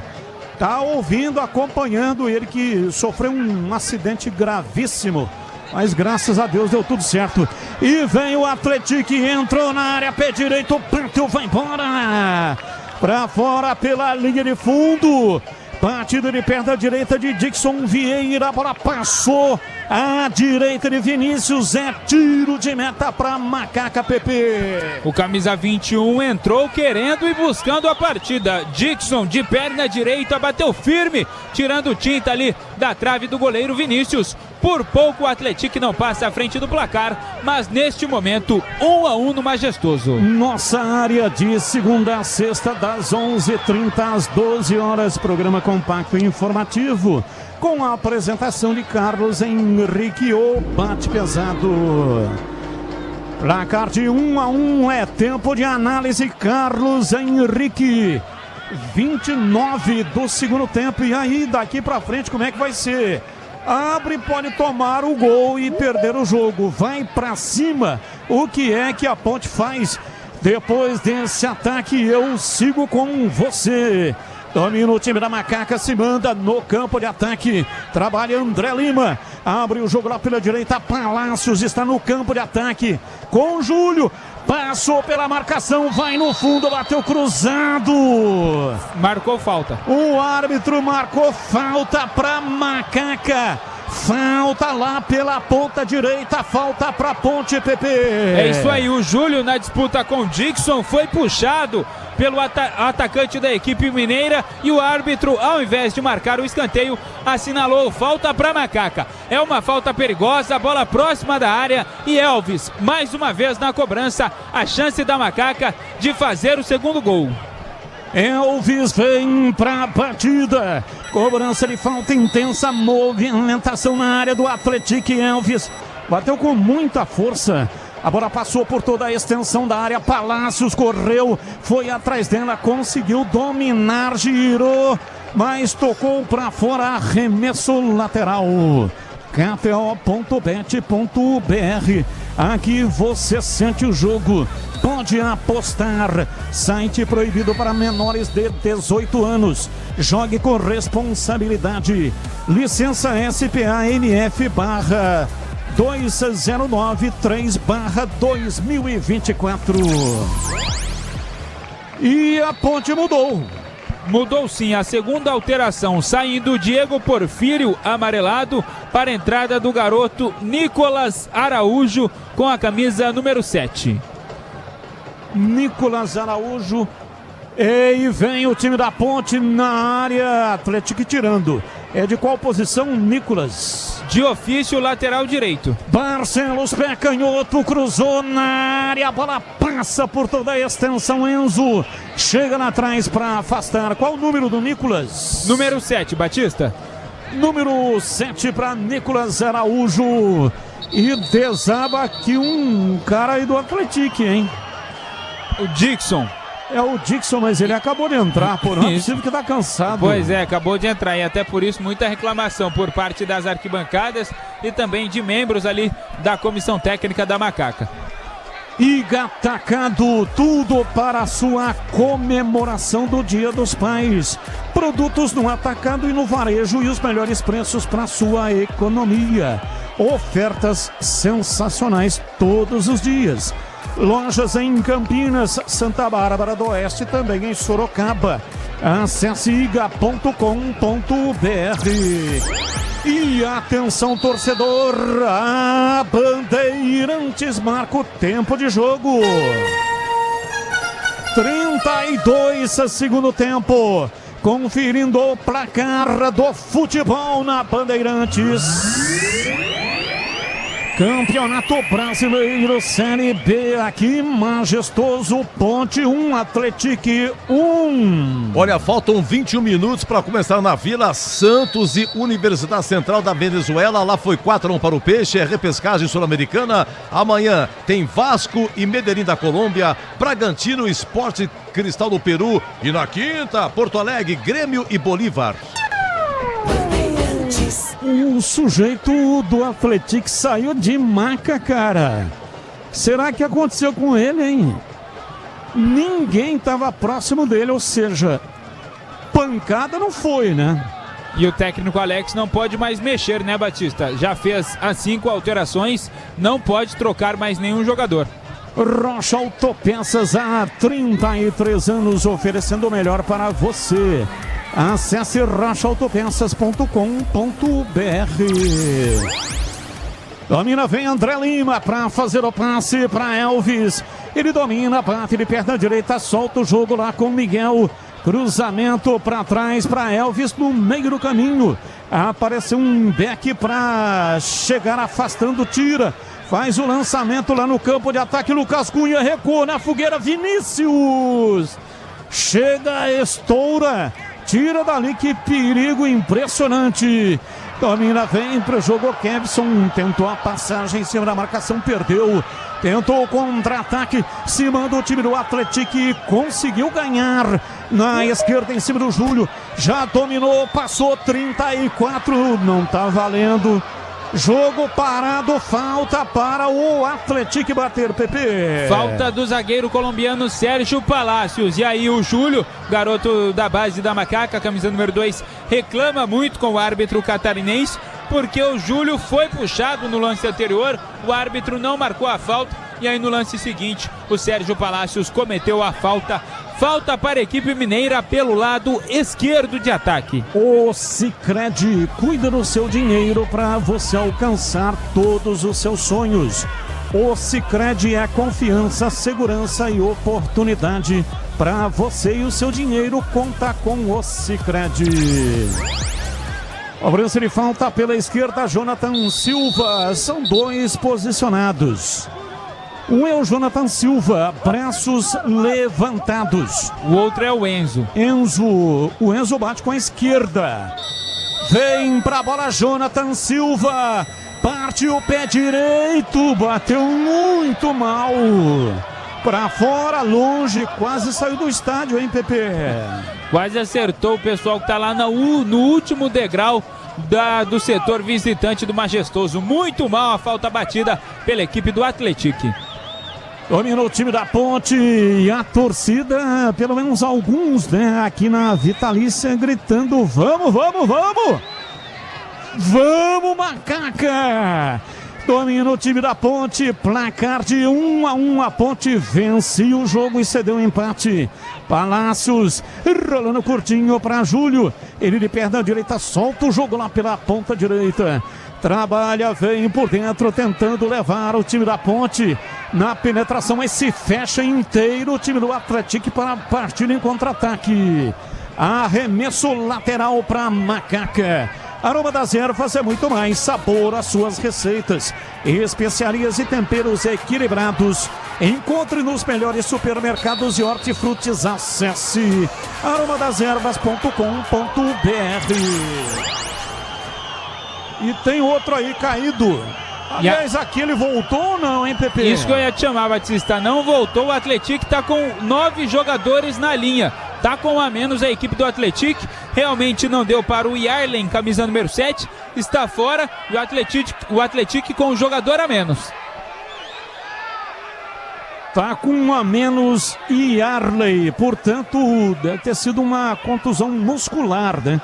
Tá ouvindo, acompanhando, ele que sofreu um acidente gravíssimo. Mas graças a Deus deu tudo certo. E vem o Atlético, entrou na área, pé direito, bateu, vai embora. Pra fora pela linha de fundo. Batida de perna direita de Dixon Vieira, a bola passou à direita de Vinícius, é tiro de meta para Macaca PP. O camisa 21 entrou querendo e buscando a partida. Dixon de perna direita bateu firme, tirando tinta ali da trave do goleiro Vinícius. Por pouco o Atlético não passa à frente do placar, mas neste momento 1-1 no Majestoso. Nossa área de segunda a sexta, das 11h30 às 12 horas, programa compacto e informativo, com a apresentação de Carlos Henrique, o bate pesado. Placar de 1-1, é tempo de análise, Carlos Henrique. 29 do segundo tempo, e aí daqui pra frente como é que vai ser? Abre, pode tomar o gol e perder o jogo. Vai pra cima. O que é que a Ponte faz? Depois desse ataque, eu sigo com você. Domina o time da Macaca, se manda no campo de ataque. Trabalha André Lima. Abre o jogo lá pela direita. Palácios está no campo de ataque. Com Júlio. Passou pela marcação, vai no fundo, bateu cruzado. Marcou falta. O árbitro marcou falta para Macaca. Falta lá pela ponta direita, falta para Ponte PP. É isso aí, o Júlio na disputa com o Dixon foi puxado pelo atacante da equipe mineira e o árbitro, ao invés de marcar o escanteio, assinalou falta para Macaca. É uma falta perigosa, a bola próxima da área e Elvis, mais uma vez na cobrança, a chance da Macaca de fazer o segundo gol. Elvis vem pra batida, cobrança de falta intensa, movimentação na área do Atlético. Elvis bateu com muita força A bola passou por toda a extensão da área. Palácios correu, foi atrás dela, conseguiu dominar, girou, mas tocou para fora, arremesso lateral. KTO.bet.br. Aqui você sente o jogo, pode apostar. Site proibido para menores de 18 anos. Jogue com responsabilidade. Licença SPA-NF/2093/2024. E a Ponte mudou. Mudou sim, a segunda alteração, saindo Diego Porfírio amarelado para a entrada do garoto Nicolas Araújo com a camisa número 7. Nicolas Araújo. E vem o time da Ponte na área. Atlético tirando. É de qual posição, Nicolas? De ofício, lateral direito. Barcelos, pé canhoto, cruzou na área. A bola passa por toda a extensão. Enzo chega lá atrás para afastar. Qual o número do Nicolas? Número 7, Batista. Número 7 para Nicolas Araújo. E desaba aqui um cara aí do Atlético, hein? O Dixon. É o Dixon, mas ele acabou de entrar, por não é possível que tá cansado. Pois é, acabou de entrar e até por isso muita reclamação por parte das arquibancadas e também de membros ali da comissão técnica da Macaca. Iga Atacado, tudo para a sua comemoração do Dia dos Pais. Produtos no atacado e no varejo e os melhores preços para sua economia. Ofertas sensacionais todos os dias. Lojas em Campinas, Santa Bárbara do Oeste, também em Sorocaba. Acesse iga.com.br. E atenção, torcedor, a Bandeirantes marca o tempo de jogo. 32 segundo tempo. Conferindo o placar do futebol na Bandeirantes. Campeonato Brasileiro Série B, aqui majestoso, Ponte 1, Atlético 1. Olha, faltam 21 minutos para começar na Vila. Santos e Universidade Central da Venezuela. Lá foi 4-1 para o Peixe, é repescagem sul-americana. Amanhã tem Vasco e Medellín da Colômbia, Bragantino, Sport Cristal do Peru. E na quinta, Porto Alegre, Grêmio e Bolívar. O sujeito do Atlético saiu de maca, cara. Será que aconteceu com ele, hein? Ninguém estava próximo dele, ou seja, pancada não foi, né? E o técnico Alex não pode mais mexer, né, Batista? Já fez as 5 alterações, não pode trocar mais nenhum jogador. Rocha Autopeças, há 33 anos, oferecendo o melhor para você. Acesse rochaautopeças.com.br. Domina, vem André Lima para fazer o passe para Elvis. Ele domina, bate de perna direita, solta o jogo lá com Miguel. Cruzamento para trás para Elvis no meio do caminho. Apareceu um back para chegar afastando, tira. Faz o lançamento lá no campo de ataque. Lucas Cunha recuou na fogueira. Vinícius chega, estoura. Tira dali, que perigo impressionante. Domina, vem pro jogo. Kevson tentou a passagem em cima da marcação, perdeu. Tentou o contra-ataque, se manda o time do Atlético e conseguiu ganhar. Na esquerda, em cima do Júlio. Já dominou, passou 34. Não tá valendo. Jogo parado, falta para o Atlético bater, Pepe. Falta do zagueiro colombiano Sérgio Palácios. E aí o Júlio, garoto da base da Macaca, camisa número 2, reclama muito com o árbitro catarinense, porque o Júlio foi puxado no lance anterior, o árbitro não marcou a falta, e aí no lance seguinte o Sérgio Palácios cometeu a falta. Falta para a equipe mineira pelo lado esquerdo de ataque. O Sicredi cuida do seu dinheiro para você alcançar todos os seus sonhos. O Sicredi é confiança, segurança e oportunidade para você, e o seu dinheiro conta com o Sicredi. Cobrança de falta pela esquerda, Jonathan Silva. São 2 posicionados. Um é o Jonathan Silva, braços levantados. O outro é o Enzo. O Enzo bate com a esquerda. Vem pra bola, Jonathan Silva. parte o pé direito, bateu muito mal. Pra fora, longe, quase saiu do estádio, hein, Pepe? Quase acertou o pessoal que tá lá no último degrau do setor visitante do Majestoso. Muito mal a falta batida pela equipe do Atlético. Domina o time da Ponte e a torcida, pelo menos alguns, né, aqui na Vitalícia, gritando: vamos, vamos, vamos! Vamos, Macaca! Domina o time da Ponte, placar de 1-1, a Ponte vencia o jogo e cedeu o empate. Palácios, rolando curtinho para Júlio, ele de perna direita solta o jogo lá pela ponta direita. Trabalha, vem por dentro, tentando levar o time da Ponte na penetração, mas se fecha inteiro o time do Atlético para partir em contra-ataque. Arremesso lateral para Macaca. Aroma das Ervas é muito mais sabor às suas receitas. Especiarias e temperos equilibrados. Encontre nos melhores supermercados e hortifrutis. Acesse aromadeservas.com.br. E tem outro aí caído. Aliás, aqui ele voltou ou não, hein, Pepe? Isso que eu ia te chamar, Batista. Não voltou. O Atlético está com 9 jogadores na linha. Tá com a menos a equipe do Atlético. Realmente não deu para o Yarlen, camisa número 7. Está fora. E o Atlético com um jogador a menos. Tá com um a menos Yarley. Portanto, deve ter sido uma contusão muscular, né?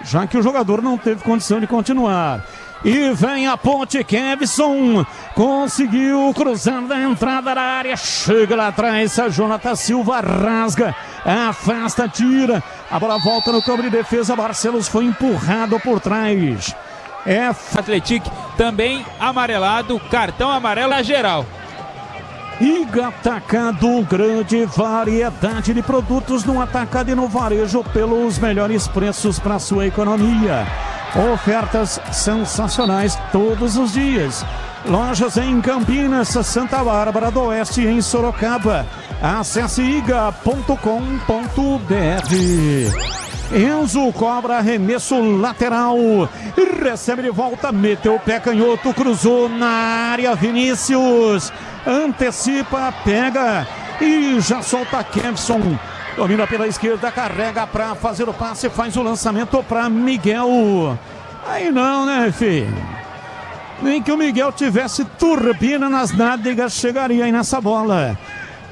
Já que o jogador não teve condição de continuar. E vem a Ponte, Kevson conseguiu cruzar da entrada da área, chega lá atrás, a Jonathan Silva rasga, afasta, tira, a bola volta no campo de defesa, Barcelos foi empurrado por trás. Atlético também amarelado, cartão amarelo a geral. Iga Atacado, grande variedade de produtos no atacado e no varejo pelos melhores preços para sua economia. Ofertas sensacionais todos os dias. Lojas em Campinas, Santa Bárbara do Oeste e em Sorocaba. Acesse iga.com.br. Enzo cobra arremesso lateral. Recebe de volta, meteu o pé canhoto, cruzou na área. Vinícius antecipa, pega e já solta Kevson. Domina pela esquerda, carrega para fazer o passe, faz o lançamento para Miguel. Aí não, né, filho? Nem que o Miguel tivesse turbina nas nádegas, chegaria aí nessa bola.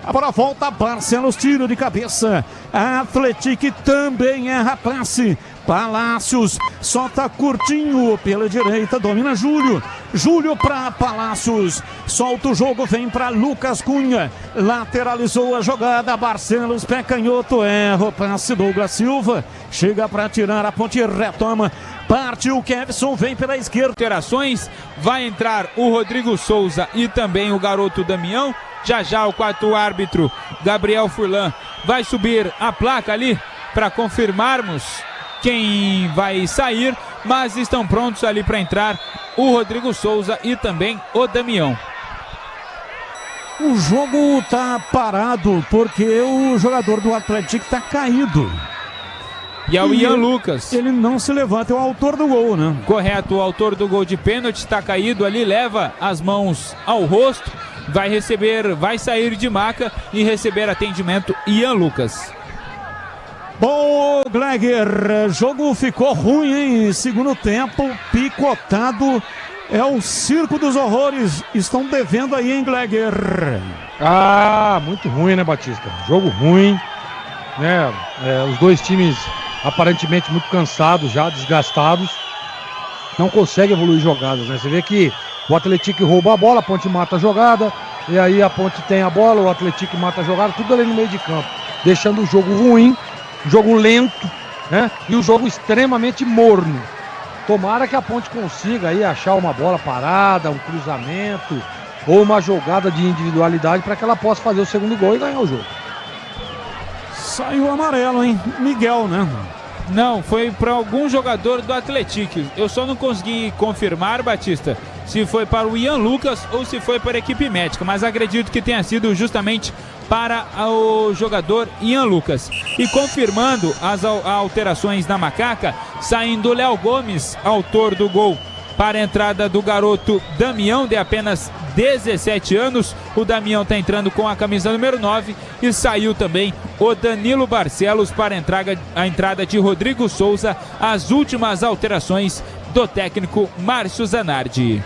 A bola volta, Barcelos, tiro de cabeça. Atlético também erra passe. Palácios solta curtinho pela direita, domina Júlio. Júlio para Palácios, solta o jogo, vem para Lucas Cunha. Lateralizou a jogada, Barcelos, pé canhoto, erra o passe, Douglas Silva. Chega para tirar, a Ponte retoma. Partiu o Kevson, vem pela esquerda. Alterações, vai entrar o Rodrigo Souza e também o garoto Damião. Já o quarto árbitro, Gabriel Furlan, vai subir a placa ali para confirmarmos quem vai sair, mas estão prontos ali para entrar o Rodrigo Souza e também o Damião. O jogo tá parado porque o jogador do Atlético tá caído. E é o Ian Lucas. Ele não se levanta, é o autor do gol, né? Correto, o autor do gol de pênalti está caído ali, leva as mãos ao rosto, vai sair de maca e receber atendimento Ian Lucas. Bom, Gleger, jogo ficou ruim, hein? Segundo tempo, picotado. É o circo dos horrores. Estão devendo aí, hein, Gleger? Muito ruim, né, Batista? Jogo ruim, né? Os dois times aparentemente muito cansados já, desgastados. Não conseguem evoluir jogadas, né? Você vê que o Atlético rouba a bola, a Ponte mata a jogada. E aí a Ponte tem a bola, o Atlético mata a jogada, tudo ali no meio de campo. Deixando o jogo ruim. Jogo lento, né? E um jogo extremamente morno. Tomara que a Ponte consiga aí achar uma bola parada, um cruzamento ou uma jogada de individualidade para que ela possa fazer o segundo gol e ganhar o jogo. Saiu amarelo, hein? Miguel, né? Não, foi para algum jogador do Atlético. Eu só não consegui confirmar, Batista, se foi para o Ian Lucas ou se foi para a equipe médica, mas acredito que tenha sido justamente para o jogador Ian Lucas. E confirmando as alterações na Macaca, saindo Léo Gomes, autor do gol para a entrada do garoto Damião, de apenas 17 anos. O Damião está entrando com a camisa número 9 e saiu também o Danilo Barcelos para a entrada de Rodrigo Souza, as últimas alterações do técnico Márcio Zanardi.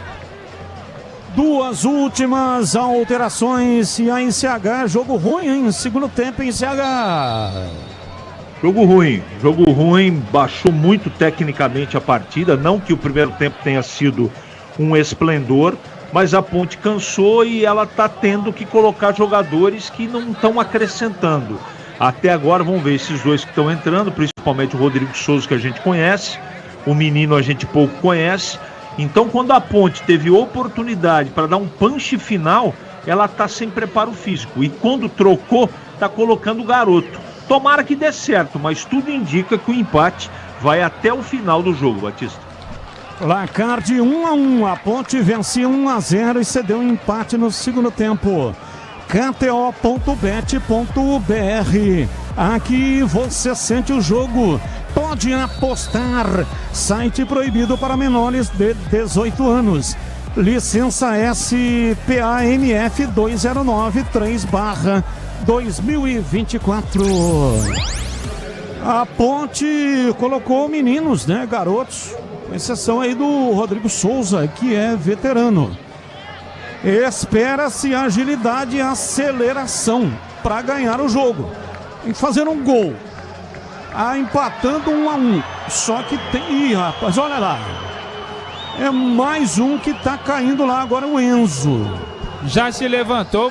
Duas últimas alterações e a NCH, jogo ruim, hein? Segundo tempo, NCH. Jogo ruim, baixou muito tecnicamente a partida, não que o primeiro tempo tenha sido um esplendor, mas a Ponte cansou e ela está tendo que colocar jogadores que não estão acrescentando. Até agora, vamos ver esses dois que estão entrando, principalmente o Rodrigo Souza, que a gente conhece, o menino a gente pouco conhece. Então, quando a Ponte teve oportunidade para dar um punch final, ela está sem preparo físico. E quando trocou, está colocando o garoto. Tomara que dê certo, mas tudo indica que o empate vai até o final do jogo, Batista. Placar de 1-1, a Ponte vencia 1-0 e cedeu um empate no segundo tempo. KTO.bet.br. Aqui você sente o jogo. Pode apostar. Site proibido para menores de 18 anos. Licença SPAMF 2093/2024. A Ponte colocou meninos, né, garotos, com exceção aí do Rodrigo Souza, que é veterano. Espera-se agilidade e aceleração para ganhar o jogo. Tem que fazer um gol. Empatando 1-1. Só que tem... Ih, rapaz, olha lá. É mais um que tá caindo lá agora, o Enzo. Já se levantou,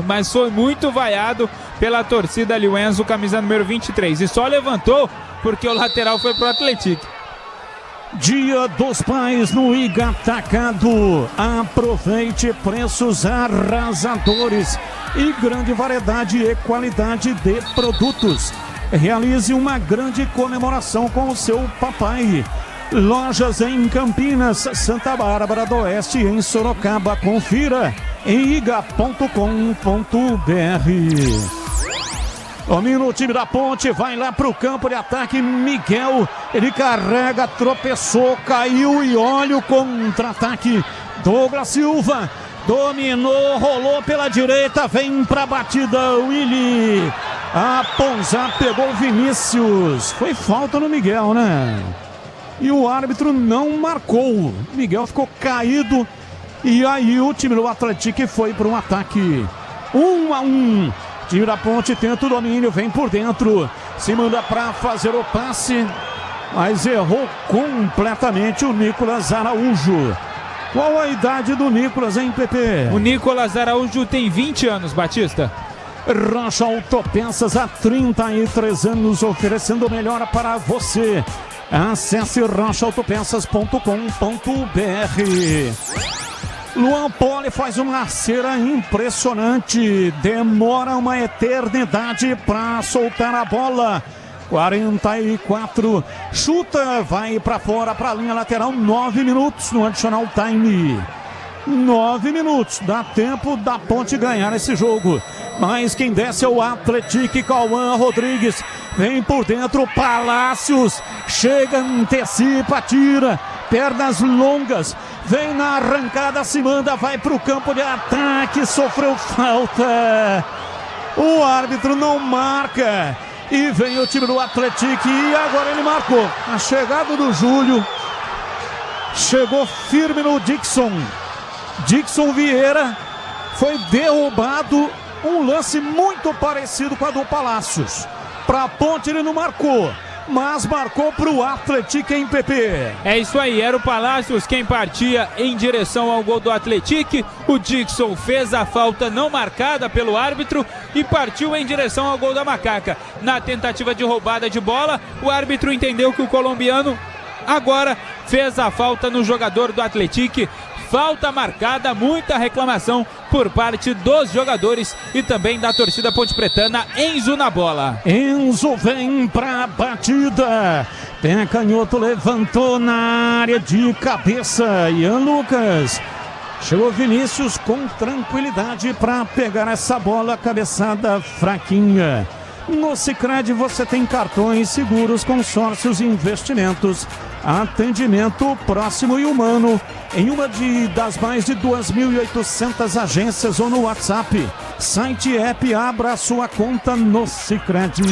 mas foi muito vaiado pela torcida ali, o Enzo, camisa número 23. E só levantou porque o lateral foi pro Atlético. Dia dos Pais no Iga Atacado. Aproveite preços arrasadores e grande variedade e qualidade de produtos. Realize uma grande comemoração com o seu papai. Lojas em Campinas, Santa Bárbara do Oeste e em Sorocaba. Confira em iga.com.br. Domina o time da Ponte, vai lá pro campo de ataque. Miguel, ele carrega, tropeçou, caiu e olha o contra-ataque. Douglas Silva dominou, rolou pela direita, vem pra batida. Willy, a Ponzá pegou o Vinícius. Foi falta no Miguel, né? E o árbitro não marcou. Miguel ficou caído. E aí o time do Atlético foi para um ataque. 1-1. Time da Ponte tenta o domínio, vem por dentro. Se manda para fazer o passe. Mas errou completamente o Nicolas Araújo. Qual a idade do Nicolas, hein, Pepe? O Nicolas Araújo tem 20 anos, Batista. Rocha Autopeças há 33 anos, oferecendo o melhor para você. Acesse rochaautopeças.com.br. Luan Poli faz uma cera impressionante. Demora uma eternidade para soltar a bola. 44. Chuta, vai para fora, para a linha lateral. 9 minutos no additional time. 9 minutos. Dá tempo da Ponte ganhar esse jogo. Mas quem desce é o Atlético. Cauã Rodrigues vem por dentro. Palácios chega, antecipa, tira. Pernas longas. Vem na arrancada, se manda, vai para o campo de ataque. Sofreu falta. O árbitro não marca. E vem o time do Atlético. E agora ele marcou. A chegada do Júlio. Chegou firme no Dixon. Dixon Vieira foi derrubado. Um lance muito parecido com a do Palácios. Para a Ponte ele não marcou, mas marcou para o Atlético em PP. É isso aí, era o Palácios quem partia em direção ao gol do Atlético. O Dixon fez a falta não marcada pelo árbitro e partiu em direção ao gol da Macaca. Na tentativa de roubada de bola, o árbitro entendeu que o colombiano agora fez a falta no jogador do Atlético. Falta marcada, muita reclamação por parte dos jogadores e também da torcida pontepretana. Enzo na bola. Enzo vem pra batida. Pé canhoto, levantou na área de cabeça. Ian Lucas. Chegou Vinícius com tranquilidade para pegar essa bola, cabeçada fraquinha. No Sicredi você tem cartões, seguros, consórcios e investimentos. Atendimento próximo e humano em uma das mais de 2.800 agências ou no WhatsApp. Site app, abra sua conta no Sicredi.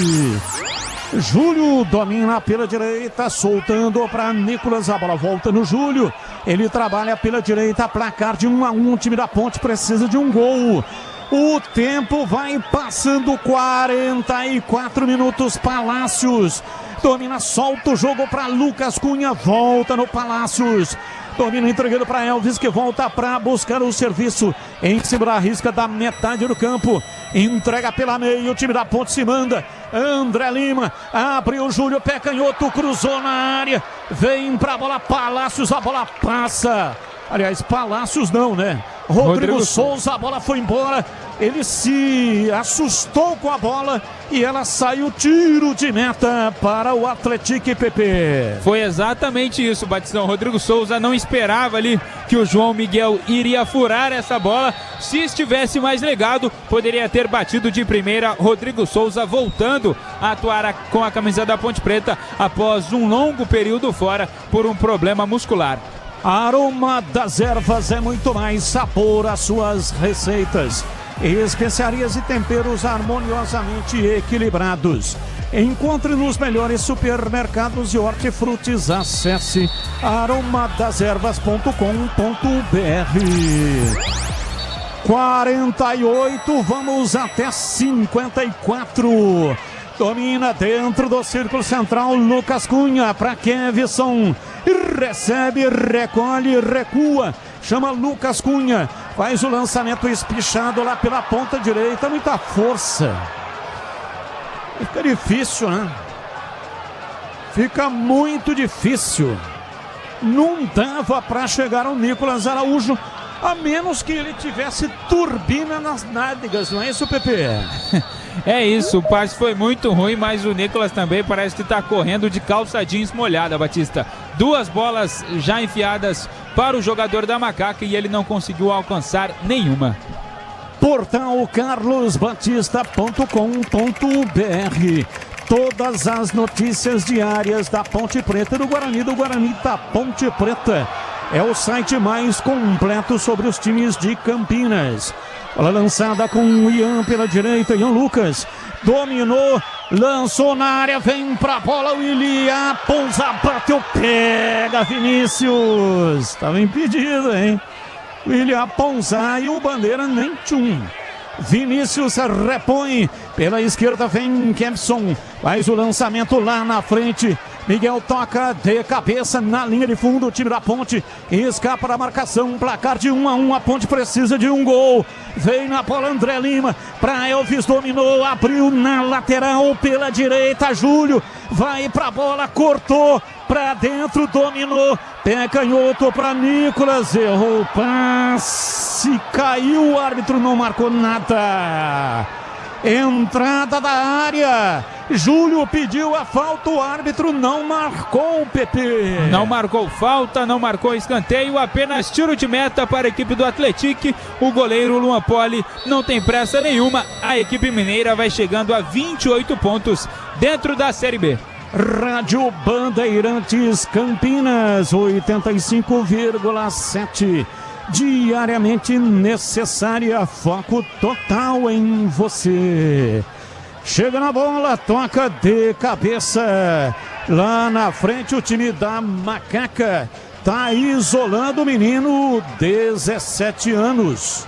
Júlio domina pela direita, soltando para Nicolas, a bola volta no Júlio. Ele trabalha pela direita, placar de 1-1, o time da Ponte precisa de um gol. O tempo vai passando, 44 minutos, Palácios domina, solta o jogo para Lucas Cunha, volta no Palácios. Domina entregando para Elvis, que volta para buscar o serviço em cima da risca da metade do campo. Entrega pela meia, o time da Ponte se manda. André Lima, abre o Júlio, pé canhoto, cruzou na área. Vem pra bola, Palácios, a bola passa. Aliás, Palácios não, né? Rodrigo Souza, a bola foi embora. Ele se assustou com a bola e ela saiu tiro de meta para o Atlético PP. Foi exatamente isso, Batistão. Rodrigo Souza não esperava ali que o João Miguel iria furar essa bola. Se estivesse mais ligado, poderia ter batido de primeira. Rodrigo Souza voltando a atuar com a camisa da Ponte Preta após um longo período fora por um problema muscular. Aroma das Ervas é muito mais sabor às suas receitas. Especiarias e temperos harmoniosamente equilibrados. Encontre nos melhores supermercados de hortifrutis. Acesse aromadeservas.com.br. 48, vamos até 54. Domina dentro do círculo central, Lucas Cunha para Kevson. Recebe, recolhe, recua. Chama Lucas Cunha. Faz o lançamento espichado lá pela ponta direita. Muita força. Fica difícil, né? Fica muito difícil. Não dava para chegar ao Nicolas Araújo, a menos que ele tivesse turbina nas nádegas, não é isso, Pepe? É isso, o passe foi muito ruim, mas o Nicolas também parece que está correndo de calça jeans molhada, Batista. 2 bolas já enfiadas para o jogador da Macaca e ele não conseguiu alcançar nenhuma. Portal carlosbatista.com.br. Todas as notícias diárias da Ponte Preta, do Guarani da Ponte Preta. É o site mais completo sobre os times de Campinas. Bola lançada com o Ian pela direita, Ian Lucas dominou, lançou na área, vem pra bola, o William Ponza, bateu, pega Vinícius, estava impedido, hein? William Ponza e o Bandeira nem tchum. Vinícius repõe, pela esquerda vem Kempson, faz o lançamento lá na frente. Miguel toca de cabeça na linha de fundo, o time da Ponte escapa da marcação, placar de 1-1, a Ponte precisa de um gol. Vem na bola André Lima, para Elvis, dominou, abriu na lateral pela direita, Júlio vai pra bola, cortou pra dentro, dominou, pé canhoto para Nicolas, errou o passe, caiu, o árbitro não marcou nada. Entrada da área, Júlio pediu a falta, o árbitro não marcou, Pepe. Não marcou falta, não marcou escanteio, apenas tiro de meta para a equipe do Atlético. O goleiro Luan Poli não tem pressa nenhuma, a equipe mineira vai chegando a 28 pontos dentro da Série B. Rádio Bandeirantes Campinas, 85,7. Diariamente necessária, foco total em você. Chega na bola, toca de cabeça. Lá na frente o time da Macaca tá isolando o menino, 17 anos.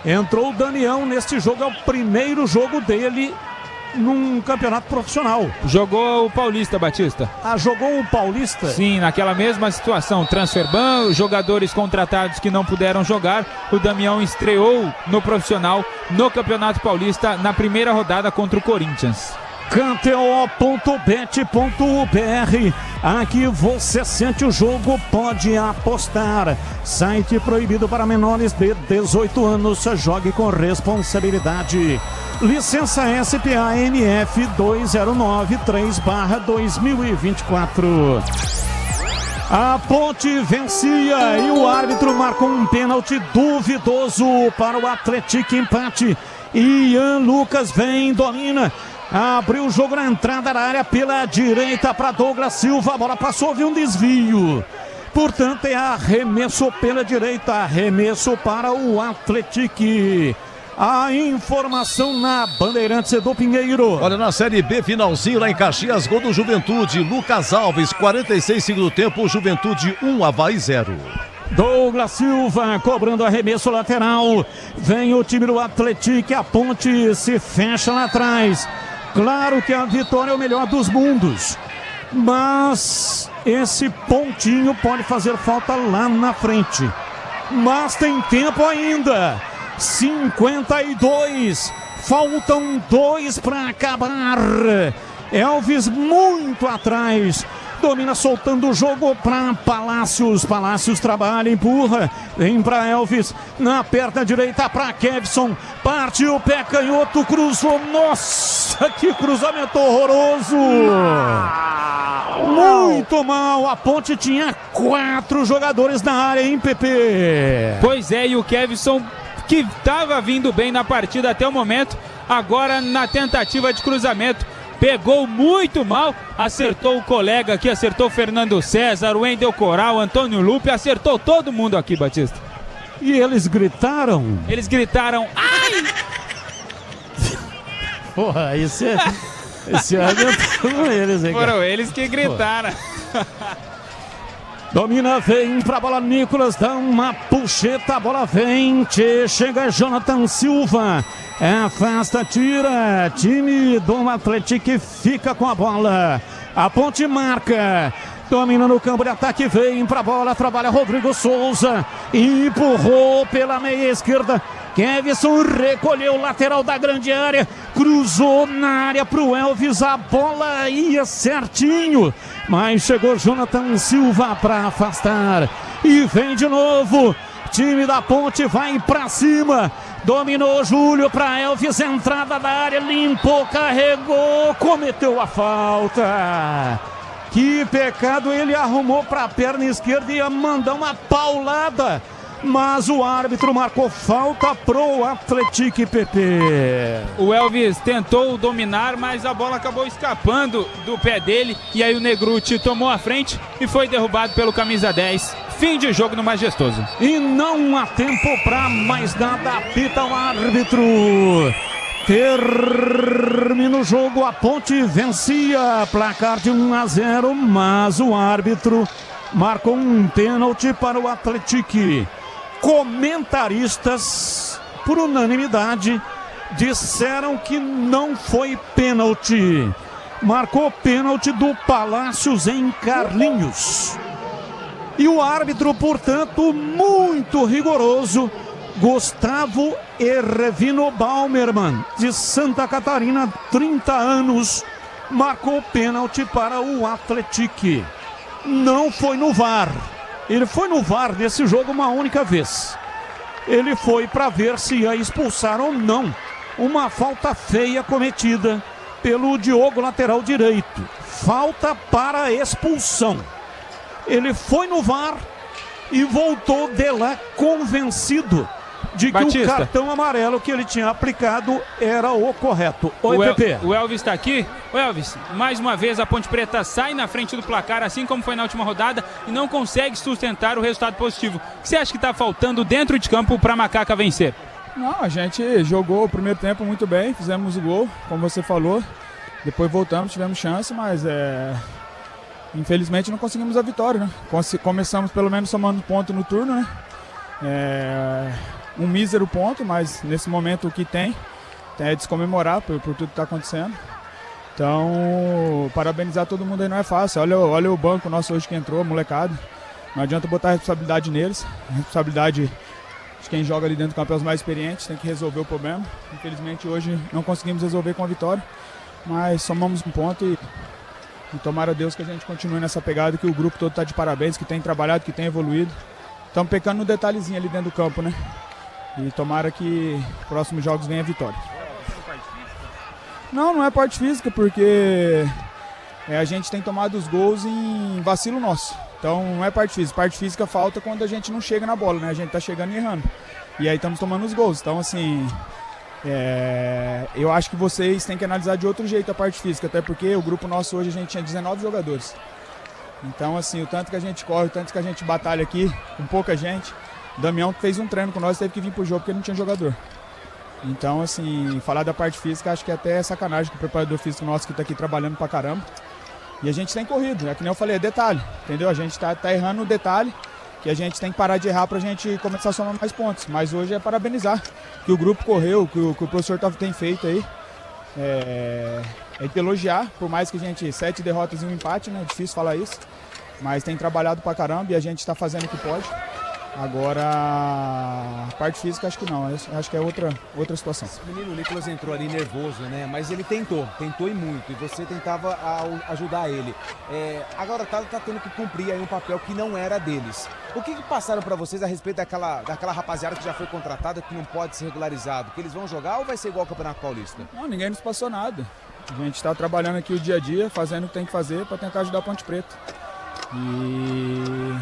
Entrou o Daniel neste jogo, é o primeiro jogo dele num campeonato profissional. Jogou o Paulista, Batista. Ah, jogou o Paulista? Sim, naquela mesma situação, transfer ban, jogadores contratados que não puderam jogar. O Damião estreou no profissional no Campeonato Paulista na primeira rodada contra o Corinthians. KTO.bet.br. Aqui você sente o jogo, pode apostar. Site proibido para menores de 18 anos. Jogue com responsabilidade. Licença SPA-NF 2093/2024. A Ponte vencia e o árbitro marcou um pênalti duvidoso para o Atlético, empate. Ian Lucas vem, domina. Abriu o jogo na entrada da área pela direita para Douglas Silva. A bola passou, viu um desvio. Portanto, é arremesso pela direita. Arremesso para o Atlético. A informação na Bandeirantes, Edu Pinheiro. Olha, na Série B, finalzinho lá em Caxias, gol do Juventude. Lucas Alves, 46 segundo tempo, Juventude 1, Avaí 0. Douglas Silva cobrando arremesso lateral. Vem o time do Atlético. A ponte se fecha lá atrás. Claro que a vitória é o melhor dos mundos, mas esse pontinho pode fazer falta lá na frente. Mas tem tempo ainda. 52. Faltam 2 para acabar. Elvis muito atrás. Domina soltando o jogo para Palácios. Palácios trabalha, empurra. Vem para Elvis. Na perna direita para Kevson. Partiu o pé canhoto, cruzou. Nossa, que cruzamento horroroso. Muito mal. A ponte tinha 4 jogadores na área, hein, Pepe? Pois é, e o Kevson, que estava vindo bem na partida até o momento, agora na tentativa de cruzamento, pegou muito mal, acertou o colega aqui, acertou o Fernando César, o Wendel Coral, Antônio Lupe, acertou todo mundo aqui, Batista. E eles gritaram? Eles gritaram, ai! Porra, esse ano foram eles, hein? Foram eles que gritaram. Domina, vem pra bola, Nicolas, dá uma puxeta, a bola vem, chega Jonathan Silva, afasta, tira, time do Atlético fica com a bola, a ponte marca, domina no campo de ataque, vem pra bola, trabalha Rodrigo Souza, empurrou pela meia esquerda, Kevson recolheu o lateral da grande área, cruzou na área pro Elvis, a bola ia certinho, mas chegou Jonathan Silva para afastar e vem de novo, time da ponte vai pra cima, dominou Júlio para Elvis, entrada da área, limpou, carregou, cometeu a falta. Que pecado, ele arrumou para a perna esquerda e ia mandar uma paulada. Mas o árbitro marcou falta pro Atlético, PP. O Elvis tentou dominar, mas a bola acabou escapando do pé dele. E aí o Negruti tomou a frente e foi derrubado pelo camisa 10. Fim de jogo no Majestoso. E não há tempo para mais nada, apita o árbitro. Termina o jogo, a ponte vencia, placar de 1-0, mas o árbitro marcou um pênalti para o Atlético. Comentaristas, por unanimidade, disseram que não foi pênalti. Marcou pênalti do Palácios em Carlinhos. E o árbitro, portanto, muito rigoroso, Gustavo Ervino Baumerman, de Santa Catarina, 30 anos, marcou pênalti para o Atlético. Não foi no VAR. Ele foi no VAR nesse jogo uma única vez. Ele foi para ver se ia expulsar ou não uma falta feia cometida pelo Diogo, lateral direito. Falta para expulsão. Ele foi no VAR e voltou de lá convencido de que Batista, o cartão amarelo que ele tinha aplicado era o correto. Oi, Pepe. O Elvis está aqui. O Elvis, mais uma vez a Ponte Preta sai na frente do placar, assim como foi na última rodada, e não consegue sustentar o resultado positivo. O que você acha que está faltando dentro de campo para a Macaca vencer? Não, a gente jogou o primeiro tempo muito bem, fizemos o gol, como você falou. Depois voltamos, tivemos chance, mas infelizmente não conseguimos a vitória, né? Começamos pelo menos somando ponto no turno, né? Um mísero ponto, mas nesse momento o que tem é de se comemorar por tudo que está acontecendo. Então, parabenizar todo mundo aí não é fácil. Olha o banco nosso hoje que entrou, molecada. Não adianta botar a responsabilidade neles. A responsabilidade de quem joga ali dentro do campo é os mais experientes, tem que resolver o problema. Infelizmente hoje não conseguimos resolver com a vitória, mas somamos um ponto e tomara a Deus que a gente continue nessa pegada, que o grupo todo está de parabéns, que tem trabalhado, que tem evoluído. Estamos pecando no detalhezinho ali dentro do campo, né? E tomara que próximos jogos venha a vitória. Não é parte física, porque a gente tem tomado os gols em vacilo nosso. Então não é parte física. Parte física falta quando a gente não chega na bola, né? A gente tá chegando e errando. E aí estamos tomando os gols. Então, assim, Eu acho que vocês têm que analisar de outro jeito a parte física, até porque o grupo nosso hoje a gente tinha 19 jogadores. Então, assim, o tanto que a gente corre, o tanto que a gente batalha aqui, com pouca gente. O Damião fez um treino com nós, teve que vir pro jogo porque não tinha jogador. Então, assim, falar da parte física, acho que é até sacanagem com o preparador físico nosso que tá aqui trabalhando pra caramba. E a gente tem corrido, é que nem eu falei, é detalhe, entendeu? A gente tá errando no detalhe, que a gente tem que parar de errar pra gente começar a somar mais pontos. Mas hoje é parabenizar que o grupo correu, que o professor tem feito aí. É de elogiar, por mais que a gente 7 derrotas e um empate, né? É difícil falar isso. Mas tem trabalhado pra caramba e a gente tá fazendo o que pode. Agora, a parte física acho que não, acho que é outra situação. O menino Nicolas entrou ali nervoso, né? Mas ele tentou e muito, e você tentava ajudar ele. Agora tá tendo que cumprir aí um papel que não era deles. O que passaram para vocês a respeito daquela rapaziada que já foi contratada, que não pode ser regularizado? Que eles vão jogar ou vai ser igual ao Campeonato Paulista? Não, ninguém nos passou nada. A gente está trabalhando aqui o dia a dia, fazendo o que tem que fazer para tentar ajudar a Ponte Preta. E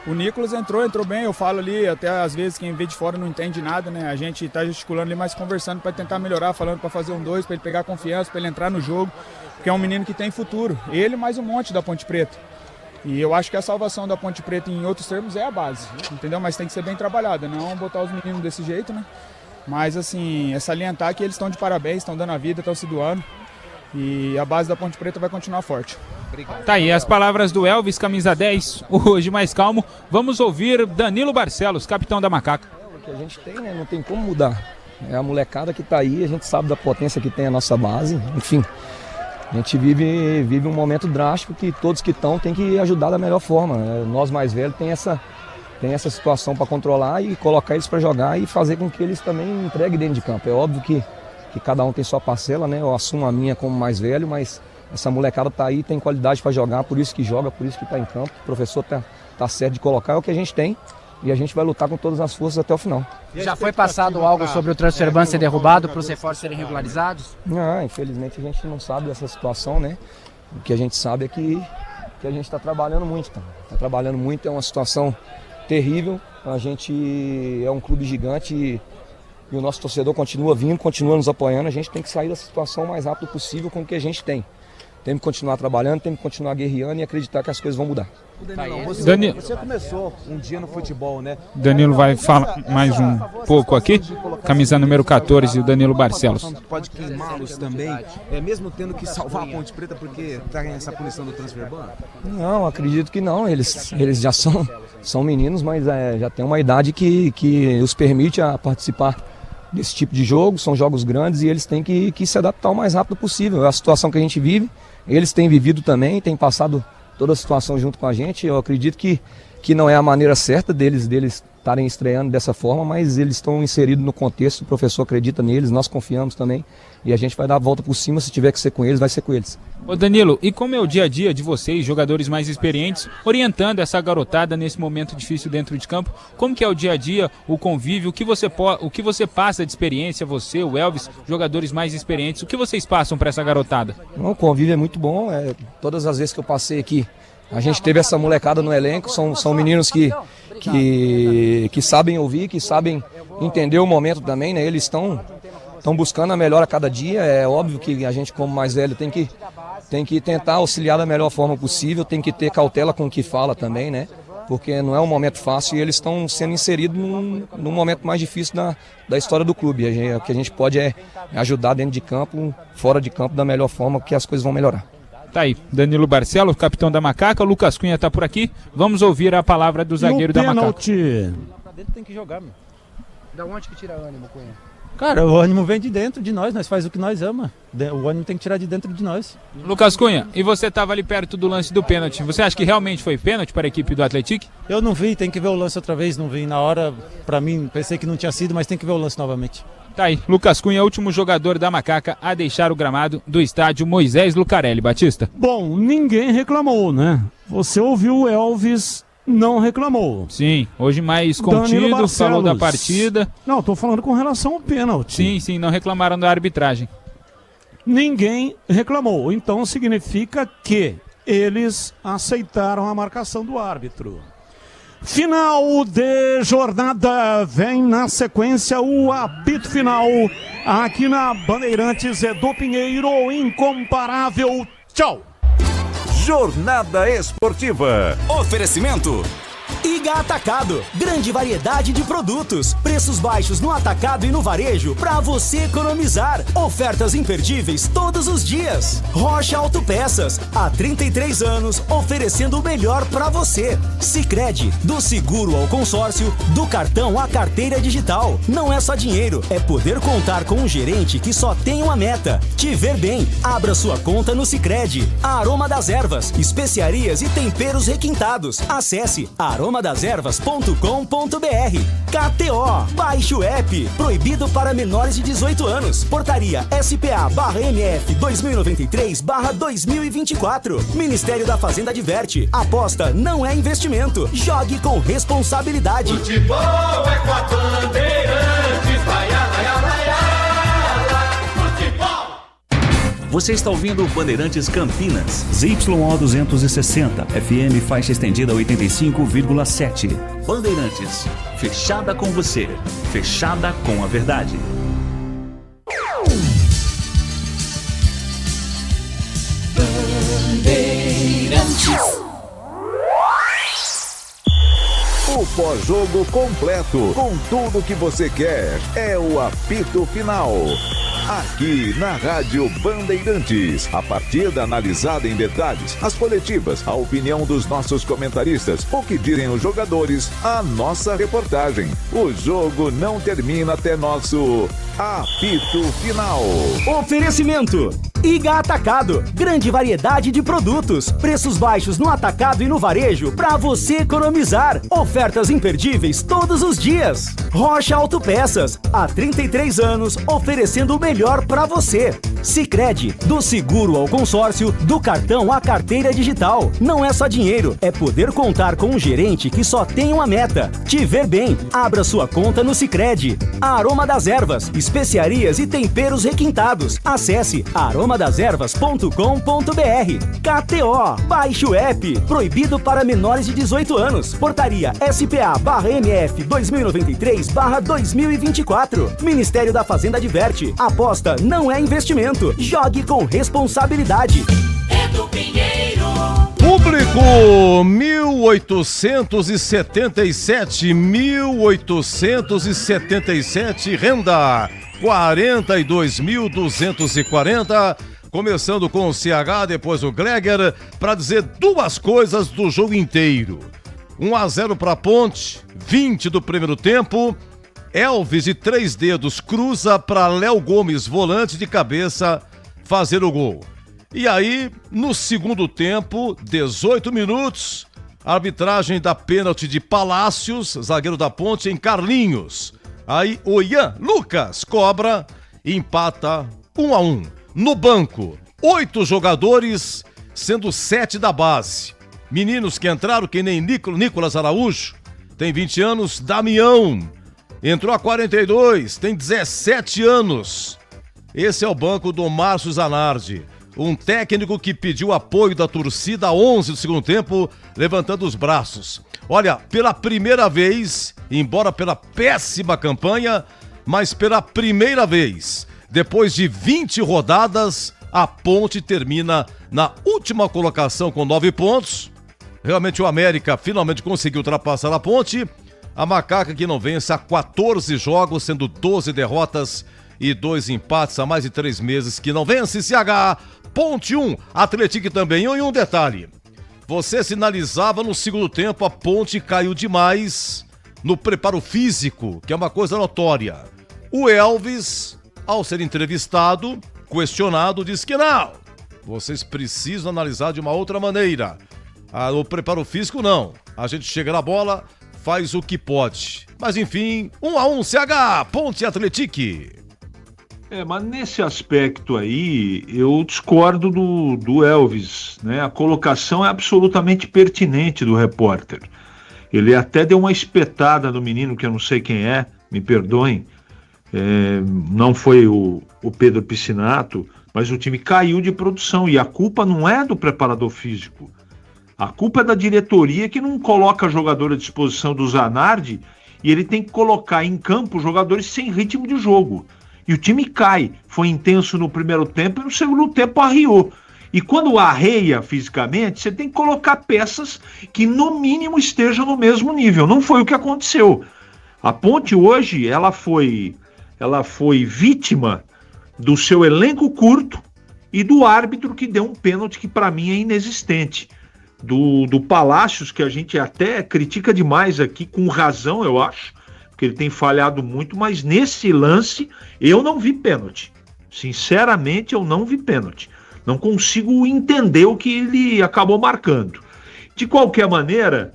o Nicolas entrou bem, eu falo ali, até às vezes quem vê de fora não entende nada, né? A gente está gesticulando ali, mas conversando para tentar melhorar, falando para fazer um 2, para ele pegar confiança, para ele entrar no jogo, porque é um menino que tem futuro. Ele mais um monte da Ponte Preta. E eu acho que a salvação da Ponte Preta, em outros termos, é a base, entendeu? Mas tem que ser bem trabalhada, não botar os meninos desse jeito, né? Mas, assim, é salientar que eles estão de parabéns, estão dando a vida, estão se doando. E a base da Ponte Preta vai continuar forte. Obrigado. Tá aí as palavras do Elvis, camisa 10, hoje mais calmo. Vamos ouvir Danilo Barcelos, capitão da Macaca. O que a gente tem, né? Não tem como mudar. É a molecada que tá aí, a gente sabe da potência que tem a nossa base. Enfim, a gente vive um momento drástico que todos que estão têm que ajudar da melhor forma. Nós mais velhos tem essa situação para controlar e colocar eles para jogar e fazer com que eles também entreguem dentro de campo. É óbvio que cada um tem sua parcela, né? Eu assumo a minha como mais velho, mas essa molecada tá aí, tem qualidade para jogar, por isso que joga, por isso que tá em campo. O professor tá certo de colocar, é o que a gente tem e a gente vai lutar com todas as forças até o final. Já foi passado algo sobre o transfer ban ser derrubado para os reforços serem regularizados? Não, infelizmente a gente não sabe dessa situação, né? O que a gente sabe é que a gente está trabalhando muito, tá trabalhando muito, é uma situação terrível. A gente é um clube gigante e o nosso torcedor continua vindo, continua nos apoiando. A gente tem que sair dessa situação o mais rápido possível com o que a gente tem. Temos que continuar trabalhando, temos que continuar guerreando e acreditar que as coisas vão mudar. Danilo, você começou um dia no futebol, né? Danilo vai falar mais um pouco aqui. Camisa número 14, o Danilo Barcelos. Pode queimá-los também, mesmo tendo que salvar a Ponte Preta porque está essa punição do transfer ban? Não, acredito que não. Eles já são meninos, mas já tem uma idade que os permite a participar desse tipo de jogo. São jogos grandes e eles têm que se adaptar o mais rápido possível. É a situação que a gente vive. Eles têm vivido também, têm passado toda a situação junto com a gente. Eu acredito que não é a maneira certa deles estarem estreando dessa forma, mas eles estão inseridos no contexto, o professor acredita neles, nós confiamos também, e a gente vai dar a volta por cima, se tiver que ser com eles, vai ser com eles. Ô Danilo, e como é o dia a dia de vocês, jogadores mais experientes, orientando essa garotada nesse momento difícil dentro de campo? Como que é o dia a dia, o convívio, o que você passa de experiência, você, o Elvis, jogadores mais experientes, o que vocês passam para essa garotada? O convívio é muito bom, todas as vezes que eu passei aqui, a gente teve essa molecada no elenco, são meninos que sabem ouvir, que sabem entender o momento também, né? Eles estão buscando a melhor a cada dia. É óbvio que a gente, como mais velho, tem que tentar auxiliar da melhor forma possível, tem que ter cautela com o que fala também, né? Porque não é um momento fácil e eles estão sendo inseridos num momento mais difícil da história do clube. O que a gente pode é ajudar dentro de campo, fora de campo, da melhor forma, que as coisas vão melhorar. Tá aí, Danilo Barcelos, capitão da Macaca, o Lucas Cunha tá por aqui. Vamos ouvir a palavra do zagueiro da Macaca. Pra dentro tem que jogar, meu. Da onde que tira ânimo, Cunha? Cara, o ânimo vem de dentro de nós faz o que nós ama. O ânimo tem que tirar de dentro de nós. Lucas Cunha, e você estava ali perto do lance do pênalti. Você acha que realmente foi pênalti para a equipe do Atlético? Eu não vi, tem que ver o lance outra vez, não vi. Na hora, pra mim, pensei que não tinha sido, mas tem que ver o lance novamente. Tá aí, Lucas Cunha, último jogador da Macaca a deixar o gramado do estádio Moisés Lucarelli. Batista? Bom, ninguém reclamou, né? Você ouviu o Elvis, não reclamou. Sim, hoje mais contido, falou da partida. Não, tô falando com relação ao pênalti. Sim, não reclamaram da arbitragem. Ninguém reclamou, então significa que eles aceitaram a marcação do árbitro. Final de jornada, vem na sequência o apito final aqui na Bandeirantes, Edu Pinheiro, incomparável. Tchau. Jornada Esportiva. Oferecimento Iga Atacado, grande variedade de produtos, preços baixos no atacado e no varejo para você economizar. Ofertas imperdíveis todos os dias. Rocha Autopeças, há 33 anos oferecendo o melhor para você. Sicredi, do seguro ao consórcio, do cartão à carteira digital. Não é só dinheiro, é poder contar com um gerente que só tem uma meta: te ver bem. Abra sua conta no Sicredi. A Aroma das Ervas, especiarias e temperos requintados. Acesse aromadeservas.com.br. KTO, baixe o app. Proibido para menores de 18 anos. Portaria SPA/MF 2093/2024. Ministério da Fazenda adverte: aposta não é investimento. Jogue com responsabilidade. Futebol é com a Bandeirantes. Vai, vai, vai, futebol. Você está ouvindo Bandeirantes Campinas, ZYO 260, FM faixa estendida 85,7. Bandeirantes, fechada com você, fechada com a verdade. Bandeirantes. O pós-jogo completo, com tudo que você quer, é o apito final. Aqui na Rádio Bandeirantes, a partida analisada em detalhes, as coletivas, a opinião dos nossos comentaristas, o que dizem os jogadores, a nossa reportagem. O jogo não termina até nosso apito final. Oferecimento Iga Atacado, grande variedade de produtos, preços baixos no atacado e no varejo para você economizar. Ofertas imperdíveis todos os dias. Rocha Autopeças, há 33 anos oferecendo o melhor para você. Sicredi, do seguro ao consórcio, do cartão à carteira digital. Não é só dinheiro, é poder contar com um gerente que só tem uma meta: te ver bem. Abra sua conta no Sicredi. A Aroma das Ervas, especiarias e temperos requintados. Acesse aromadeservas.com.br. KTO, baixe o app. Proibido para menores de 18 anos. Portaria SPA/MF 2093/2024. Ministério da Fazenda adverte: aposta não é investimento. Jogue com responsabilidade. Edu Pinheiro. Público 1877, renda 42.240. Começando com o CH, depois o Gregor, para dizer duas coisas do jogo inteiro. 1-0 para a Ponte, 20 do primeiro tempo. Elvis de 3 dedos cruza para Léo Gomes, volante de cabeça, fazer o gol. E aí, no segundo tempo, 18 minutos, a arbitragem da pênalti de Palácios, zagueiro da Ponte, em Carlinhos. Aí o Ian Lucas cobra e empata 1-1. No banco, 8 jogadores, sendo 7 da base. Meninos que entraram, que nem Nicolas Araújo, tem 20 anos, Damião. Entrou a 42, tem 17 anos. Esse é o banco do Márcio Zanardi, um técnico que pediu apoio da torcida a 11 do segundo tempo, levantando os braços. Olha, pela primeira vez, embora pela péssima campanha, mas pela primeira vez, depois de 20 rodadas, a Ponte termina na última colocação com 9 pontos. Realmente o América finalmente conseguiu ultrapassar a Ponte. A Macaca que não vence há 14 jogos, sendo 12 derrotas e 2 empates há mais de 3 meses que não vence. CH, Ponte 1, Atlético também. E um detalhe, você sinalizava no segundo tempo, a Ponte caiu demais no preparo físico, que é uma coisa notória. O Elvis, ao ser entrevistado, questionado, disse que não, vocês precisam analisar de uma outra maneira. O preparo físico não, a gente chega na bola, faz o que pode. Mas enfim, 1-1, CH, Ponte Atlético. Mas nesse aspecto aí, eu discordo do Elvis, né? A colocação é absolutamente pertinente do repórter. Ele até deu uma espetada no menino, que eu não sei quem é, me perdoem. Não foi o Pedro Piscinato, mas o time caiu de produção. E a culpa não é do preparador físico. A culpa é da diretoria que não coloca jogador à disposição do Zanardi e ele tem que colocar em campo jogadores sem ritmo de jogo. E o time cai. Foi intenso no primeiro tempo e no segundo tempo arriou. E quando arreia fisicamente, você tem que colocar peças que no mínimo estejam no mesmo nível. Não foi o que aconteceu. A Ponte hoje, ela foi vítima do seu elenco curto e do árbitro que deu um pênalti que para mim é inexistente. Do Palácios, que a gente até critica demais aqui, com razão, eu acho, porque ele tem falhado muito, mas nesse lance eu não vi pênalti. Sinceramente, eu não vi pênalti. Não consigo entender o que ele acabou marcando. De qualquer maneira,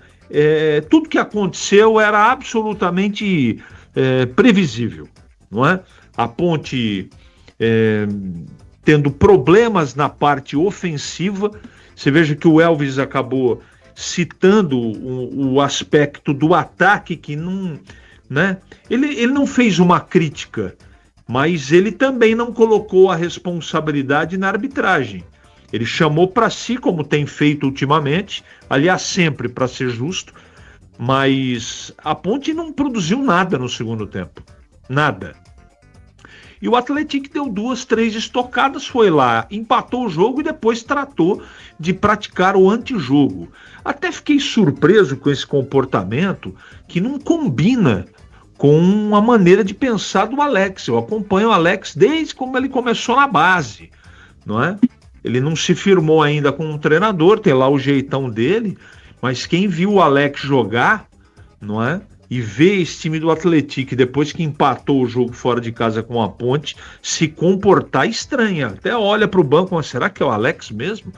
tudo que aconteceu era absolutamente previsível, não é? A Ponte tendo problemas na parte ofensiva. Você veja que o Elvis acabou citando o aspecto do ataque que não, né? Ele não fez uma crítica, mas ele também não colocou a responsabilidade na arbitragem. Ele chamou para si, como tem feito ultimamente, aliás, sempre, para ser justo, mas a Ponte não produziu nada no segundo tempo. Nada. E o Atlético deu 2, 3 estocadas, foi lá, empatou o jogo e depois tratou de praticar o antijogo. Até fiquei surpreso com esse comportamento que não combina com a maneira de pensar do Alex. Eu acompanho o Alex desde como ele começou na base, não é? Ele não se firmou ainda com um treinador, tem lá o jeitão dele, mas quem viu o Alex jogar, não é? E ver esse time do Atlético, depois que empatou o jogo fora de casa com a Ponte, se comportar estranha. Até olha para o banco, mas será que é o Alex mesmo?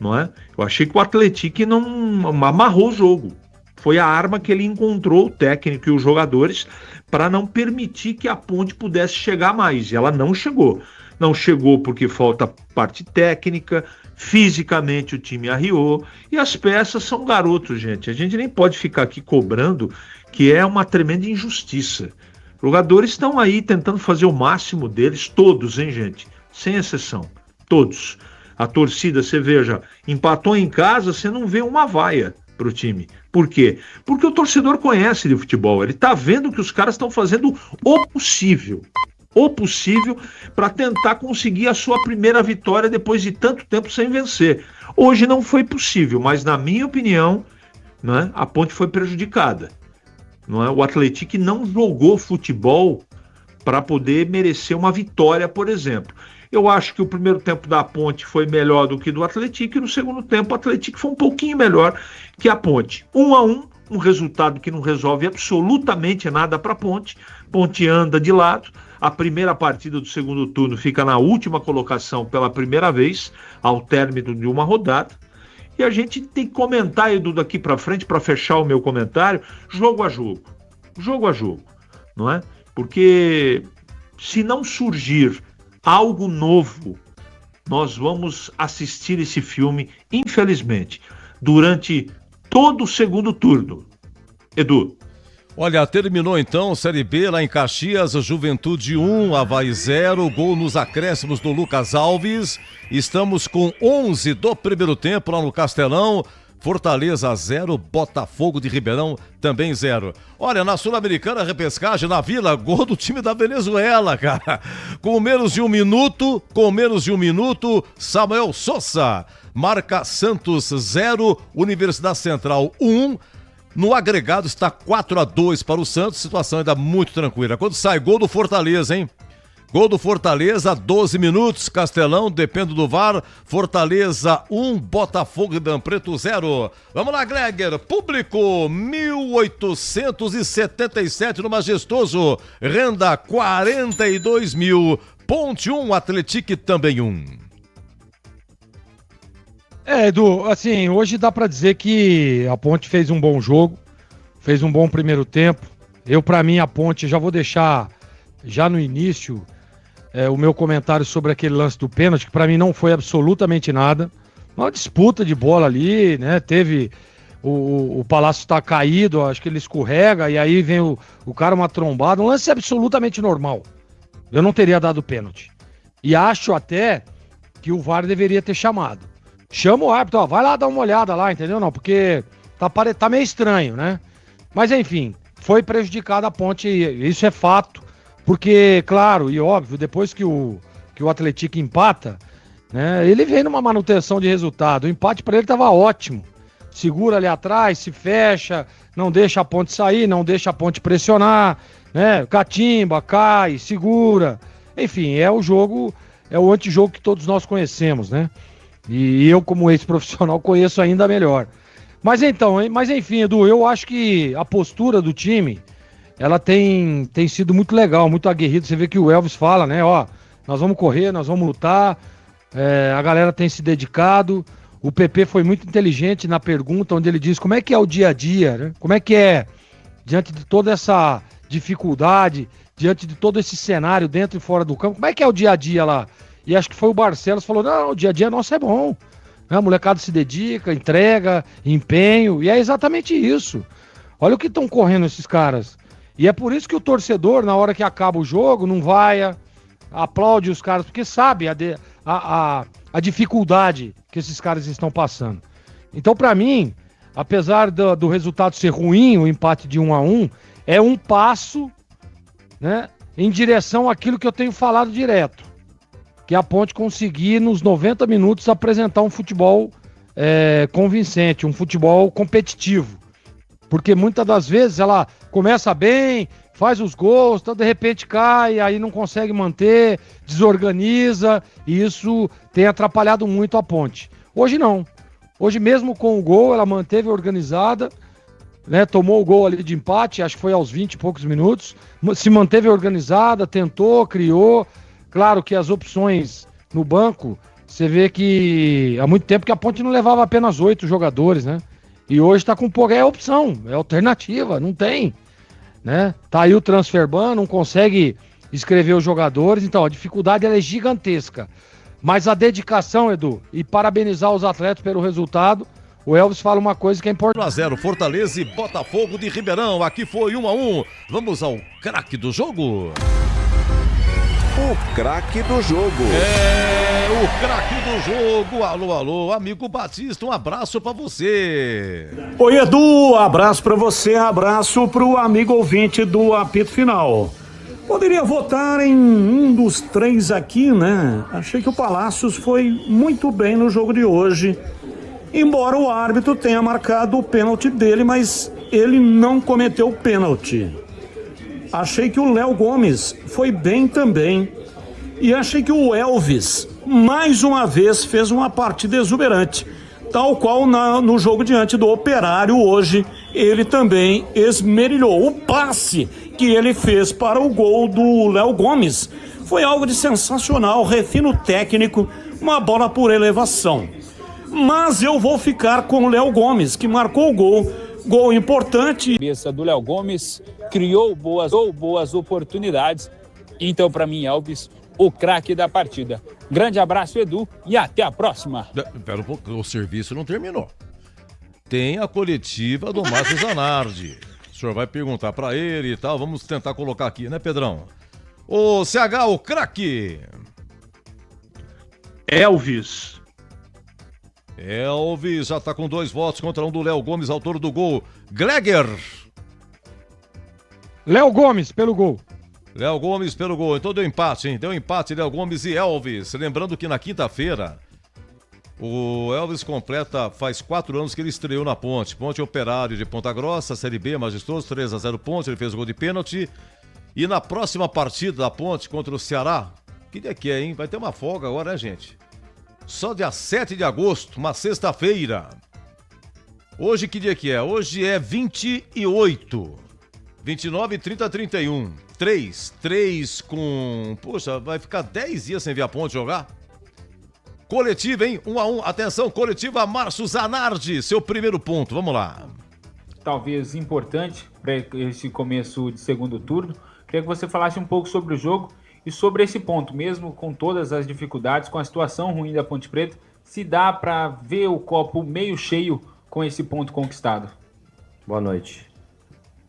Não é? Eu achei que o Atlético não amarrou o jogo. Foi a arma que ele encontrou, o técnico e os jogadores, para não permitir que a Ponte pudesse chegar mais. E ela não chegou. Não chegou porque falta parte técnica, fisicamente o time arriou, e as peças são garotos, gente. A gente nem pode ficar aqui cobrando, que é uma tremenda injustiça. Os jogadores estão aí tentando fazer o máximo deles, todos, hein, gente? Sem exceção, todos. A torcida, você veja, empatou em casa, você não vê uma vaia pro time. Por quê? Porque o torcedor conhece de futebol, ele tá vendo que os caras estão fazendo o possível para tentar conseguir a sua primeira vitória depois de tanto tempo sem vencer. Hoje não foi possível, mas na minha opinião, né, a Ponte foi prejudicada. Não é? O Atlético não jogou futebol para poder merecer uma vitória, por exemplo. Eu acho que o primeiro tempo da Ponte foi melhor do que do Atlético e no segundo tempo o Atlético foi um pouquinho melhor que a Ponte. 1-1, um resultado que não resolve absolutamente nada para a Ponte. Ponte anda de lado. A primeira partida do segundo turno fica na última colocação pela primeira vez, ao término de uma rodada. E a gente tem que comentar, Edu, daqui para frente, para fechar o meu comentário, jogo a jogo, não é? Porque se não surgir algo novo, nós vamos assistir esse filme, infelizmente, durante todo o segundo turno. Edu. Olha, terminou então Série B lá em Caxias, Juventude 1, Avaí 0, gol nos acréscimos do Lucas Alves. Estamos com 11 do primeiro tempo lá no Castelão. Fortaleza 0, Botafogo de Ribeirão também 0. Olha, na Sul-Americana, repescagem na Vila, gol do time da Venezuela, cara. Com menos de um minuto, Samuel Sousa marca Santos 0, Universidade Central 1. No agregado está 4-2 para o Santos, situação ainda muito tranquila. Quando sai gol do Fortaleza, hein? Gol do Fortaleza, 12 minutos, Castelão, depende do VAR. Fortaleza 1, Botafogo e Ribeirão Preto 0. Vamos lá, Gregor. Público 1877 no Majestoso. Renda 42 mil. Ponte 1, Atlético também 1. Edu, assim, hoje dá pra dizer que a Ponte fez um bom jogo, fez um bom primeiro tempo. Pra mim, a Ponte, já vou deixar já no início o meu comentário sobre aquele lance do pênalti, que pra mim não foi absolutamente nada. Uma disputa de bola ali, né? Teve o Palácio tá caído, acho que ele escorrega, e aí vem o cara uma trombada. Um lance absolutamente normal. Eu não teria dado pênalti. E acho até que o VAR deveria ter chamado. chama o árbitro, ó, vai lá dar uma olhada lá, entendeu? Não, porque tá meio estranho, né? Mas enfim, foi prejudicada a Ponte, isso é fato, porque, claro e óbvio, depois que o Atlético empata, né, ele vem numa manutenção de resultado. O empate para ele estava ótimo. Segura ali atrás, se fecha, não deixa a Ponte sair, não deixa a Ponte pressionar, né? Catimba, cai, segura. Enfim, é o antijogo que todos nós conhecemos, né? E eu, como ex-profissional, conheço ainda melhor. Mas enfim, Edu, eu acho que a postura do time, ela tem sido muito legal, muito aguerrida. Você vê que o Elvis fala, né? Ó, nós vamos correr, nós vamos lutar. A galera tem se dedicado. O PP foi muito inteligente na pergunta, onde ele diz como é que é o dia a dia, né? Como é que é, diante de toda essa dificuldade, diante de todo esse cenário dentro e fora do campo, como é que é o dia a dia lá? E acho que foi o Barcelos que falou, não, o dia a dia nosso é bom. A molecada se dedica, entrega, empenho, e é exatamente isso. Olha o que estão correndo esses caras. E é por isso que o torcedor, na hora que acaba o jogo, não vai, aplaude os caras, porque sabe a dificuldade que esses caras estão passando. Então, para mim, apesar do resultado ser ruim, o empate de 1-1, é um passo, né, em direção àquilo que eu tenho falado direto, que é a Ponte conseguir, nos 90 minutos, apresentar um futebol convincente, um futebol competitivo. Porque muitas das vezes ela começa bem, faz os gols, então de repente cai, aí não consegue manter, desorganiza, e isso tem atrapalhado muito a Ponte. Hoje não. Hoje mesmo com o gol, ela manteve organizada, né, tomou o gol ali de empate, acho que foi aos 20 e poucos minutos, se manteve organizada, tentou, criou. Claro que as opções no banco, você vê que há muito tempo que a Ponte não levava apenas 8 jogadores, né? E hoje tá com pouca, é opção, é alternativa, não tem, né? Tá aí o transfer ban, não consegue escrever os jogadores, então a dificuldade ela é gigantesca. Mas a dedicação, Edu, e parabenizar os atletas pelo resultado, o Elvis fala uma coisa que é importante. 1-0, Fortaleza e Botafogo de Ribeirão, aqui foi 1-1. Vamos ao craque do jogo. O craque do jogo. O craque do jogo. Alô, alô, amigo Batista, um abraço pra você. Oi, Edu, abraço pra você, abraço pro amigo ouvinte do apito final. Poderia votar em um dos 3 aqui, né? Achei que o Palácios foi muito bem no jogo de hoje. Embora o árbitro tenha marcado o pênalti dele, mas ele não cometeu o pênalti. Achei que o Léo Gomes foi bem também. E achei que o Elvis, mais uma vez, fez uma partida exuberante. Tal qual no jogo diante do Operário hoje, ele também esmerilhou. O passe que ele fez para o gol do Léo Gomes foi algo de sensacional, refino técnico, uma bola por elevação. Mas eu vou ficar com o Léo Gomes, que marcou o gol importante. A cabeça do Léo Gomes criou boas oportunidades. Então, para mim, Elvis, o craque da partida. Grande abraço, Edu, e até a próxima. Pera um pouco, o serviço não terminou. Tem a coletiva do Márcio Zanardi. O senhor vai perguntar para ele e tal. Vamos tentar colocar aqui, né, Pedrão? O CH, o craque. Elvis já tá com 2 votos contra um do Léo Gomes, autor do gol. Gleger. Léo Gomes, pelo gol. Léo Gomes pelo gol. Então deu empate, hein? Deu empate, Léo Gomes e Elvis. Lembrando que na quinta-feira, o Elvis faz 4 anos que ele estreou na Ponte. Ponte Operário de Ponta Grossa, Série B, majestoso, 3-0 Ponte. Ele fez o gol de pênalti. E na próxima partida da Ponte contra o Ceará, que dia que é, hein? Vai ter uma folga agora, né, gente? Só dia 7 de agosto, uma sexta-feira. Hoje que dia que é? Hoje é 28. 29, 30, 31. 3 com... Poxa, vai ficar 10 dias sem ver a Ponte jogar? Coletiva, hein? 1-1. Atenção, coletiva Márcio Zanardi. Seu primeiro ponto, vamos lá. Talvez importante para esse começo de segundo turno. Queria que você falasse um pouco sobre o jogo e sobre esse ponto, mesmo com todas as dificuldades, com a situação ruim da Ponte Preta, se dá para ver o copo meio cheio com esse ponto conquistado. Boa noite.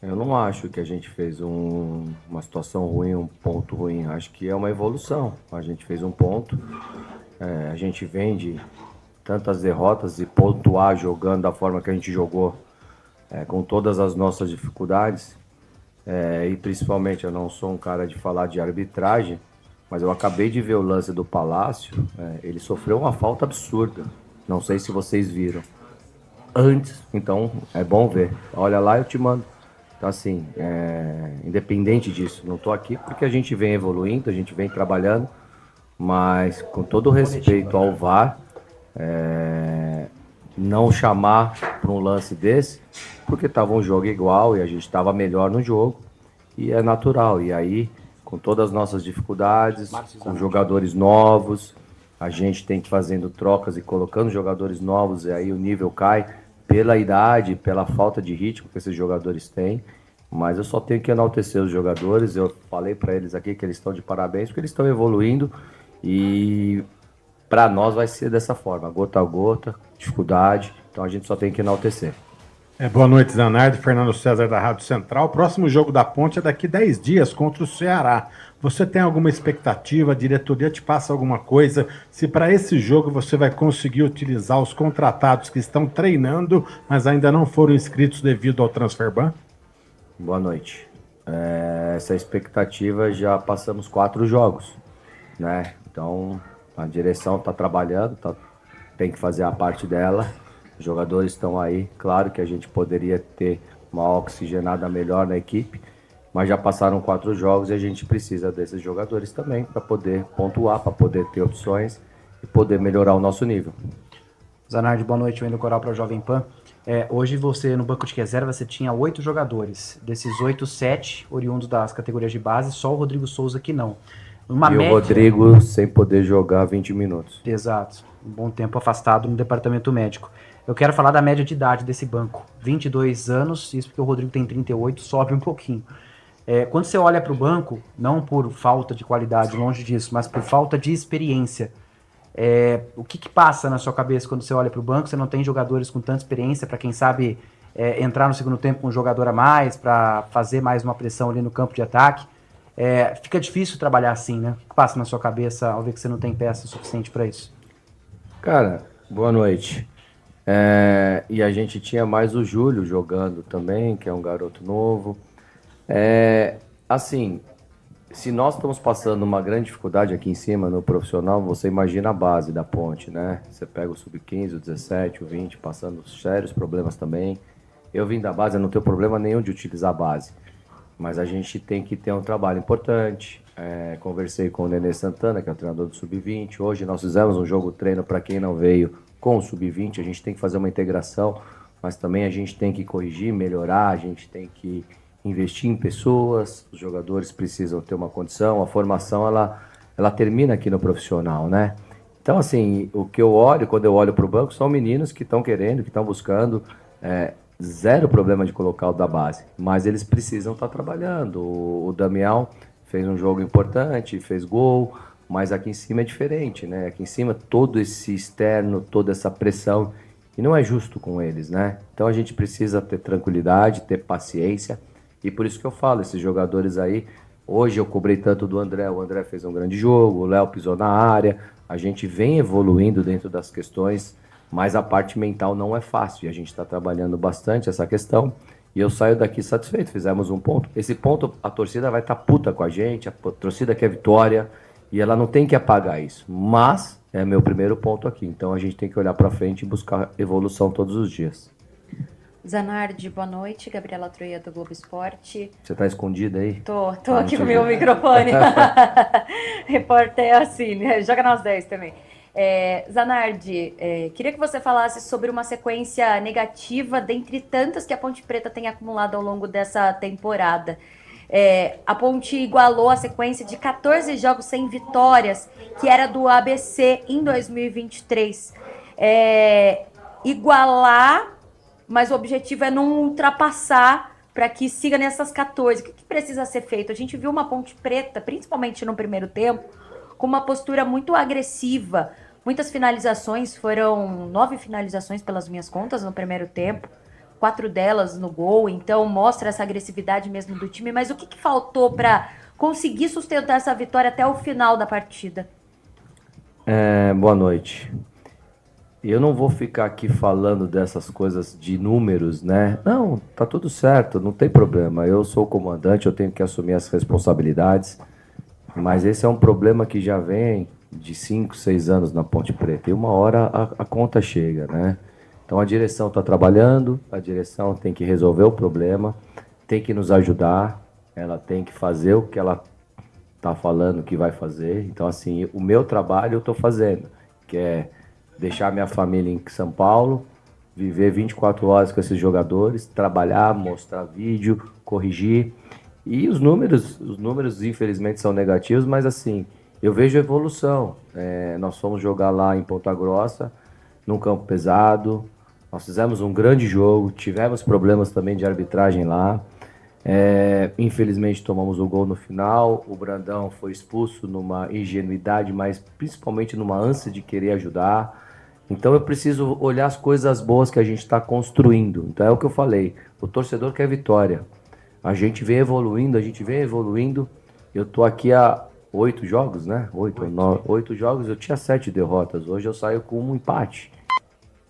Eu não acho que a gente fez uma situação ruim, um ponto ruim. Acho que é uma evolução. A gente fez um ponto. A gente vem de tantas derrotas e pontuar jogando da forma que a gente jogou, com todas as nossas dificuldades. E principalmente, eu não sou um cara de falar de arbitragem, mas eu acabei de ver o lance do Palácio. Ele sofreu uma falta absurda. Não sei se vocês viram antes, então é bom ver. Olha lá, eu te mando. Então, assim, independente disso, não estou aqui porque a gente vem evoluindo, a gente vem trabalhando, mas com todo respeito ao VAR, não chamar para um lance desse, porque estava um jogo igual e a gente estava melhor no jogo, e é natural. E aí, com todas as nossas dificuldades, com jogadores novos, a gente tem que ir fazendo trocas e colocando jogadores novos, e aí o nível cai pela idade, pela falta de ritmo que esses jogadores têm. Mas eu só tenho que enaltecer os jogadores. Eu falei para eles aqui que eles estão de parabéns, porque eles estão evoluindo, e para nós vai ser dessa forma, gota a gota, dificuldade, então a gente só tem que enaltecer. Boa noite, Zanardi. Fernando César da Rádio Central. O próximo jogo da Ponte é daqui 10 dias contra o Ceará. Você tem alguma expectativa? A diretoria te passa alguma coisa? Se para esse jogo você vai conseguir utilizar os contratados que estão treinando, mas ainda não foram inscritos devido ao Transferban? Boa noite. Essa expectativa, já passamos 4 jogos, né? Então a direção está trabalhando, tem que fazer a parte dela. Os jogadores estão aí. Claro que a gente poderia ter uma oxigenada melhor na equipe, mas já passaram 4 jogos e a gente precisa desses jogadores também para poder pontuar, para poder ter opções e poder melhorar o nosso nível. Zanardi, boa noite. Wendel Coral para a Jovem Pan. Hoje você, no banco de reserva, você tinha 8 jogadores. Desses 8, 7 oriundos das categorias de base, só o Rodrigo Souza que não. Uma média... o Rodrigo sem poder jogar 20 minutos. Exato. Um bom tempo afastado no departamento médico. Eu quero falar da média de idade desse banco. 22 anos, isso porque o Rodrigo tem 38, sobe um pouquinho. Quando você olha para o banco, não por falta de qualidade, longe disso, mas por falta de experiência, o que passa na sua cabeça quando você olha para o banco? Você não tem jogadores com tanta experiência para, quem sabe, entrar no segundo tempo com um jogador a mais, para fazer mais uma pressão ali no campo de ataque. Fica difícil trabalhar assim, né? O que passa na sua cabeça ao ver que você não tem peça suficiente para isso? Cara, boa noite. E a gente tinha mais o Júlio jogando também, que é um garoto novo. Assim, se nós estamos passando uma grande dificuldade aqui em cima no profissional, você imagina a base da Ponte, né? Você pega o sub-15, o 17, o 20, passando sérios problemas também. Eu vim da base, eu não tenho problema nenhum de utilizar a base, mas a gente tem que ter um trabalho importante. Conversei com o Nenê Santana, que é o treinador do sub-20. Hoje nós fizemos um jogo treino para quem não veio com o sub-20. A gente tem que fazer uma integração, mas também a gente tem que corrigir, melhorar, a gente tem que investir em pessoas. Os jogadores precisam ter uma condição, a formação ela termina aqui no profissional, né? Então, assim, o que eu olho, quando eu olho para o banco, são meninos que estão querendo, que estão buscando, zero problema de colocar o da base, mas eles precisam estar trabalhando. O Damião fez um jogo importante, fez gol, mas aqui em cima é diferente, né? Aqui em cima todo esse externo, toda essa pressão, e não é justo com eles, né? Então a gente precisa ter tranquilidade, ter paciência, e por isso que eu falo, esses jogadores aí, hoje eu cobrei tanto do André, o André fez um grande jogo, o Léo pisou na área, a gente vem evoluindo dentro das questões, mas a parte mental não é fácil, e a gente está trabalhando bastante essa questão, e eu saio daqui satisfeito. Fizemos um ponto. Esse ponto, a torcida vai estar puta com a gente, a torcida quer vitória, e ela não tem que apagar isso. Mas é meu primeiro ponto aqui, então a gente tem que olhar para frente e buscar evolução todos os dias. Zanardi, boa noite. Gabriela Troia do Globo Esporte. Você tá escondida aí? Tô aqui com o meu microfone. Repórter é assim, né? Joga nós 10 também. Zanardi, queria que você falasse sobre uma sequência negativa dentre tantas que a Ponte Preta tem acumulado ao longo dessa temporada. A Ponte igualou a sequência de 14 jogos sem vitórias, que era do ABC em 2023. Igualar, mas o objetivo é não ultrapassar para que siga nessas 14. O que precisa ser feito? A gente viu uma Ponte Preta, principalmente no primeiro tempo, com uma postura muito agressiva. Muitas finalizações, foram 9 finalizações pelas minhas contas no primeiro tempo, 4 delas no gol, então mostra essa agressividade mesmo do time. Mas o que faltou para conseguir sustentar essa vitória até o final da partida? Boa noite. eu não vou ficar aqui falando dessas coisas de números, né? Não, tá tudo certo, não tem problema. Eu sou o comandante, eu tenho que assumir as responsabilidades. Mas esse é um problema que já vem de 5, 6 anos na Ponte Preta. E uma hora a conta chega, né? Então a direção está trabalhando, a direção tem que resolver o problema, tem que nos ajudar, ela tem que fazer o que ela está falando que vai fazer. Então, assim, o meu trabalho eu estou fazendo, que é deixar minha família em São Paulo, viver 24 horas com esses jogadores, trabalhar, mostrar vídeo, corrigir. E os números infelizmente são negativos, mas assim, eu vejo evolução. Nós fomos jogar lá em Ponta Grossa, num campo pesado, nós fizemos um grande jogo, tivemos problemas também de arbitragem lá. Infelizmente tomamos o gol no final, o Brandão foi expulso numa ingenuidade, mas principalmente numa ânsia de querer ajudar. Então eu preciso olhar as coisas boas que a gente está construindo. Então é o que eu falei, o torcedor quer vitória. A gente vem evoluindo. Eu tô aqui há 8 jogos, né? 8 jogos, eu tinha 7 derrotas. Hoje eu saio com um empate.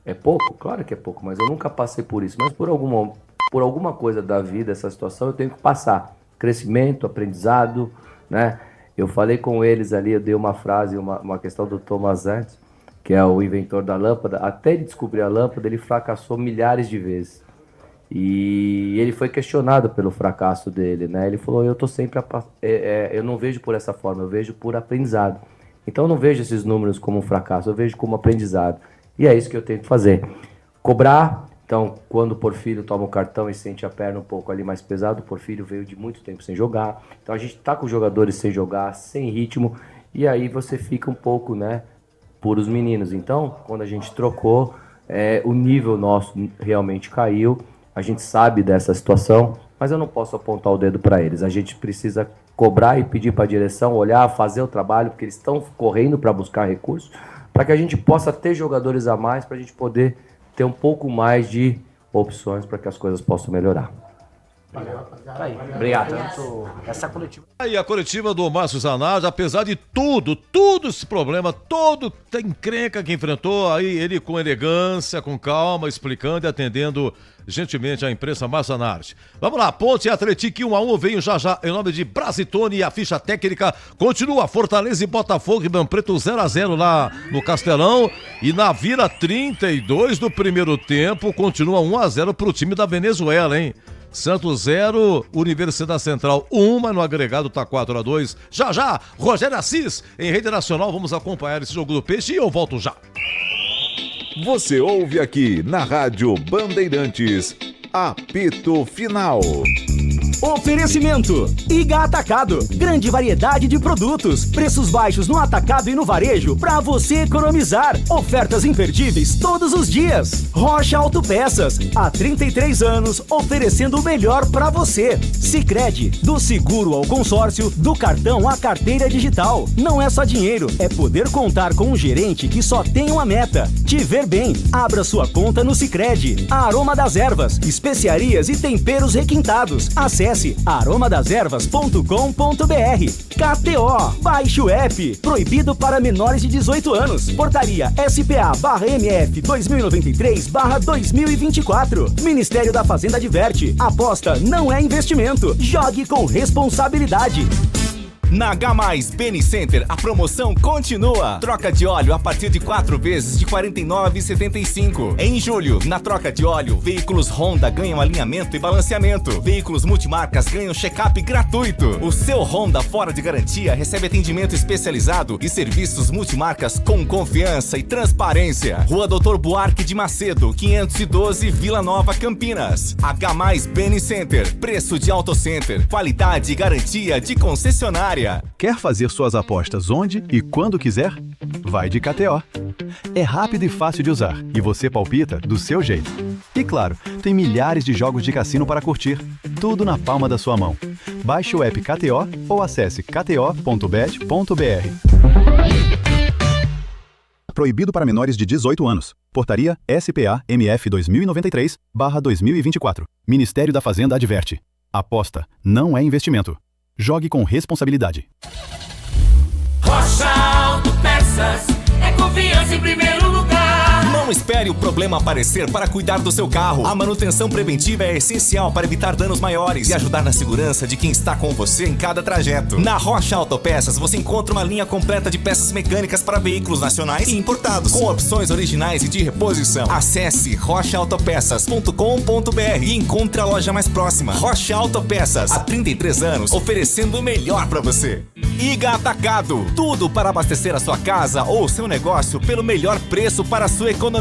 É pouco? Claro que é pouco, mas eu nunca passei por isso. Mas por alguma coisa da vida, essa situação, eu tenho que passar. Crescimento, aprendizado, né? Eu falei com eles ali, eu dei uma frase, uma questão do Thomas Edison, que é o inventor da lâmpada. Até ele descobrir a lâmpada, ele fracassou milhares de vezes. E ele foi questionado pelo fracasso dele, né? Ele falou, eu tô sempre... eu não vejo por essa forma, eu vejo por aprendizado. Então eu não vejo esses números como um fracasso, eu vejo como aprendizado. E é isso que eu tenho que fazer. Cobrar. Então, quando o Porfírio toma o cartão e sente a perna um pouco ali mais pesado, o Porfírio veio de muito tempo sem jogar. Então a gente tá com os jogadores sem jogar, sem ritmo, e aí você fica um pouco, né, por os meninos. Então, quando a gente trocou, o nível nosso realmente caiu. A gente sabe dessa situação, mas eu não posso apontar o dedo para eles. A gente precisa cobrar e pedir para a direção olhar, fazer o trabalho, porque eles estão correndo para buscar recursos, para que a gente possa ter jogadores a mais, para a gente poder ter um pouco mais de opções para que as coisas possam melhorar. Obrigado. Essa coletiva. Aí a coletiva do Márcio Zanardi, apesar de tudo esse problema, toda a encrenca que enfrentou, aí ele com elegância, com calma, explicando e atendendo gentilmente a imprensa. Márcio Zanardi. Vamos lá, Ponte Atlético 1-1, veio já em nome de Brasitone e a ficha técnica continua. Fortaleza e Botafogo, Ribeirão Preto 0-0 lá no Castelão, e na Vila 32 do primeiro tempo continua 1-0 pro time da Venezuela, hein? Santos 0, Universidade Central 1, mas no agregado tá 4-2. Já, Rogério Assis, em rede nacional, vamos acompanhar esse jogo do Peixe e eu volto já. Você ouve aqui na Rádio Bandeirantes, apito final. Oferecimento: Iga Atacado, grande variedade de produtos, preços baixos no atacado e no varejo para você economizar. Ofertas imperdíveis todos os dias. Rocha Autopeças, há 33 anos oferecendo o melhor para você. Sicredi, do seguro ao consórcio, do cartão à carteira digital. Não é só dinheiro, é poder contar com um gerente que só tem uma meta: te ver bem. Abra sua conta no Sicredi. Aroma das Ervas, especiarias e temperos requintados. Acesse aromadeservas.com.br. KTO, baixe o app. Proibido para menores de 18 anos. Portaria SPA/MF 2093/2024. Ministério da Fazenda adverte: aposta não é investimento. Jogue com responsabilidade. Na H+ Beni Center, a promoção continua. Troca de óleo a partir de 4 vezes de R$ 49,75. Em julho, na troca de óleo, veículos Honda ganham alinhamento e balanceamento. Veículos multimarcas ganham check-up gratuito. O seu Honda fora de garantia recebe atendimento especializado e serviços multimarcas com confiança e transparência. Rua Doutor Buarque de Macedo, 512, Vila Nova, Campinas. H+ Beni Center, preço de Auto Center, qualidade e garantia de concessionária. Quer fazer suas apostas onde e quando quiser? Vai de KTO. É rápido e fácil de usar e você palpita do seu jeito. E claro, tem milhares de jogos de cassino para curtir, tudo na palma da sua mão. Baixe o app KTO ou acesse kto.bet.br. Proibido para menores de 18 anos. Portaria SPA/MF 2093/2024. Ministério da Fazenda adverte: aposta não é investimento. Jogue com responsabilidade. Rocha Autopeças é confiança em primeiro lugar. Mão Não espere o problema aparecer para cuidar do seu carro. A manutenção preventiva é essencial para evitar danos maiores e ajudar na segurança de quem está com você em cada trajeto. Na Rocha Autopeças você encontra uma linha completa de peças mecânicas para veículos nacionais e importados, com opções originais e de reposição. Acesse rochaautopeças.com.br e encontre a loja mais próxima. Rocha Autopeças, há 33 anos, oferecendo o melhor para você. Iga Atacado, tudo para abastecer a sua casa ou seu negócio pelo melhor preço para a sua economia.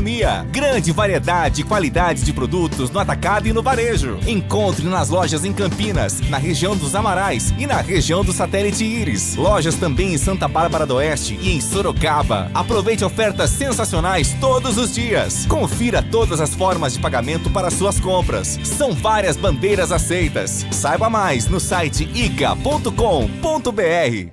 Grande variedade e qualidade de produtos no atacado e no varejo. Encontre nas lojas em Campinas, na região dos Amarais e na região do Satélite Íris. Lojas também em Santa Bárbara do Oeste e em Sorocaba. Aproveite ofertas sensacionais todos os dias. Confira todas as formas de pagamento para suas compras. São várias bandeiras aceitas. Saiba mais no site iga.com.br.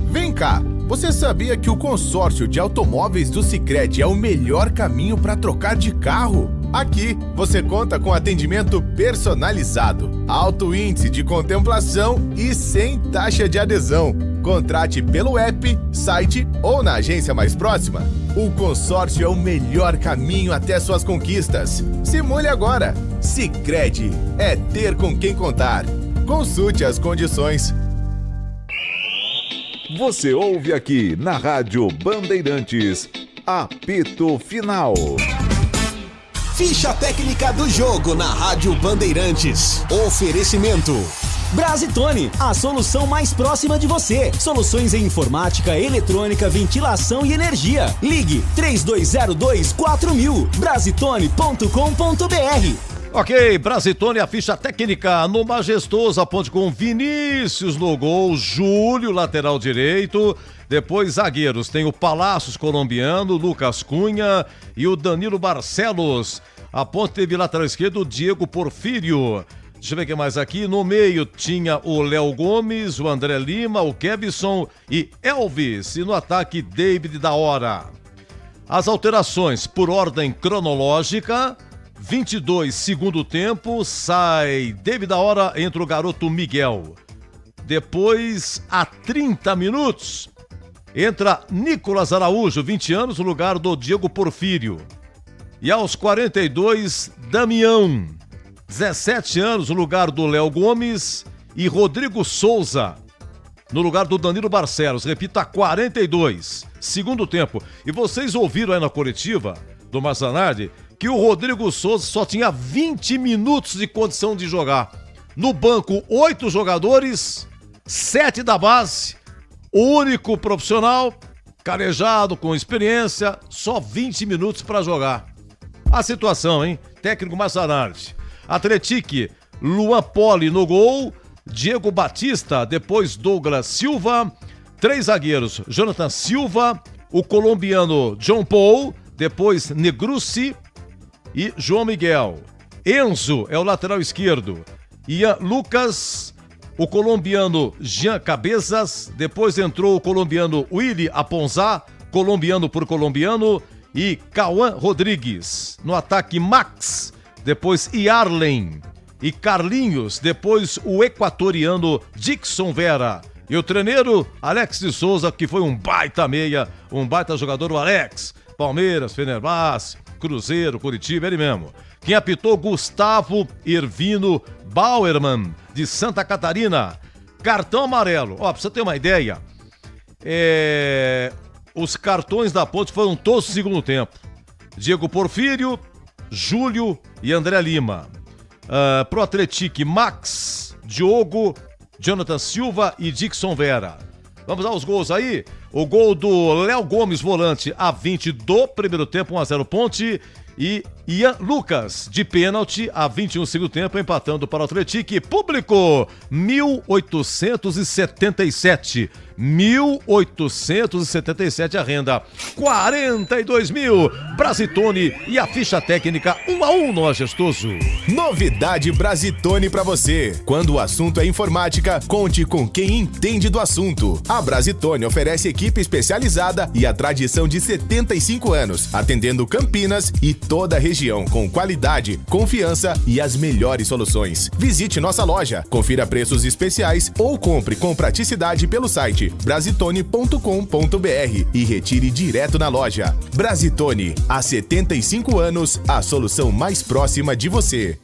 Vem cá, você sabia que o consórcio de automóveis do Sicredi é o melhor caminho para trocar de carro? Aqui você conta com atendimento personalizado, alto índice de contemplação e sem taxa de adesão. Contrate pelo app, site ou na agência mais próxima. O consórcio é o melhor caminho até suas conquistas. Simule agora. Sicredi é ter com quem contar. Consulte as condições. Você ouve aqui na Rádio Bandeirantes, apito final. Ficha técnica do jogo na Rádio Bandeirantes. Oferecimento. Brasitone, a solução mais próxima de você. Soluções em informática, eletrônica, ventilação e energia. Ligue 3202-4000. Brasitone.com.br. Ok, Brasitone, a ficha técnica no Majestoso, a ponte com Vinícius no gol, Júlio, lateral direito, depois zagueiros, tem o Palácios colombiano, Lucas Cunha e o Danilo Barcelos. A ponte teve lateral esquerdo o Diego Porfírio. Deixa eu ver o que mais aqui, no meio tinha o Léo Gomes, o André Lima, o Kevson e Elvis, e no ataque David da Hora. As alterações por ordem cronológica: 22, segundo tempo, sai David da Hora, entra o garoto Miguel. Depois, a 30 minutos, entra Nicolas Araújo, 20 anos, no lugar do Diego Porfírio. E aos 42, Damião, 17 anos, no lugar do Léo Gomes. E Rodrigo Souza, no lugar do Danilo Barcelos. Repito, a 42, segundo tempo. E vocês ouviram aí na coletiva do Mazzanardi que o Rodrigo Souza só tinha 20 minutos de condição de jogar. No banco, 8 jogadores, 7 da base, o único profissional, calejado, com experiência, só 20 minutos para jogar. A situação, hein? Técnico Mazzanardi. Atletique, Luan Poli no gol, Diego Batista, depois Douglas Silva, 3 zagueiros, Jonathan Silva, o colombiano John Paul, depois Negrucci e João Miguel. Enzo é o lateral esquerdo. Ian Lucas, o colombiano Jean Cabezas, depois entrou o colombiano Willy Aponzá, colombiano por colombiano, e Cauã Rodrigues. No ataque, Max, depois Yarlen e Carlinhos, depois o equatoriano Dixon Vera. E o treneiro, Alex de Souza, que foi um baita meia, um baita jogador, o Alex. Palmeiras, Fenerbahçe, Cruzeiro, Curitiba, ele mesmo. Quem apitou, Gustavo Ervino Bauerman, de Santa Catarina. Cartão amarelo. Ó, pra você ter uma ideia, os cartões da ponte foram todos no segundo tempo. Diego Porfírio, Júlio e André Lima. Pro Atletique, Max, Diogo, Jonathan Silva e Dixon Vera. Vamos aos gols aí. O gol do Léo Gomes, volante, a 20 do primeiro tempo, 1-0 Ponte. E Ian Lucas, de pênalti, a 21 segundo tempo, empatando para o Atletique. Público, 1.877. 1.877 a renda. 42 mil. Brasitone e a ficha técnica 1-1 no Majestoso. Novidade Brasitone pra você. Quando o assunto é informática, conte com quem entende do assunto. A Brasitone oferece equipe especializada e a tradição de 75 anos, atendendo Campinas e toda a região com qualidade, confiança e as melhores soluções. Visite nossa loja, confira preços especiais ou compre com praticidade pelo site brasitone.com.br e retire direto na loja. Brasitone, há 75 anos, a solução mais próxima de você.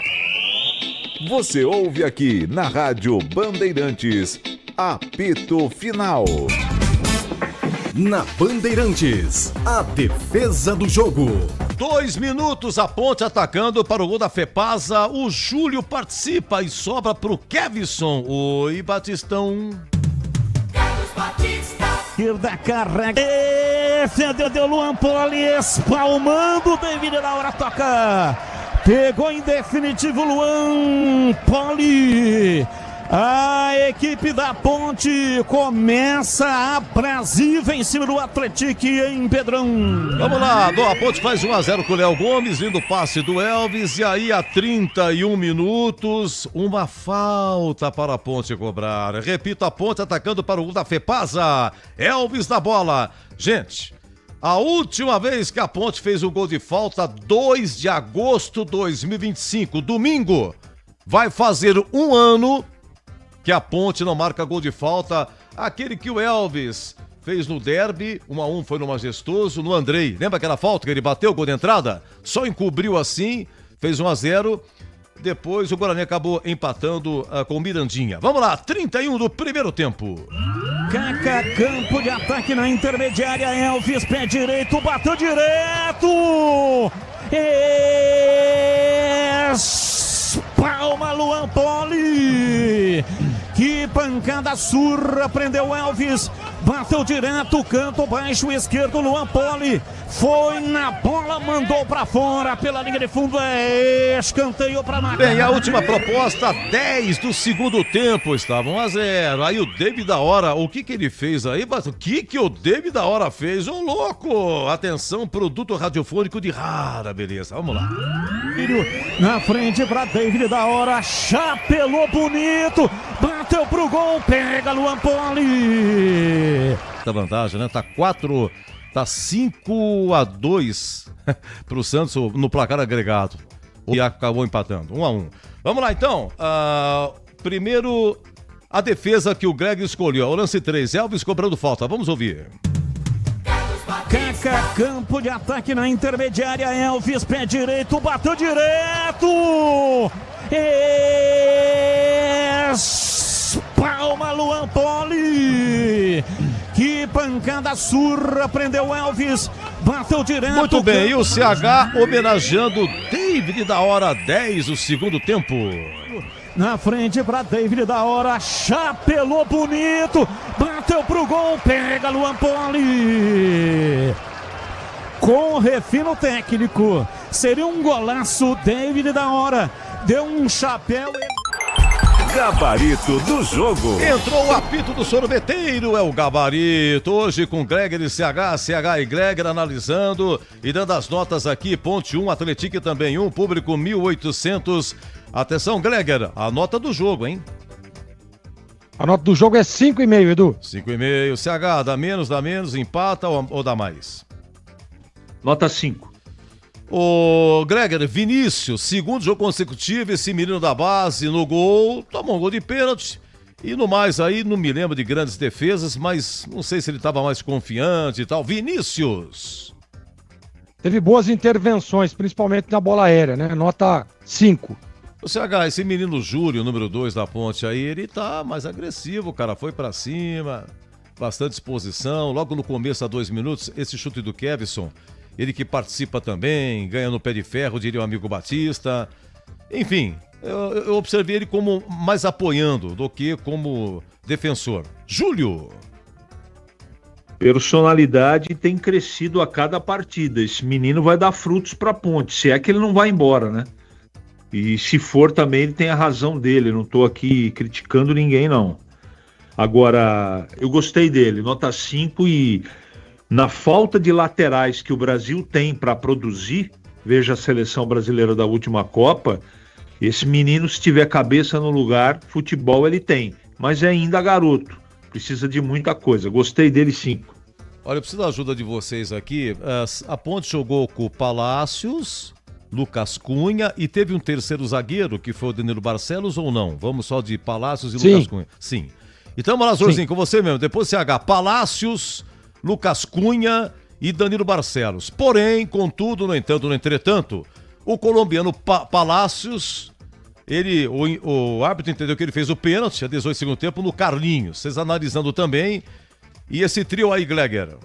Você ouve aqui na Rádio Bandeirantes, apito final. Na Bandeirantes, a defesa do jogo. 2 minutos, a Ponte atacando para o gol da Fepasa. O Júlio participa e sobra para o Kevson. Oi, Batistão. Carlos Batista. Esquerda carrega. Defendeu, deu Luan Poli, espalmando. David na hora toca. Pegou em definitivo Luan Poli. A equipe da Ponte começa abrasiva em cima do Atlético em Pedrão. Vamos lá, a Ponte faz 1-0 com o Léo Gomes, lindo passe do Elvis. E aí, a 31 minutos, uma falta para a Ponte cobrar. Repito, a Ponte atacando para o gol da Fepasa. Elvis na bola. Gente, a última vez que a Ponte fez um gol de falta, 2 de agosto de 2025, domingo, vai fazer um ano que a Ponte não marca gol de falta. Aquele que o Elvis fez no derby, 1-1 foi no Majestoso, no Andrei. Lembra aquela falta que ele bateu, gol de entrada? Só encobriu assim, fez 1-0. Depois o Guarani acabou empatando com o Mirandinha. Vamos lá, 31 do primeiro tempo. Caca, campo de ataque na intermediária. Elvis, pé direito, bateu direto. Palma Luan Poli. Que pancada surra, prendeu Elvis, bateu direto, canto baixo esquerdo, Luan Poli foi na bola, mandou pra fora pela linha de fundo, escanteio pra marcar. Bem, a última proposta, 10 do segundo tempo, estava 1-0. Aí o David da Hora, o que ele fez aí? O que o David da Hora fez? Ô louco! Atenção, produto radiofônico de rara beleza, vamos lá. Na frente pra David da Hora, chapelou bonito, bateu pro gol, pega Luan Poli. Da vantagem, né? Tá 5-2 pro Santos no placar agregado. E acabou empatando, 1-1. Vamos lá então. Primeiro, a defesa que o Greg escolheu. O lance 3, Elvis cobrando falta. Vamos ouvir. Caca, campo de ataque na intermediária. Elvis, pé direito, bateu direto. Palma Luan Poli. Que pancada surra, prendeu Elvis, bateu direto. Muito bem, e o CH homenageando David da Hora, 10 do segundo tempo. Na frente para David da Hora, chapelou bonito, bateu pro gol, pega Luan Poli. Com refino técnico, seria um golaço. David da Hora deu um chapéu. Gabarito do jogo. Entrou o apito do sorveteiro, é o gabarito. Hoje com Greger e CH e Greger analisando e dando as notas aqui. Ponte 1, Atlético também 1, público 1.800. Atenção, Greger, a nota do jogo, hein? A nota do jogo é 5,5, Edu. 5,5. CH, dá menos, empata ou dá mais? Nota 5. O Greger, Vinícius, segundo jogo consecutivo, esse menino da base no gol, tomou um gol de pênalti. E no mais aí, não me lembro de grandes defesas, mas não sei se ele estava mais confiante e tal. Vinícius. Teve boas intervenções, principalmente na bola aérea, né? Nota 5. O CH, esse menino Júlio, número 2 da Ponte aí, ele tá mais agressivo, o cara foi pra cima, bastante exposição. Logo no começo, há 2 minutos, esse chute do Kevson. Ele que participa também, ganha no pé de ferro, diria o amigo Batista. Enfim, eu observei ele como mais apoiando do que como defensor. Júlio. Personalidade tem crescido a cada partida. Esse menino vai dar frutos pra Ponte, se é que ele não vai embora, né? E se for também, ele tem a razão dele. Eu não tô aqui criticando ninguém, não. Agora, eu gostei dele, nota 5 e... Na falta de laterais que o Brasil tem para produzir, veja a seleção brasileira da última Copa, esse menino, se tiver cabeça no lugar, futebol ele tem, mas é ainda garoto, precisa de muita coisa. Gostei dele 5. Olha, eu preciso da ajuda de vocês aqui. A Ponte jogou com o Palácios, Lucas Cunha e teve um terceiro zagueiro, que foi o Danilo Barcelos ou não? Vamos só de Palácios e Lucas Cunha. Sim. Então, vamos lá, Zorzinho, com você mesmo. Depois CH, Palácios, Lucas Cunha e Danilo Barcelos. Porém, contudo, no entanto, no entretanto, o colombiano Palácios, o árbitro entendeu que ele fez o pênalti a 18 segundo tempo no Carlinhos. Vocês analisando também. E esse trio aí, Gleger?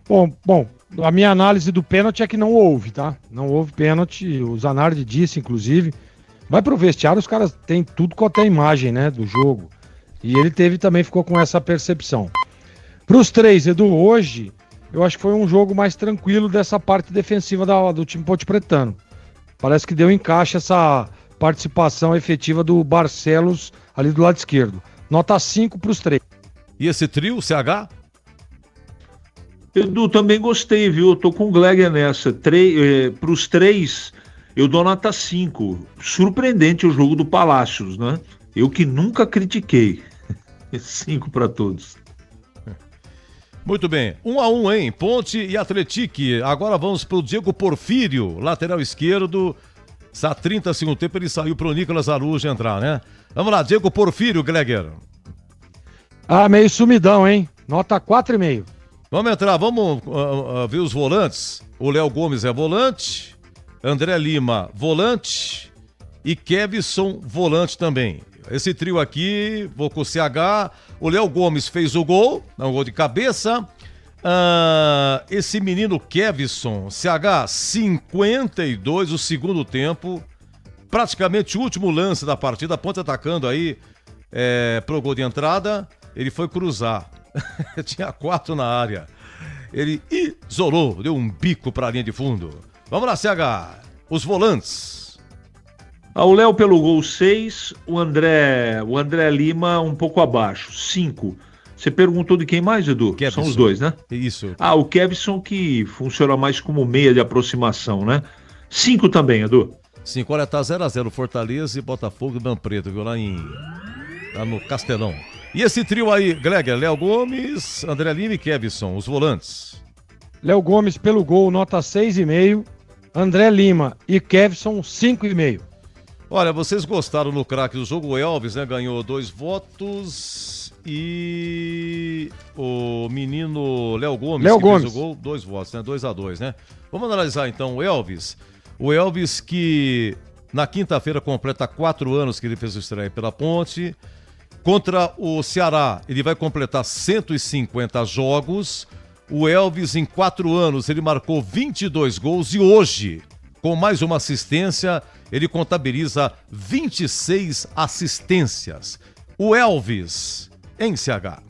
Bom, a minha análise do pênalti é que não houve, tá? Não houve pênalti, o Zanardi disse, inclusive. Vai pro vestiário, os caras têm tudo quanto é imagem, né, do jogo. E ele também ficou com essa percepção. Pros três, Edu, hoje, eu acho que foi um jogo mais tranquilo dessa parte defensiva do time pontepretano. Parece que deu encaixe essa participação efetiva do Barcelos ali do lado esquerdo. Nota 5 pros três. E esse trio, CH? Edu, também gostei, viu? Eu tô com o Gleger nessa. Pros três, eu dou nota 5. Surpreendente o jogo do Palácios, né? Eu que nunca critiquei. 5 para todos. Muito bem. 1-1, hein? Ponte e Atletique. Agora vamos pro Diego Porfírio, lateral esquerdo. Está 30 segundo tempo, ele saiu pro Nicolas Araújo entrar, né? Vamos lá, Diego Porfírio, Gleger. Meio sumidão, hein? Nota 4,5. Vamos entrar, vamos ver os volantes. O Léo Gomes é volante, André Lima, volante e Kevson, volante também. Esse trio aqui, vou com o CH. O Léo Gomes fez o gol, um gol de cabeça. Esse menino Kevson, CH, 52 o segundo tempo. Praticamente o último lance da partida, a Ponte atacando aí pro gol de entrada. Ele foi cruzar. Tinha 4 na área. Ele isolou, deu um bico para a linha de fundo. Vamos lá, CH. Os volantes. O Léo pelo gol 6, o André Lima um pouco abaixo, 5. Você perguntou de quem mais, Edu? Kevson. São os dois, né? Isso. O Kevson que funciona mais como meia de aproximação, né? 5 também, Edu. 5, olha, tá 0-0 Fortaleza e Botafogo e Banpreto, viu? Lá no Castelão. E esse trio aí, Gleger, Léo Gomes, André Lima e Kevson, os volantes. Léo Gomes pelo gol, nota 6,5. André Lima e Kevson, 5,5. Olha, vocês gostaram no craque do jogo, o Elvis, né? Ganhou 2 votos e o menino Léo Gomes, fez o gol, 2 votos, né? 2-2, né? Vamos analisar então o Elvis. O Elvis que na quinta-feira completa 4 anos que ele fez o estreia pela Ponte. Contra o Ceará, ele vai completar 150 jogos. O Elvis, em 4 anos, ele marcou 22 gols e hoje, com mais uma assistência, ele contabiliza 26 assistências. O Elvis, em CH.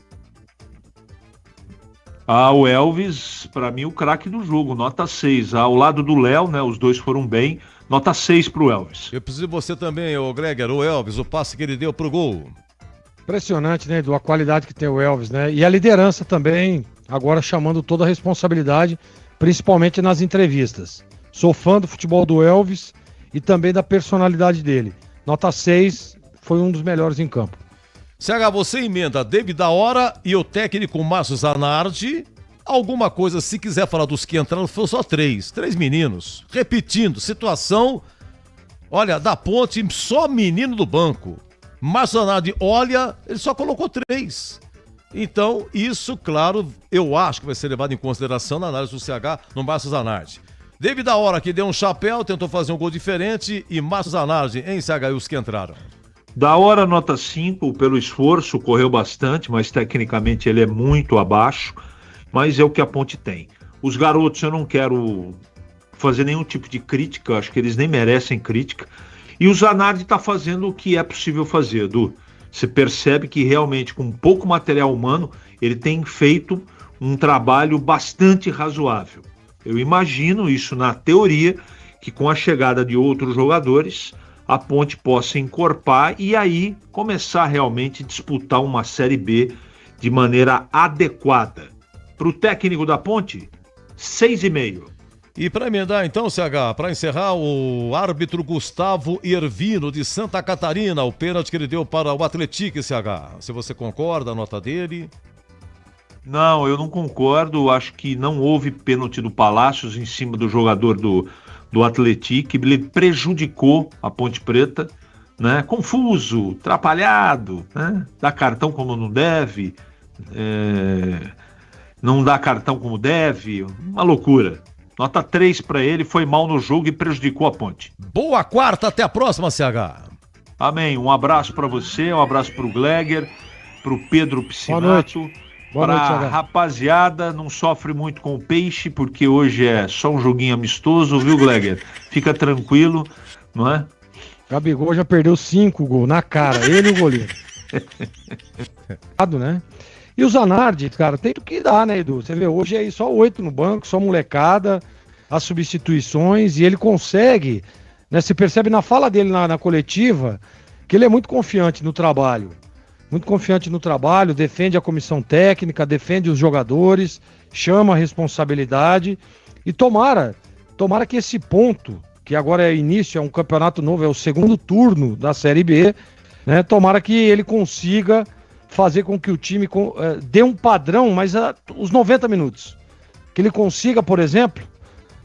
O Elvis, para mim, o craque do jogo, nota 6. Ao lado do Léo, né, os dois foram bem, nota 6 pro Elvis. Eu preciso de você também, ô Gleger, o Elvis, o passe que ele deu pro gol. Impressionante, né, Edu? A qualidade que tem o Elvis, né? E a liderança também, agora chamando toda a responsabilidade, principalmente nas entrevistas. Sou fã do futebol do Elvis e também da personalidade dele. Nota 6, foi um dos melhores em campo. CH, você emenda David da Hora e o técnico Márcio Zanardi. Alguma coisa, se quiser falar dos que entraram, foi só 3 meninos. Repetindo, situação, olha, da Ponte, só menino do banco. Márcio Zanardi, olha, ele só colocou 3. Então, isso, claro, eu acho que vai ser levado em consideração na análise do CH no Márcio Zanardi. David da Hora que deu um chapéu, tentou fazer um gol diferente e Márcio Zanardi em CH e os que entraram. Da Hora, nota 5, pelo esforço, correu bastante, mas tecnicamente ele é muito abaixo, mas é o que a Ponte tem. Os garotos, eu não quero fazer nenhum tipo de crítica, acho que eles nem merecem crítica. E o Zanardi está fazendo o que é possível fazer, Edu. Você percebe que realmente, com pouco material humano, ele tem feito um trabalho bastante razoável. Eu imagino isso na teoria, que com a chegada de outros jogadores, a Ponte possa encorpar e aí começar realmente a disputar uma Série B de maneira adequada. Para o técnico da Ponte, 6,5. E para emendar então, CH, para encerrar, o árbitro Gustavo Irvino de Santa Catarina, o pênalti que ele deu para o Atletique, CH. Se você concorda, a nota dele. Não, eu não concordo. Acho que não houve pênalti do Palácios em cima do jogador do Atlético. Ele prejudicou a Ponte Preta, né? Confuso, atrapalhado, né? Dá cartão como não deve, não dá cartão como deve, uma loucura. Nota 3 para ele, foi mal no jogo e prejudicou a Ponte. Boa quarta, até a próxima, CH. Amém. Um abraço para você, um abraço para o Gleger, para o Pedro Piscinato. Boa noite, Para CH. rapaziada, não sofre muito com o Peixe, porque hoje é só um joguinho amistoso, viu, Gleger? Fica tranquilo, não é? Gabigol já perdeu 5 gols na cara, ele e o goleiro. Né? E o Zanardi, cara, tem que dar, né, Edu? Você vê, hoje é aí só 8 no banco, só molecada, as substituições, e ele consegue, né? Você percebe na fala dele na coletiva que ele é muito confiante no trabalho. Muito confiante no trabalho, defende a comissão técnica, defende os jogadores, chama a responsabilidade e tomara que esse ponto, que agora é início, é um campeonato novo, é o segundo turno da Série B, né? Tomara que ele consiga fazer com que o time dê um padrão, mas os 90 minutos. Que ele consiga, por exemplo,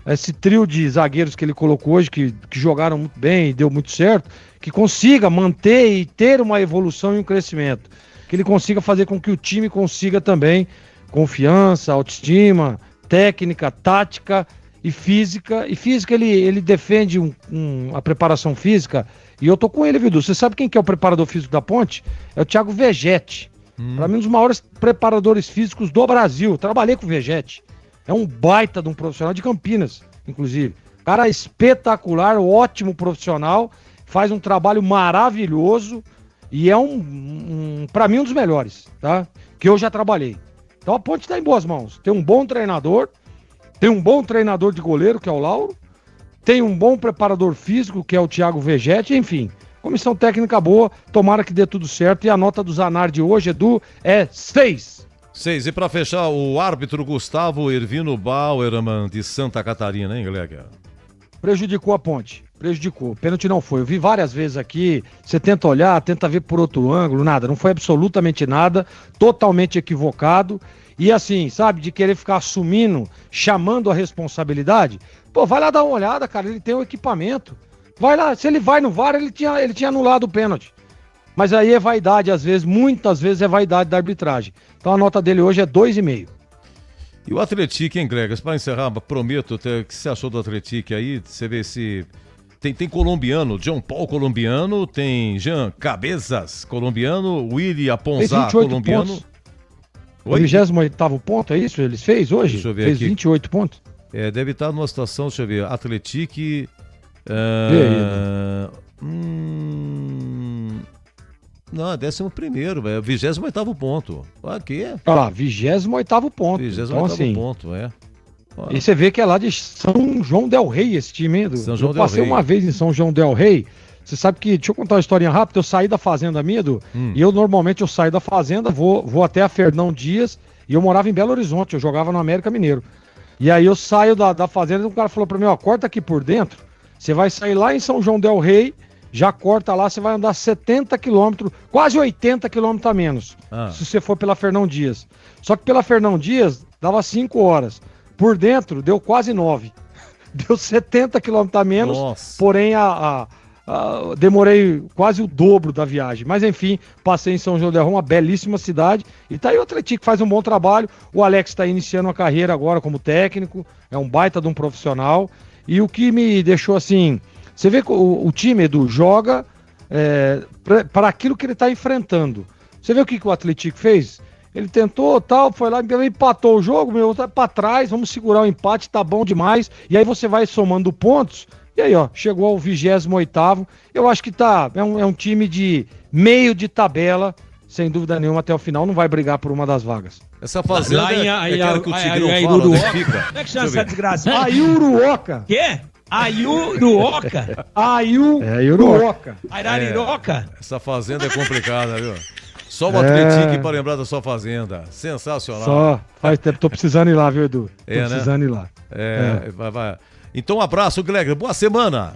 esse trio de zagueiros que ele colocou hoje, que jogaram muito bem e deu muito certo, que consiga manter e ter uma evolução e um crescimento. Que ele consiga fazer com que o time consiga também confiança, autoestima, técnica, tática e física. E física ele defende a preparação física. E eu tô com ele, Vidu. Você sabe quem que é o preparador físico da Ponte? É o Thiago Vegetti. Para mim, um dos maiores preparadores físicos do Brasil. Trabalhei com o Vegetti. É um baita de um profissional de Campinas, inclusive. Cara espetacular, ótimo profissional. Faz um trabalho maravilhoso. E é para mim, um dos melhores, tá? Que eu já trabalhei. Então a Ponte tá em boas mãos. Tem um bom treinador. Tem um bom treinador de goleiro, que é o Lauro. Tem um bom preparador físico, que é o Thiago Vegetti, enfim. Comissão técnica boa, tomara que dê tudo certo. E a nota do Zanardi hoje, Edu, é 6. 6. E pra fechar, o árbitro Gustavo Ervino Bauerman, de Santa Catarina, hein, Gleger? Prejudicou a Ponte, prejudicou. Pênalti não foi. Eu vi várias vezes aqui, você tenta olhar, tenta ver por outro ângulo, nada. Não foi absolutamente nada, totalmente equivocado. E assim, sabe, de querer ficar assumindo, chamando a responsabilidade. Pô, vai lá dar uma olhada, cara, ele tem o equipamento. Vai lá, se ele vai no VAR, ele tinha anulado o pênalti. Mas aí é vaidade, às vezes, muitas vezes é vaidade da arbitragem. Então a nota dele hoje é 2,5. E o Atlético, hein, Gregas? Para encerrar, prometo, o que você achou do Atlético aí? Você vê se... Tem colombiano, John Paul colombiano, tem Jean Cabezas colombiano, Willy Aponzá colombiano. Pontos. O 28º ponto, é isso? Eles fez hoje? Deixa eu ver fez aqui. 28 pontos? Deve estar numa situação, deixa eu ver, Atlético... Não, é 11º, velho. 28º ponto. Aqui é. Olha lá, 28º ponto. 28º então, assim, ponto, é. E você vê que é lá de São João del Rei esse time, hein, Edu? São João Eu del passei Rei. uma vez em São João del Rei. Você sabe que, deixa eu contar uma historinha rápida, eu saí da fazenda minha, Edu, e eu normalmente saio da fazenda, vou até a Fernão Dias, e eu morava em Belo Horizonte, eu jogava no América Mineiro. E aí eu saio da fazenda e o cara falou pra mim, ó, corta aqui por dentro, você vai sair lá em São João del Rei, já corta lá, você vai andar 70 quilômetros, quase 80 quilômetros a menos, se você for pela Fernão Dias. Só que pela Fernão Dias, dava 5 horas. Por dentro, deu quase 9. Deu 70 quilômetros a menos, Nossa. Porém, demorei quase o dobro da viagem. Mas, enfim, passei em São João del Rei, uma belíssima cidade. E tá aí o Atlético, faz um bom trabalho. O Alex está iniciando a carreira agora como técnico, é um baita de um profissional. E o que me deixou assim... Você vê que o time, Edu, joga para aquilo que ele está enfrentando. Você vê o que o Atlético fez? Ele tentou, tal, foi lá, empatou o jogo, tá para trás, vamos segurar o empate, tá bom demais. E aí você vai somando pontos, e aí, ó, chegou ao 28º. Eu acho que é um time de meio de tabela, sem dúvida nenhuma, até o final, não vai brigar por uma das vagas. Essa fazenda Lá é aquela que o Tigrão aí, fala, onde Uruoca. fica? Como é que chama essa desgraça? Ayuruoca. Quê? Ayuruoca? Ayuruoca. Arariroca? Essa fazenda é complicada, viu? Só o Atlético para lembrar da sua fazenda. Sensacional. Só, faz tempo, tô precisando ir lá, viu, Edu? Tô precisando ir lá. Vai. Então um abraço, Gleger, boa semana.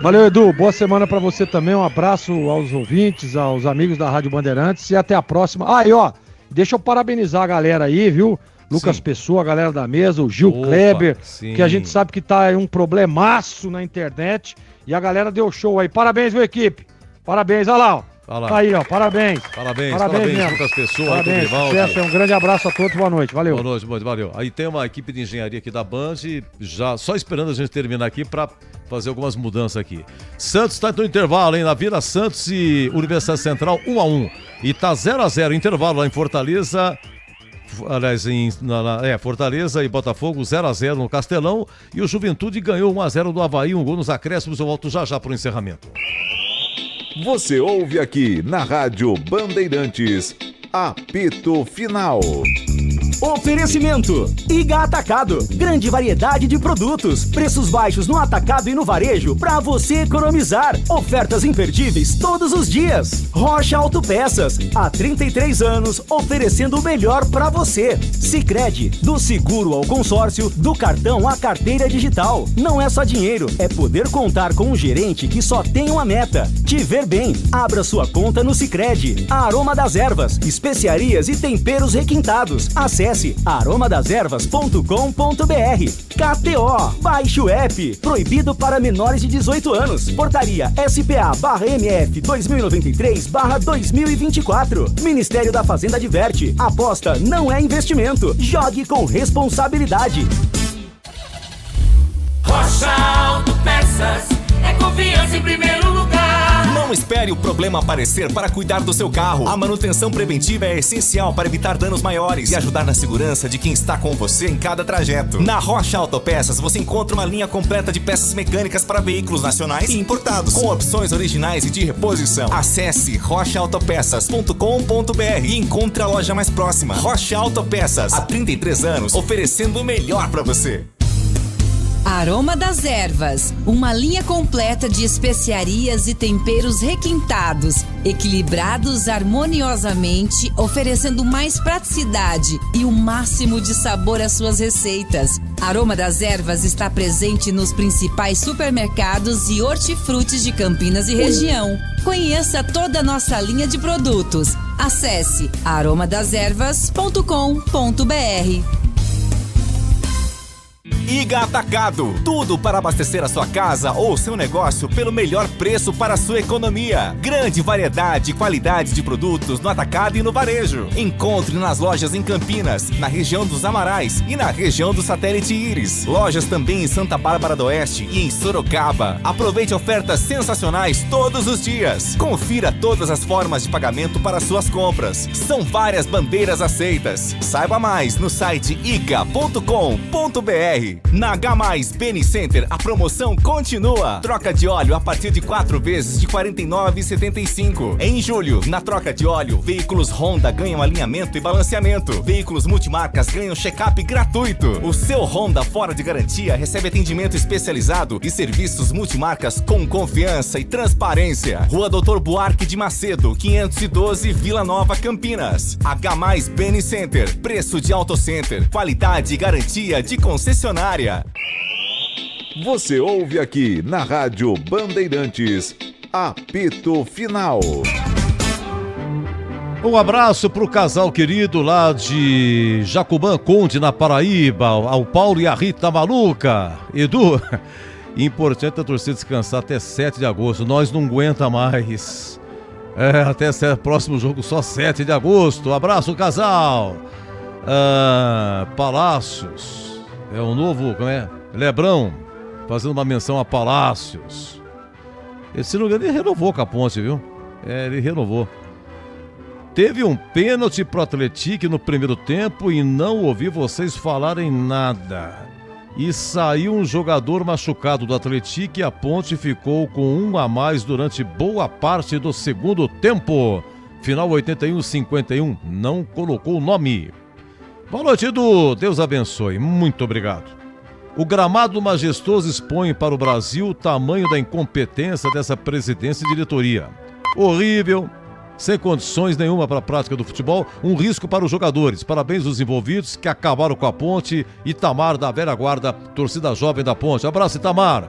Valeu, Edu, boa semana pra você também, um abraço aos ouvintes, aos amigos da Rádio Bandeirantes e até a próxima. Ah, e ó, Deixa eu parabenizar a galera aí, viu? Lucas Pessoa, a galera da mesa, o Gil Kleber, que a gente sabe que tá um problemaço na internet. E a galera deu show aí. Parabéns, viu, equipe? Parabéns, olha lá, ó. Tá aí, ó, parabéns. Parabéns, mesmo. Lucas Pessoa, parabéns, sucesso, um grande abraço a todos, boa noite, valeu. Boa noite, valeu. Aí tem uma equipe de engenharia aqui da Band, já só esperando a gente terminar aqui para fazer algumas mudanças aqui. Santos está no intervalo, hein, na Vila Santos e Universidade Central 1-1. E tá 0-0, intervalo lá em Fortaleza. Aliás, Fortaleza e Botafogo 0-0 no Castelão. E o Juventude ganhou 1-0 do Avaí, um gol nos acréscimos. Eu volto já para o encerramento. Você ouve aqui na Rádio Bandeirantes, apito final. Oferecimento Iga Atacado, grande variedade de produtos, preços baixos no atacado e no varejo para você economizar. Ofertas imperdíveis todos os dias. Rocha Autopeças, há 33 anos oferecendo o melhor para você. Sicredi, do seguro ao consórcio, do cartão à carteira digital. Não é só dinheiro, é poder contar com um gerente que só tem uma meta: te ver bem. Abra sua conta no Sicredi. Aroma das Ervas, especiarias e temperos requintados. Acesse aromadeservas.com.br. KTO, baixe o app. Proibido para menores de 18 anos. Portaria SPA/MF 2093/2024. Ministério da Fazenda adverte: aposta não é investimento. Jogue com responsabilidade. Rocha Autopeças é confiança em primeiro lugar. Não espere o problema aparecer para cuidar do seu carro. A manutenção preventiva é essencial para evitar danos maiores e ajudar na segurança de quem está com você em cada trajeto. Na Rocha Autopeças você encontra uma linha completa de peças mecânicas para veículos nacionais e importados, com opções originais e de reposição. Acesse rochaautopeças.com.br e encontre a loja mais próxima. Rocha Autopeças, há 33 anos, oferecendo o melhor para você. Aroma das Ervas, uma linha completa de especiarias e temperos requintados, equilibrados harmoniosamente, oferecendo mais praticidade e o máximo de sabor às suas receitas. Aroma das Ervas está presente nos principais supermercados e hortifrutis de Campinas e região. Conheça toda a nossa linha de produtos. Acesse aromadeservas.com.br. Iga Atacado, tudo para abastecer a sua casa ou seu negócio pelo melhor preço para a sua economia. Grande variedade e qualidade de produtos no atacado e no varejo. Encontre nas lojas em Campinas, na região dos Amarais e na região do Satélite Íris. Lojas também em Santa Bárbara do Oeste e em Sorocaba. Aproveite ofertas sensacionais todos os dias. Confira todas as formas de pagamento para suas compras. São várias bandeiras aceitas. Saiba mais no site iga.com.br. Na H+ Beni Center, a promoção continua. Troca de óleo a partir de 4 vezes de R$ 49,75. Em julho, na troca de óleo, veículos Honda ganham alinhamento e balanceamento. Veículos multimarcas ganham check-up gratuito. O seu Honda fora de garantia recebe atendimento especializado e serviços multimarcas com confiança e transparência. Rua Doutor Buarque de Macedo, 512, Vila Nova, Campinas. H+ Beni Center, preço de Auto Center, qualidade e garantia de concessionária. Você ouve aqui na Rádio Bandeirantes, apito final. Um abraço pro casal querido lá de Jacobã Conde, na Paraíba, ao Paulo e a Rita Maluca. Edu, importante a torcida descansar até 7 de agosto, nós não aguenta mais. Até próximo jogo só 7 de agosto. Abraço, casal. Palácios. É o novo, como é? Lebrão, fazendo uma menção a Palácios. Esse lugar ele renovou com a Ponte, viu? Ele renovou. Teve um pênalti pro Atlético no primeiro tempo e não ouvi vocês falarem nada. E saiu um jogador machucado do Atlético e a Ponte ficou com um a mais durante boa parte do segundo tempo. Final 81-51, não colocou o nome. Boa noite, Edu. Deus abençoe. Muito obrigado. O gramado majestoso expõe para o Brasil o tamanho da incompetência dessa presidência e diretoria. Horrível, sem condições nenhuma para a prática do futebol, um risco para os jogadores. Parabéns aos envolvidos que acabaram com a Ponte. Itamar da velha guarda, torcida jovem da Ponte. Abraço, Itamar.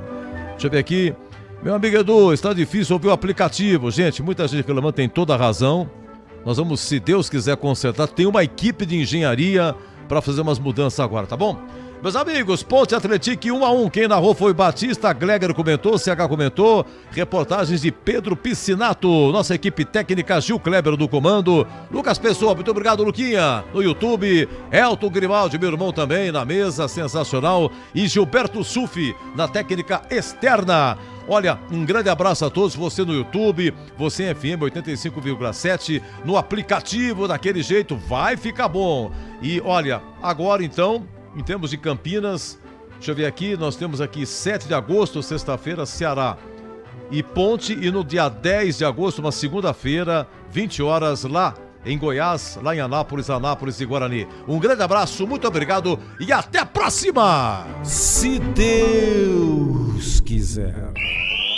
Deixa eu ver aqui. Meu amigo Edu, está difícil ouvir o aplicativo. Gente, muita gente reclamando, tem toda a razão. Nós vamos, se Deus quiser, consertar. Tem uma equipe de engenharia para fazer umas mudanças agora, tá bom? Meus amigos, Ponte Atlético 1-1. Quem narrou foi Batista, Gleger comentou, CH comentou. Reportagens de Pedro Piscinato. Nossa equipe técnica, Gil Kleber do comando. Lucas Pessoa, muito obrigado, Luquinha. No YouTube, Elton Grimaldi, meu irmão também, na mesa, sensacional. E Gilberto Sufi, na técnica externa. Olha, um grande abraço a todos, você no YouTube, você em FM 85,7, no aplicativo, daquele jeito, vai ficar bom. E olha, agora então, em termos de Campinas, deixa eu ver aqui, nós temos aqui 7 de agosto, sexta-feira, Ceará e Ponte, e no dia 10 de agosto, uma segunda-feira, 20 horas, lá em Goiás, lá em Anápolis e Guarani. Um grande abraço, muito obrigado e até a próxima! Se Deus quiser.